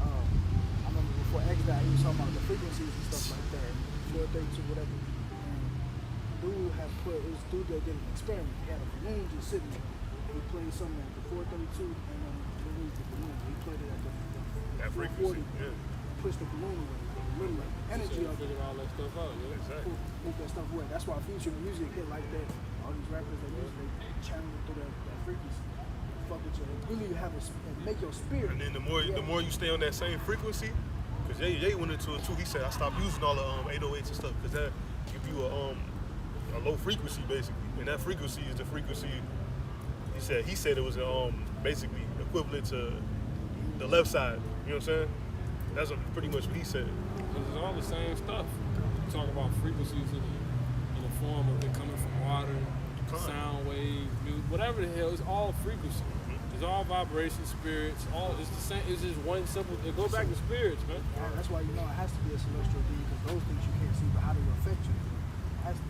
I remember before X died, he was talking about the frequencies and stuff like that, 432, whatever. And dude had put, it was dude that did an experiment. He had a balloon just sitting there. He played something at the 432 and then released the balloon. He played it at the That 440. frequency. Yeah. Pushed the balloon away. A little like energy of it. Figure all that stuff out, yeah. Exactly. Move that stuff away. That's why Future music hit like that. All these rappers that use it, they channel it through that frequency. Fuck with you. Really have make your spirit. And then the more you stay on that same frequency, because Ye went into it too. He said I stopped using all the 808s and stuff because that give you a low frequency basically, and that frequency is the frequency. He said it was basically equivalent to the left side. You know what I'm saying? That's pretty much what he said. Because it's all the same stuff. You talk about frequencies in the form of it coming from water, sound waves, music, whatever the hell. It's all frequency. It's all vibration, spirits. It's the same. It's just one simple. It goes back to spirits, man. Yeah, that's why you know it has to be a celestial being because those things you can't see, but how do they affect you? It has to.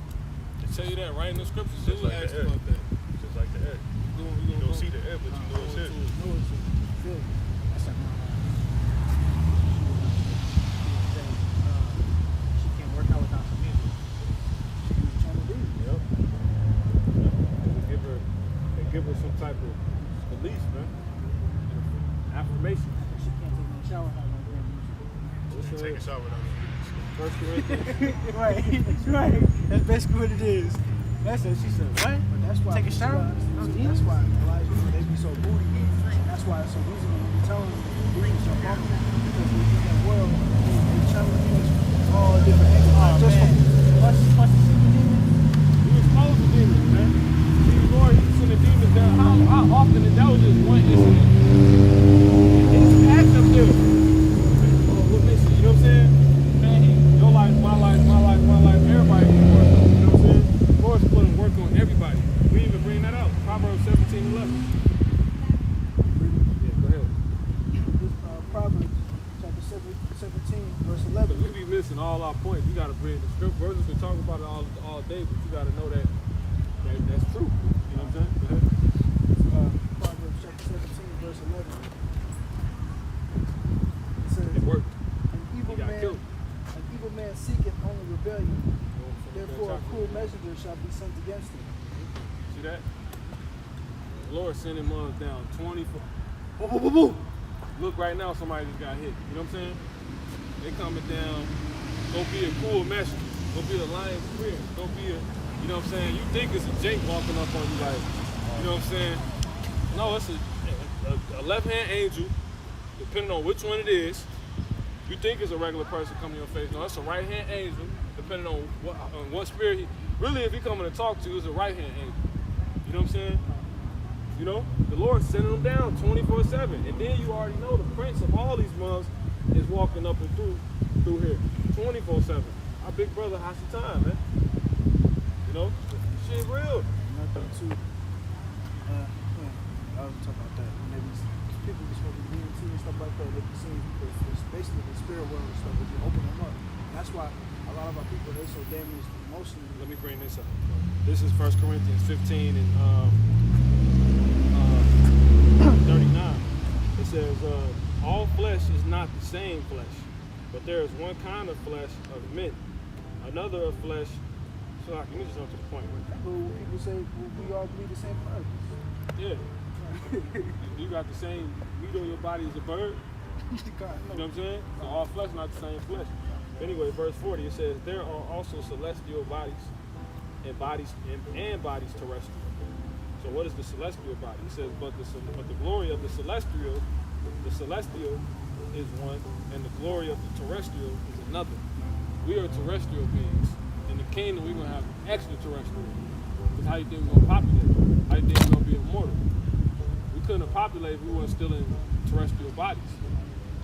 They tell you that right in the scriptures. Just like ask the air. about that. Just like the air. You don't see the air, but you know it's here. Feel it. That's like She can't work out without some music. Yep. They give her some type of belief, man. Affirmation. she can't take no shower without no damn music. Take a shower without First Corinthians. Right. That's basically what it is. That's it. She said, what? But that's why Take a shower? That's why Elijah, they be so booty. That's why it's so easy when you tell them to do jump off because we in that world, they channel things from all different angles. Just from We exposed the demons, man. The Lord, He sent the demons down. How often? And that was just one incident. It's act up there. What makes it, you know what I'm saying? Man, your life, my life, my life, my life, everybody can work. You know what I'm saying? The Lord's putting work on everybody. We even bring that out. Proverbs 17:11. Yeah, go ahead. Proverbs chapter 17, verse 11. We be missing all our points. You gotta bring the script. Brothers can talk about it all day, but you gotta know that that's true. You know what I'm saying? Go ahead. Proverbs chapter 17, verse 11. It says, It worked. An got killed. evil man seeketh only rebellion. That Therefore, a chocolate. cruel messenger shall be sent against him. See that? The Lord sending mothers down 24. Boo, boo, boo, boo. Look, right now somebody just got hit. You know what I'm saying? They coming down. Go be a cool messenger. Go be a lion spirit. Go be a, you know what I'm saying? You think it's a Jake walking up on you like, you know what I'm saying? No, it's a left-hand angel, depending on which one it is. You think it's a regular person coming in your face. No, it's a right-hand angel, depending on what spirit he, really if he coming to talk to you, it's a right-hand angel. You know what I'm saying? You know, the Lord's sending them down 24/7. And then you already know the prince of all these months is walking up and through here 24/7. Our big brother has the time, man. You know, shit real. Another thing too, I was talking about that. When they be, people be smoking DMT and stuff like that, they be seeing it's basically the spirit world and stuff. If you open them up, and that's why a lot of our people they're so damaged emotionally. Let me bring this up. This is 1 Corinthians 15 and 39. It says, all flesh is not the same flesh, but there is one kind of flesh of men, another of flesh. So let me just jump to the point. Who people say we all bleed the same blood. Yeah. You got the same meat on your body as a bird. You know what I'm saying? So all flesh not the same flesh. Anyway, verse 40, it says, there are also celestial bodies and bodies terrestrial. So what is the celestial body? It says, but the glory of the celestial is one, and the glory of the terrestrial is another. We are terrestrial beings. In the kingdom, we're gonna have extraterrestrial. Because how you think we're gonna populate? How you think we're gonna be immortal? We couldn't have populated if we weren't still in terrestrial bodies.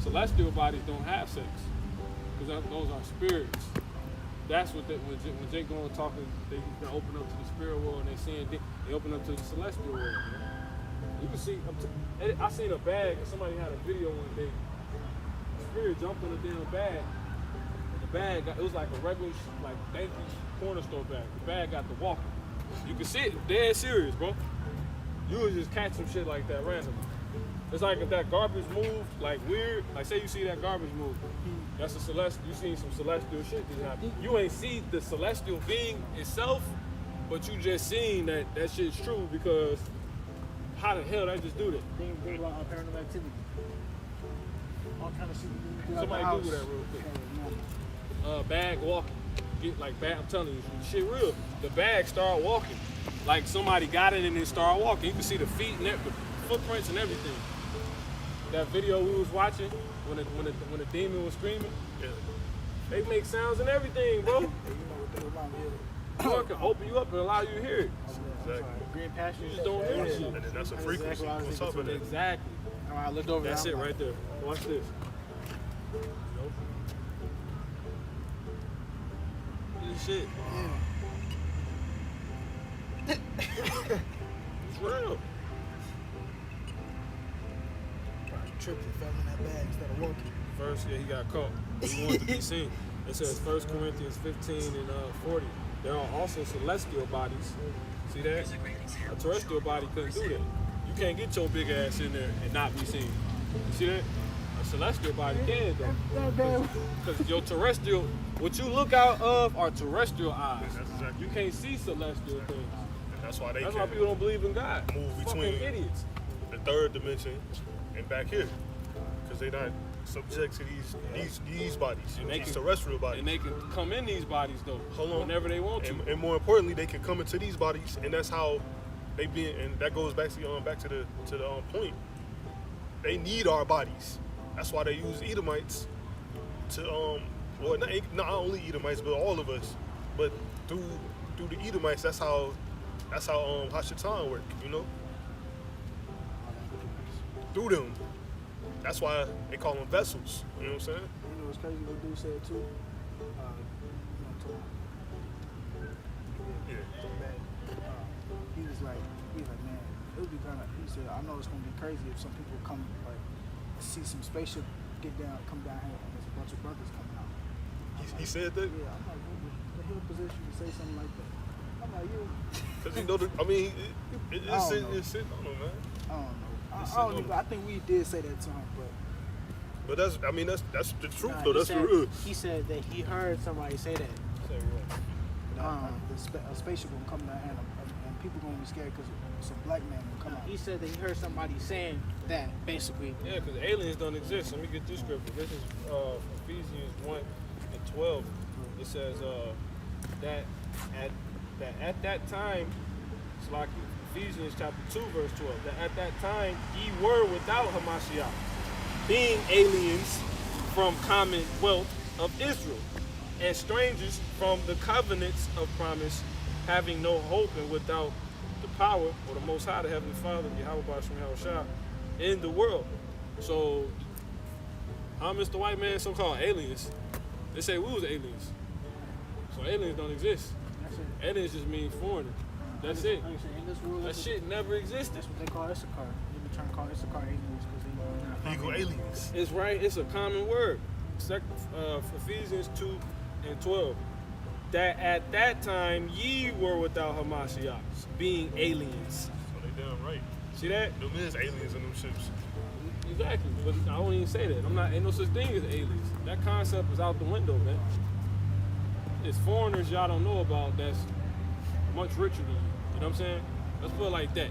Celestial bodies don't have sex because those are spirits. That's what when Jake going talking, they open up to the spirit world and they open up to the celestial world. You can see. I seen a bag. Somebody had a video one day. The spirit jumped in a damn bag. The bag it was like a regular dainty corner store bag. The bag got the walking. You can see it. Dead serious, bro. You would just catch some shit like that randomly. It's like if that garbage moved like weird. Like say you see that garbage move. That's a celestial. You seen some celestial shit just happen. You ain't see the celestial being itself, but you just seen that shit's true because how the hell they just do that? Think about paranormal activity. All kind of shit. Somebody Google that real quick. Bag walking. Get like bag. I'm telling you, shit real. The bag start walking. Like somebody got it and it started walking. You can see the feet and the footprints and everything. That video we was watching when the demon was screaming, they make sounds and everything, bro. You know what they remind me of. God can open you up and allow you to hear it. Exactly. Green pasture. You just don't hear the shit. And then that's a frequency. What's up with that? Exactly. I looked over. That's it right there. Watch this. This shit. It's real. Tripped and fell in that bag instead of walking. First, he got caught. He wanted to be seen. It says 1 Corinthians 15 and 40. There are also celestial bodies. See that? A terrestrial body couldn't do that. You can't get your big ass in there and not be seen. You see that? A celestial body can though. Because your terrestrial, what you look out of are terrestrial eyes. Exactly. You can't see celestial things. And that's why That's why people don't believe in God. Move Fucking between idiots. the third dimension and back here, because they're not subject to these bodies, these terrestrial bodies. And they can come in these bodies though, whenever they want to. And more importantly, they can come into these bodies, and that's how they be. And that goes back to the point. They need our bodies. That's why they use Edomites to well, not only Edomites, but all of us. But through the Edomites, that's how Hashatan work, you know. Through them. That's why they call them vessels. You know what I'm saying? You know what's crazy? What dude said too. He was like, man, it would be kind of. He said, I know it's gonna be crazy if some people come like see some spaceship come down here, and there's a bunch of brothers coming out. He said that. Yeah, I'm like, the hill position to say something like that. I'm like, you. Because you know, I mean, it's sitting on him, man. I don't know. I think we did say that to him, but that's the truth though. That's said, real. He said that he heard somebody say that. Say what? a spaceship will come down here and people gonna be scared because some black man will come out. He said that he heard somebody saying that basically. Yeah, because aliens don't exist. Let me get this scripture. This is Ephesians 1 and 12. It says that at that time, it's like Ephesians chapter 2 verse 12, that at that time ye were without Hamashiach, being aliens from commonwealth of Israel, and strangers from the covenants of promise, having no hope and without the power or the Most High, the Heavenly Father, Yahweh B'Shem Yahushua, in the world. So, I'm Mr. White Man, so-called aliens. They say we was aliens. So aliens don't exist. Aliens just mean foreigner. That's it. In this world, That shit never existed. that's what they call Issachar. They've been trying to call Issachar aliens because they Equal aliens. It's right. It's a common word. Ephesians 2 and 12. That at that time ye were without Hamashiach, being aliens. So they damn right. See that? Them is aliens in them ships. Exactly. But I don't even say that. Ain't no such thing as aliens. That concept is out the window, man. It's foreigners y'all don't know about that's much richer than you. You know what I'm saying? Let's put it like that.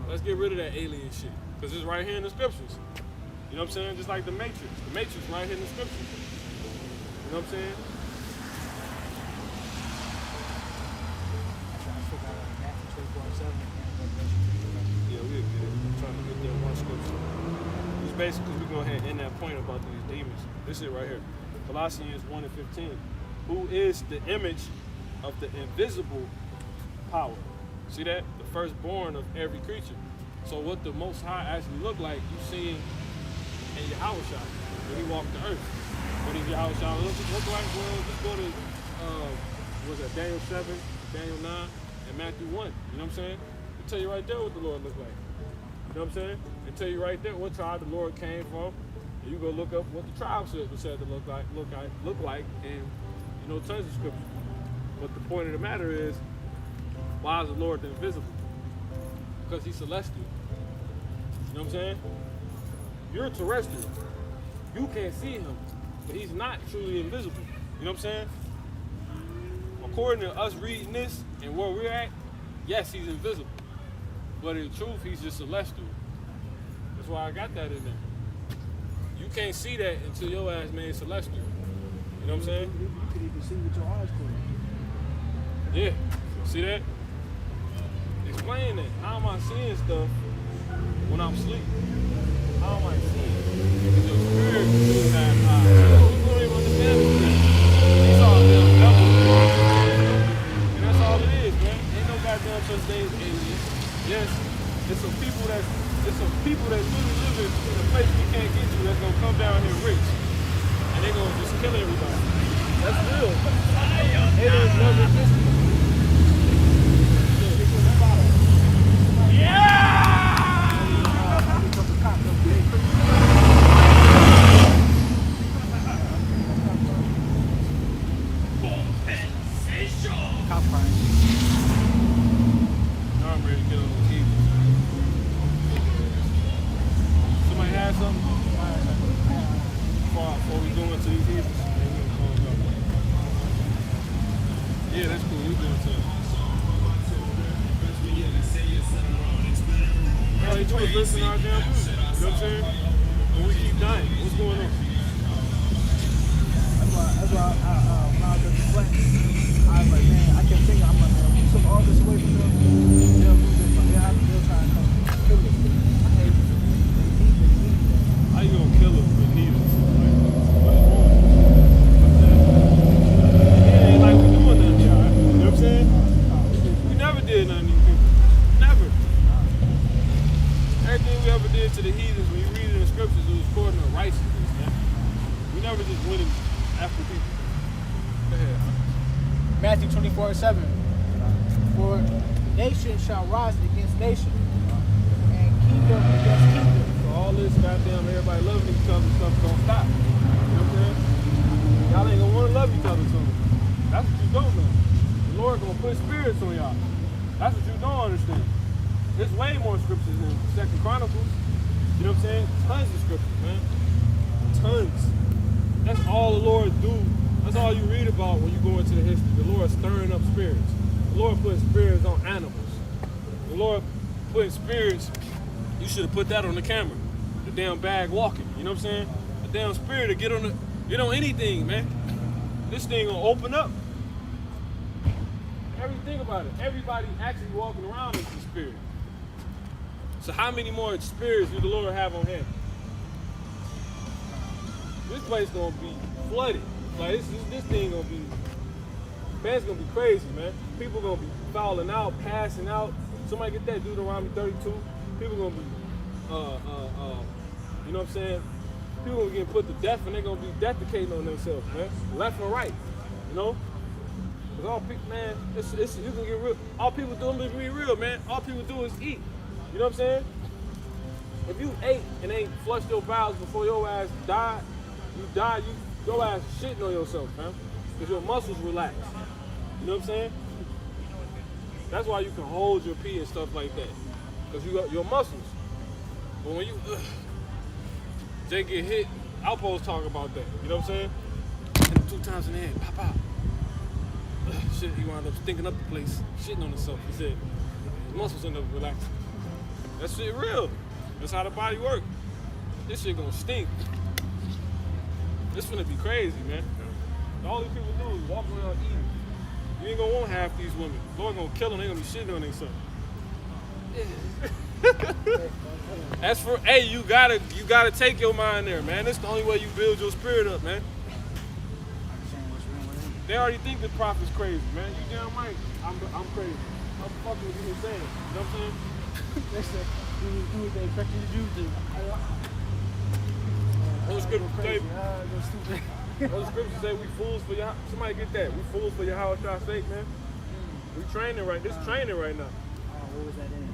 Let's get rid of that alien shit. Because it's right here in the scriptures. You know what I'm saying? Just like the Matrix. The Matrix right here in the scriptures. You know what I'm saying? Yeah, we'll get it. I'm trying to get that one scripture. It's basically, we're going to end that point about these demons. This is right here. Colossians 1 and 15. Who is the image of the invisible power. See that? The firstborn of every creature. So what the Most High actually looked like, you seen in Yahushua when he walked the earth. What did Yahushua look like? Well, just go to, was that Daniel 7, Daniel 9, and Matthew 1. You know what I'm saying? It'll tell you right there what the Lord looked like. You know what I'm saying? It'll tell you right there what tribe the Lord came from. And you go look up what the tribe said to look like, and you know, tons of scripture. But the point of the matter is, why is the Lord invisible? Because he's celestial. You know what I'm saying? You're terrestrial. You can't see him, but he's not truly invisible. You know what I'm saying? According to us reading this and where we're at, yes, he's invisible. But in truth, he's just celestial. That's why I got that in there. You can't see that until your ass made celestial. You know what I'm saying? You could even see with your eyes closed. Yeah. See that? Explain that. How am I seeing stuff when I'm asleep? How am I seeing? Because your spirit does have eyes. You don't even understand this thing. These all damn devils. And that's all it is, man. Ain't no goddamn such thing as aliens. Yes, it's some people that's really living in a place we can't get to that's gonna come down here rich. And they're gonna just kill everybody. That's real. Aliens never existed. Listen to our damn music. You know what I'm saying? And we keep dying. What's going on? That's why when I was at the flat, I was like, man, I kept thinking, I'm like, man, we took all this away from them. They'll do this, but they'll try and come kill us. I hate it. They need that. How you gonna kill us with needles? What's wrong? It ain't like we doing nothing, y'all. You know what I'm saying? We never did nothing to these people. Never. Everything we ever did to the heathens, when you read it in the scriptures, it was according to righteousness, man. We never just went after people. Go ahead. Matthew 24:7. For nation shall rise against nation, and kingdom against kingdom. So all this goddamn everybody loving each other stuff gonna stop. You know what I'm saying? Y'all ain't gonna wanna love each other soon. That's what you don't know. The Lord gonna put spirits on y'all. That's what you don't understand. There's way more scriptures in 2 Chronicles. You know what I'm saying? Tons of scriptures, man. Tons. That's all the Lord do. That's all you read about when you go into the history. The Lord stirring up spirits. The Lord putting spirits on animals. The Lord putting spirits, you should have put that on the camera. The damn bag walking. You know what I'm saying? The damn spirit to get on anything, man. This thing gonna open up. Think about it. Everybody actually walking around is the spirit. So how many more spirits do the Lord have on hand? This place gonna be flooded. Like this thing gonna be, man, it's gonna be crazy, man. People gonna be falling out, passing out. Somebody get that Deuteronomy 32. People gonna be, you know what I'm saying? People gonna get put to death and they're gonna be defecating on themselves, man. Left and right, you know? Cause all people, man, you can get real. All people do is be real, man. All people do is eat. You know what I'm saying? If you ate and ain't flushed your bowels before your ass died, your ass shitting on yourself, man. Cause your muscles relax. You know what I'm saying? That's why you can hold your pee and stuff like that. Cause you got your muscles. But when you they get hit, I'll post talk about that. You know what I'm saying? Hit him 2 times in the head, pop out. Shit, he wound up stinking up the place, shitting on himself. He said his muscles end up relaxing. That shit real. That's how the body works. This shit gonna stink. This finna be crazy, man. All these people do is walk around eating. You ain't gonna want half these women. Lord gonna kill them, they gonna be shitting on themselves. That's for, hey, you gotta take your mind there, man. That's the only way you build your spirit up, man. They already think the prophet's crazy, man. You damn right. I'm crazy. I'm fucking with you saying. You know what I'm saying? do what they expect you to do. Those scriptures say, Go stupid. those scriptures say we fools for your. Somebody get that? We fools for your house, sake, man. We training right. This training right now. What was that in?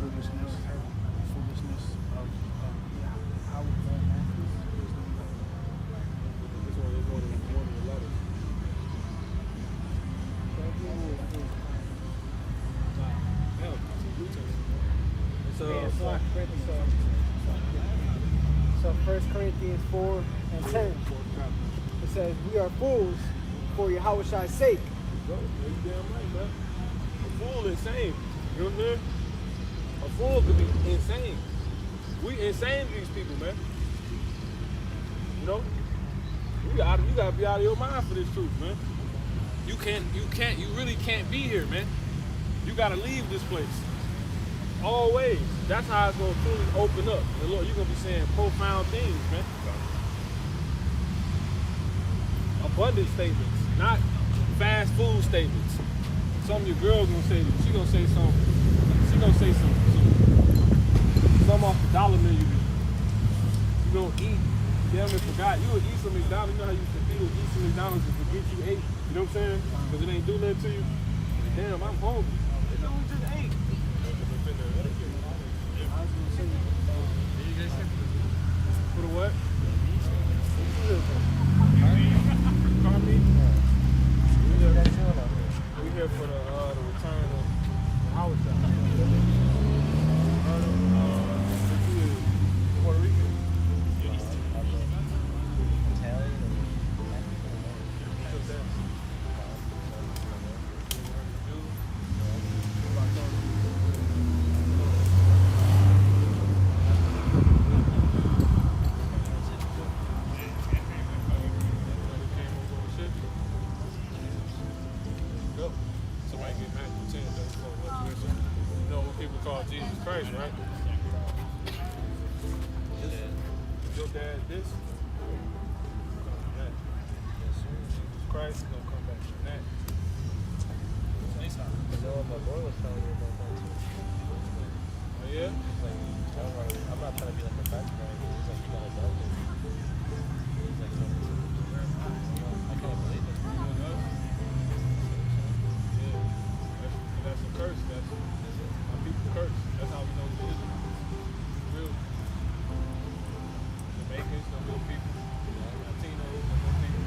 Foolishness of how we learn Matthews. This one is one of the letters. So 1 Corinthians 4 and 10. It says, we are fools for Yahweh's sake. Bro, you damn right, man. A fool insane. You know what I'm saying? A fool could be insane. We insane to these people, man. You know? You gotta be out of your mind for this truth, man. You really can't be here, man. You gotta leave this place. Always. That's how it's gonna truly open up. And Lord, you're gonna be saying profound things, man. Abundant statements, not fast food statements. Some of your girls gonna say that. She gonna say something. She gonna say some off the dollar menu. You gonna eat. Damn it, forgot. You would eat some McDonald's. You know how you used to eat some McDonald's and forget you ate. You know what I'm saying? Because it ain't do nothing to you. Damn, I'm hungry. You know, we just ate. For the what? Car meet? We here for the return of our side. Puerto Rican? Somebody get back to 10, you know what people call Jesus Christ, right? Your dad this? That. Jesus Christ is gonna come back from that. My boy was telling me about that too. Oh yeah? I'm not trying to be like a fat guy. He's like, you gotta doubt it. He's like, I can't believe it. That's a curse. That's my people curse. That's how we know it is. Real Jamaicans, no real people. Latinos, no real people.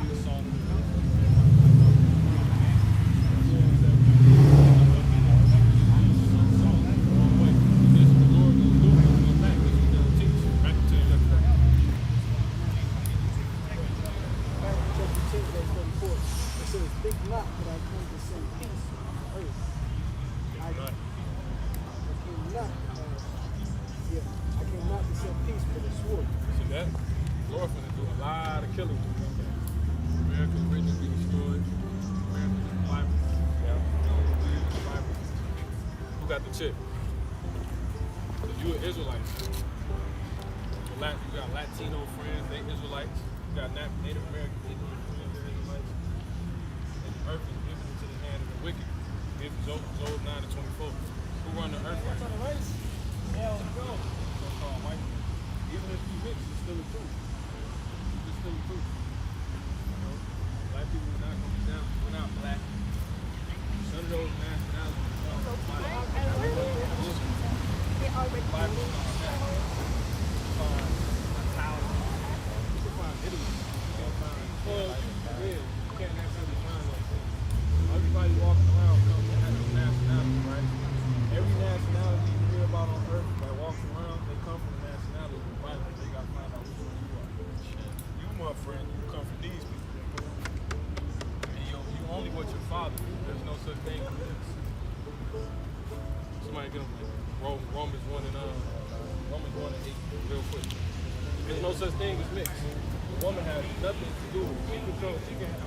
You a song. Think not that I come to send peace on earth. I came not to send peace but a sword. See that? Lord finna do a lot of killing. America's written to be destroyed. America's in the Bible. Yeah. The Bible. Who got the chip? Because you an Israelite. You got Latino friends, they Israelites. You got Native American Indian friends, they're Israelites. Earth is given into the hand of the wicked. If Job 9:24. Who run the earth right now? Hell no. So-called white man. Even if you mix, it's still the truth. It's still the truth. You know, black people are not going to be down. We're not black. None of those nationalities are black. Bible is not that. You find Italian. You can find Italy. You can't find yeah. You can't necessarily find that. Everybody walking around comes from nationality, right? Every nationality you hear about on earth that walks around, they come from the nationality of the Bible. They got to find out which one you are. You, my friend, you come from these people. And you only what your father is. There's no such thing as this. Somebody get them Romans 1 and 8 real quick. There's no such thing as mixed. The woman has nothing to do with it.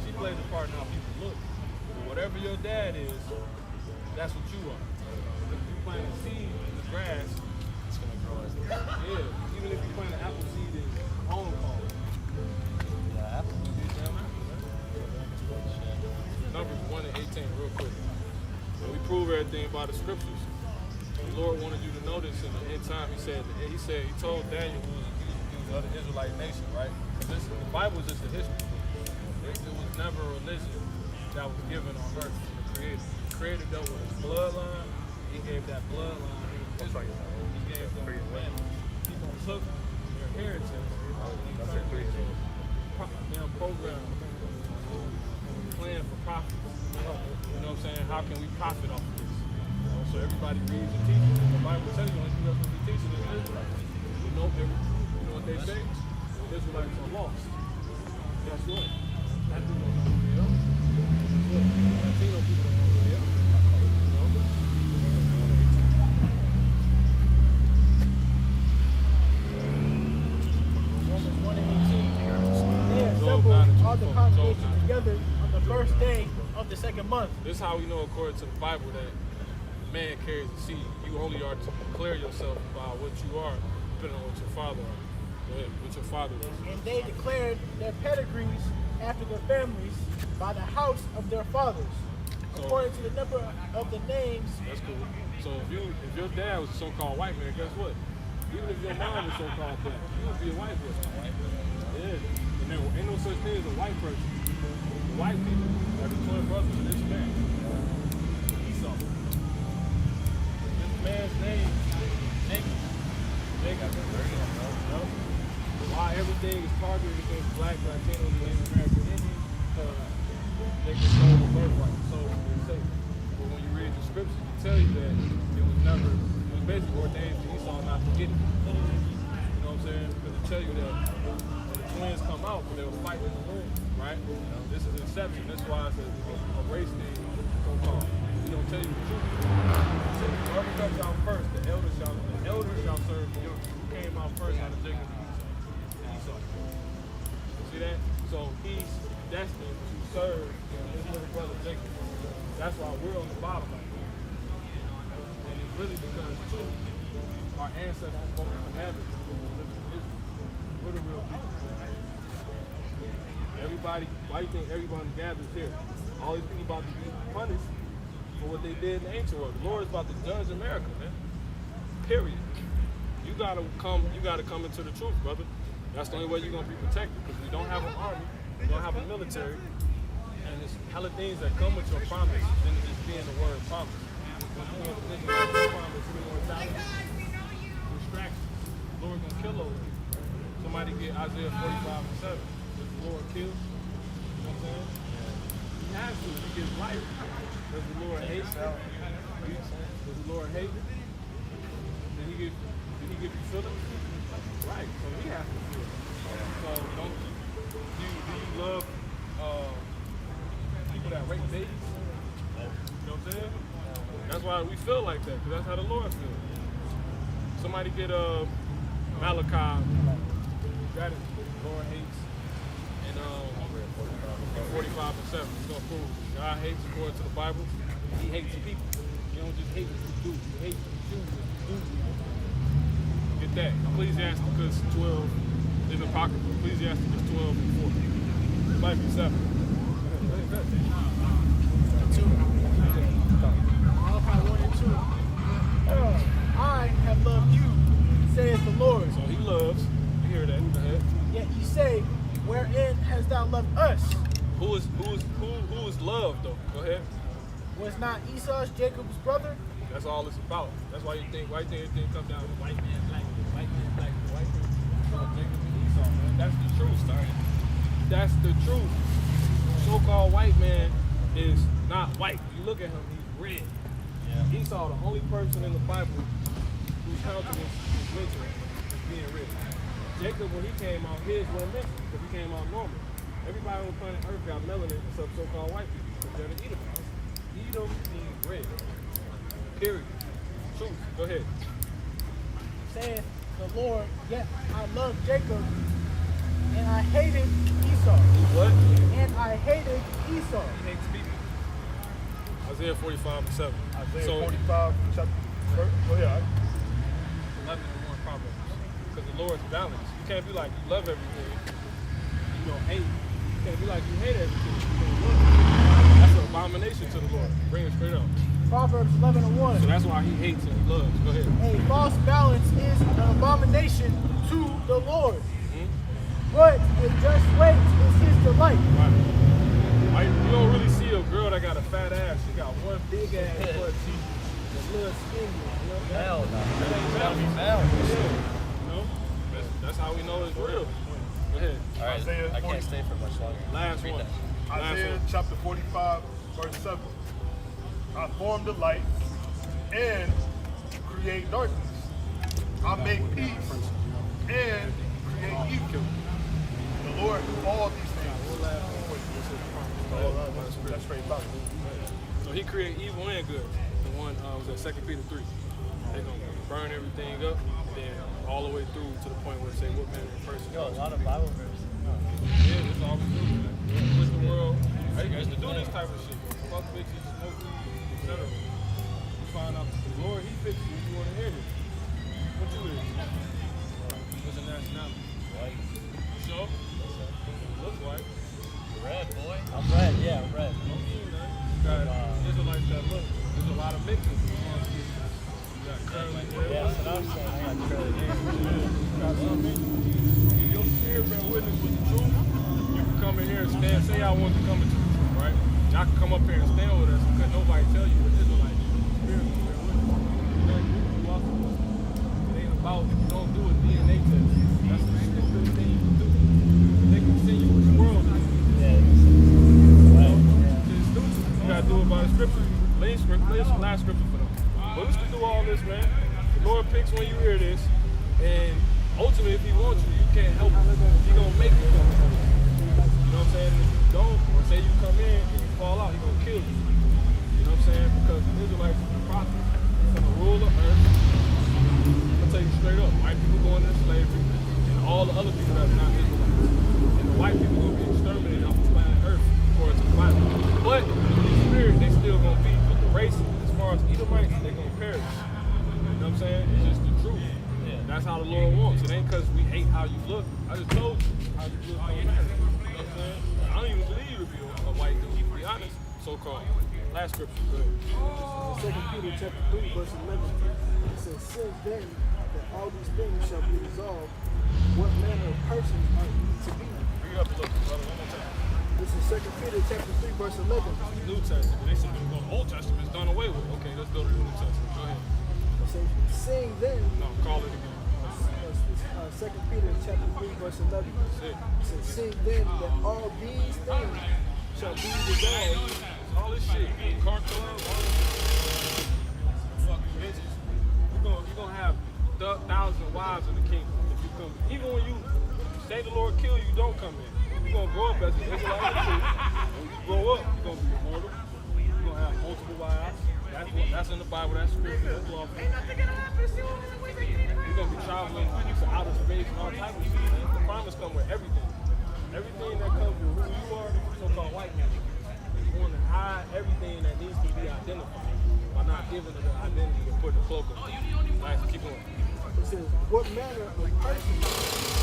She plays a part in how people look. Whatever your dad is, that's what you are. If you plant a seed in the grass, it's gonna grow as the yeah. Even if you plant an apple seed in Hong Kong. Yeah, apple. Damn apple, right? thing about the scriptures. The Lord wanted you to know this in the end time. He told Daniel, who was of the Israelite nation, right? The Bible is just a history book. It was never a religion that was given on earth from the Creator. The Creator dealt with his bloodline. He gave that bloodline. He gave them land. He took their heritage. He turned it into a program, plan for profit. You know what I'm saying? How can we profit off of this? So everybody reads and teaches. And the Bible tells you only people that's going to be teaching is Israelites. You know what they say? The Israelites are lost. Guess what? Latino people don't know where they are. Latino people don't know where they are. Romans 1:18. They assembled all the congregation together on the first day of the second month. This is how we know, according to the Bible, that man carries a seed. You only are to declare yourself by what you are, depending on what your father are. Go ahead, what your father is. And they declared their pedigrees after their families by the house of their fathers, according to the number of the names. That's cool. So if your dad was a so-called white man, guess what? Even if your mom was so-called black, you would be a white boy. Yeah. And there ain't no such thing as a white person. The white people are the twin brothers of this man. Esau. This man's name, Jacob. Why everything is targeted against black, Latinos, and Native American Indians? They control the birthright, so it's safe. But when you read the scriptures, it tell you that it was basically ordained to Esau not to get it. You know what I'm saying? Because it tell you that when the twins come out, when they were fighting in the womb, right? This is inception. That's why it's a race thing, so-called. We don't tell you the truth. So whoever comes out first, the elder shall serve the younger. Who came out first out of Jacob and Esau? See that? So he's destined to serve his little brother Jacob. That's why we're on the bottom right now. And it's really because, too, our ancestors spoke from heaven. We're the real people. Everybody, why do you think everyone gathers here? All these people about to be punished for what they did in the ancient world. The Lord is about to judge America, man. Period. You gotta come into the truth, brother. That's the only way you're gonna be protected, because we don't have an army, we don't have a military, and there's hella things that come with your promise than just being the word promise. When you have a promise, immortality, distraction. The Lord gonna kill those people. Somebody get Isaiah 45:7. Does the Lord kill? You know what I'm saying? He has to. He gives life. Does the Lord hate? Does the Lord hate? Did he give you feelings? Right. So he has to feel. So do you love people that rape babies? You know what I'm saying? That's why we feel like that, because that's how the Lord feels. Somebody get Malachi, got it, the Lord hates, and 45:7. He's gonna prove God hates according to the Bible. He hates people. You don't just hate what you do. You hate what you do. Get that. Ecclesiasticus 12 is apocryphal. Ecclesiasticus 12:4. It might be 7. Malachi 1:2. I have loved you, says the Lord. So he loves. You hear that? Go ahead. Yet you say, wherein hast thou loved us? Who is love though? Go ahead. Was not Esau's Jacob's brother? That's all it's about. That's why you think everything come down to white man, black man, white man, black man, white man. Jacob and Esau, man. That's the truth, son. That's the truth. So-called white man is not white. You look at him, he's red. Yeah. Esau, the only person in the Bible whose countenance is mentioned as being red. Jacob, when he came out, his wasn't mentioned because he came out normal. Everybody on planet Earth got melanin except so-called white people because they're the Edomites. Edom means red. Period. Truth. Go ahead. Saith the Lord, yet I loved Jacob, and I hated Esau. What? And I hated Esau. He hates people. Isaiah 45:7. Isaiah 45, chapter. Go ahead. 11 and 1 Proverbs. Because the Lord's balanced. You can't be like you love everything. You don't hate. You can't be like you hate everything. You don't love it. That's an abomination to the Lord. Bring it straight up. Proverbs 11:1. So that's why he hates and he loves. Go ahead. A false balance is an abomination to the Lord, but a just weight is his delight. Right. You don't really see a girl that got a fat ass. She got one big ass, but she's a little skinny. You know? Hell no. That ain't balance. Balance. You know? That's how we know it's real. Go ahead. All right, Isaiah I 40. can't stay for much longer. Last Read one. that. Last Isaiah one. chapter 45, verse 7. I form the light and create darkness. I make peace and create evil. The Lord do all these things. That's straight Bible. So he created evil and good. The one was at 2 Peter 3. They're going to burn everything up, and then all the way through to the point where it say what manner of person. Yo, a lot of Bible verses. Yeah, that's all we do. With the world, I used to do this type of shit. Fuck bitches, smoke weed, etc. You find out the Lord, he fixed you. You want to hear it. What you is? What's the nationality? White. You sure? Looks white. Red, boy. I'm red, yeah, I'm red. You got Israelites that look. There's a lot of mixes. You got curly hair. Yeah, that's what I was saying. I got curly hair. You got something. Your spirit bear witness with the truth. You can come in here and stand. Say y'all want to come into the truth, right? Y'all can come up here and stand with us because nobody tell you what Israelites do. Spirit will bear witness. It ain't about, if you don't do a DNA test. That's the stupidest thing you can do. They can send you what the world is. You gotta do it by the scripture. Lay some last scripture for them. But we still do all this, man. The Lord picks when you hear this, and ultimately, if He wants you, you can't help it. He gonna make you come. You know what I'm saying? And if you don't, or say you come in and you fall out, He gonna kill you. You know what I'm saying? Because the Israelites is the prophet. He's gonna rule the earth. I'm gonna tell you straight up, white people going into slavery, and all the other people that's not Israelites. And the white people gonna be exterminated off the planet Earth, according to the Bible. But in the spirit, they still gonna be. But the race, as far as Edomites, they gonna perish. You know what I'm saying? It's just the truth. That's how the Lord wants. It ain't because we hate how you look. I just told you how you look don't matter. You know what I'm saying? I don't even believe you to be a white dude, to be honest. So-called. Last scripture. Go ahead. 2 Peter chapter 3, verse 11. It says, since then that all these things shall be resolved, what manner of persons are ye to be? Read up a little, brother. One more time. This is 2 Peter chapter 3, verse 11. New Testament. They said the Old Testament's done away with. Okay, let's go to the New Testament. Go ahead. It says, seeing then, No, call it again. 2 Peter chapter 3, verse 11. It says, seeing then that all these things shall be resolved. All this shit. Car club, all this shit. Fucking bitches. You're gonna have thousands of wives in the kingdom if you come. Even when you say the Lord kill you, don't come in. You're gonna grow up as an Israelite too. When you grow up, you're gonna be immortal. You're gonna have multiple wives. That's in the Bible, that's scripture, that's lawful. You're gonna be traveling to outer space and all types of shit. The promise comes with everything. Everything that comes with who you are, so-called white man. You want to hide everything that needs to be identified by not giving it an identity and putting a cloak on it. Nice, keep going. It says, what manner of persons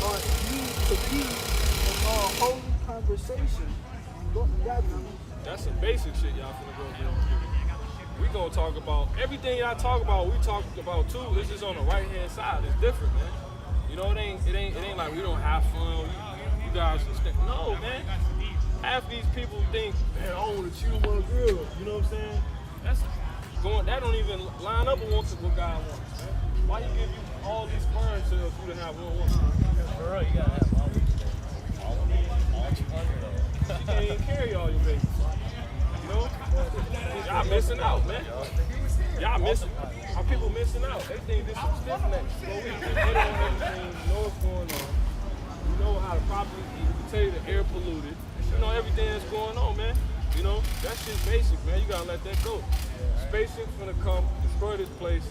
are ye to be in all holy conversation? That's some basic shit y'all finna go through. We gonna talk about everything y'all talk about. We talk about too. This is on the right hand side. It's different, man. You know, it ain't like we don't have fun. You guys just think, no, man. Half these people think, man, I want to chew my girl. You know what I'm saying? That don't even line up with what God wants, man. Why he give you all these sperm cells for you to have one woman? For real, you gotta have all these things. All 200 of them. You can't even carry all your babies. You know? Y'all missing out, man. Y'all missing. Our people missing out. They think this is stiff next. So we can get on everything, know what's going on. We know how to properly eat. We can tell you the air polluted. You know everything that's going on, man. You know, that's just basic, man. You gotta let that go. Spaceship's gonna come, destroy this place.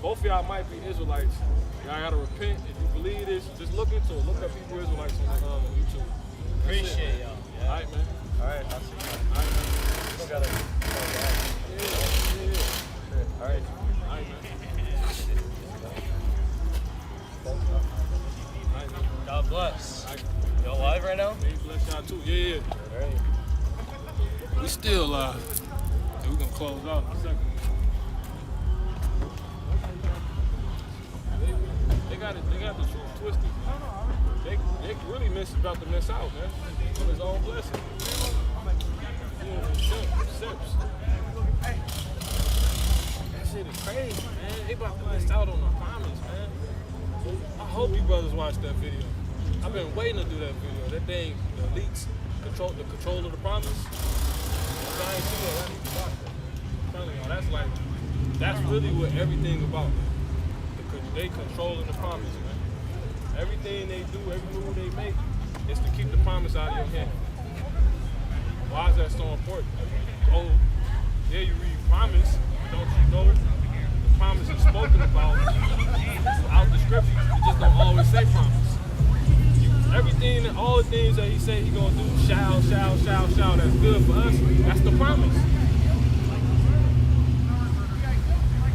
Both of y'all might be Israelites. Y'all gotta repent. If you believe this, just look into it. Look up Hebrew Israelites on YouTube. Appreciate y'all. Yeah. All right, man. All right, I'll see you. All right, man. Still gotta. Yeah. All right. All right, man. God bless. Y'all live right now? May He bless y'all too. Yeah. All right. We still live. We're gonna close out in a second. got the truth twisted. They really about to miss out, man, on his own blessing. Sips. That shit is crazy, man. They about to miss out on the promise, man. I hope you brothers watch that video. I've been waiting to do that video. That thing, the elites, control of the promise. If I ain't see that, I need to watch that. I'm telling y'all, that's really what everything about. They controlling the promise, man. Everything they do, every move they make, is to keep the promise out of your hand. Why is that so important? Oh, yeah, you read promise, don't you know it? The promise is spoken about throughout the scriptures. It just don't always say promise. Everything, all the things that he said he gonna do, shall, that's good for us, that's the promise.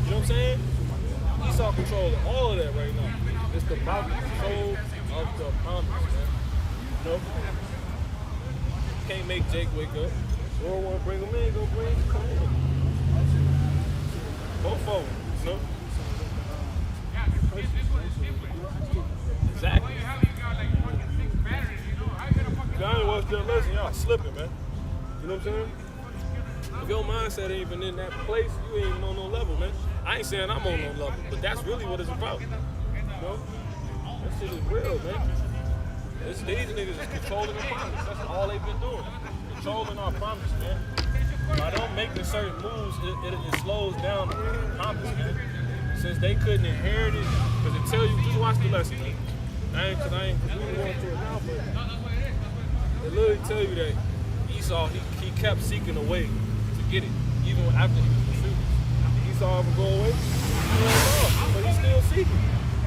You know what I'm saying? Esau controlling all of that right now. It's about the control of the promise, man. You know? Can't make Jake wake up. Or want to bring him in, go bring him, come in. Both of them, you know? Exactly. Y'all ain't watched that lesson, y'all slipping, man. You know what I'm saying? If your mindset ain't even in that place, you ain't even on no level, man. I ain't saying I'm on no level, but that's really what it's about. You know? That shit is real, man. These niggas is controlling the promise. That's all they've been doing. Controlling our promise, man. By them making certain moves, it slows down the promise, man. Since they couldn't inherit it, because it tell you, just watch the lesson, man. I ain't going through it now, but it literally tell you that Esau, he kept seeking a way to get it, even after he was pursued. Esau ever go away? No, but he's still seeking.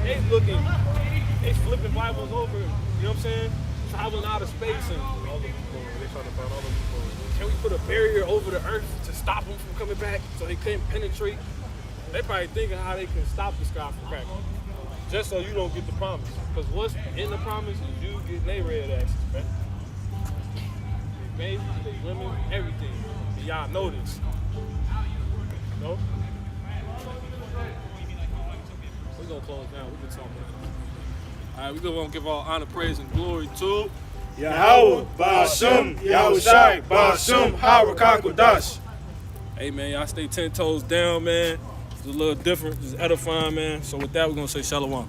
They flipping Bibles over, you know what I'm saying? Traveling out of space and all the people, they trying to find all the people. Can we put a barrier over the earth to stop them from coming back so they couldn't penetrate? They probably thinking how they can stop the sky from cracking. Just so you don't get the promise. Because what's in the promise is you getting their red asses, man. They babies, they women, everything. And y'all know this. You know? We're going to close down. We can talk about it. All right, we're going to give all honor, praise, and glory to Yahweh, Ba'ashem, Yahushai, Ba'ashem, Harakakodash. Hey, man, y'all stay 10 toes down, man. It's a little different, it's edifying, man. So with that, we're going to say shalom.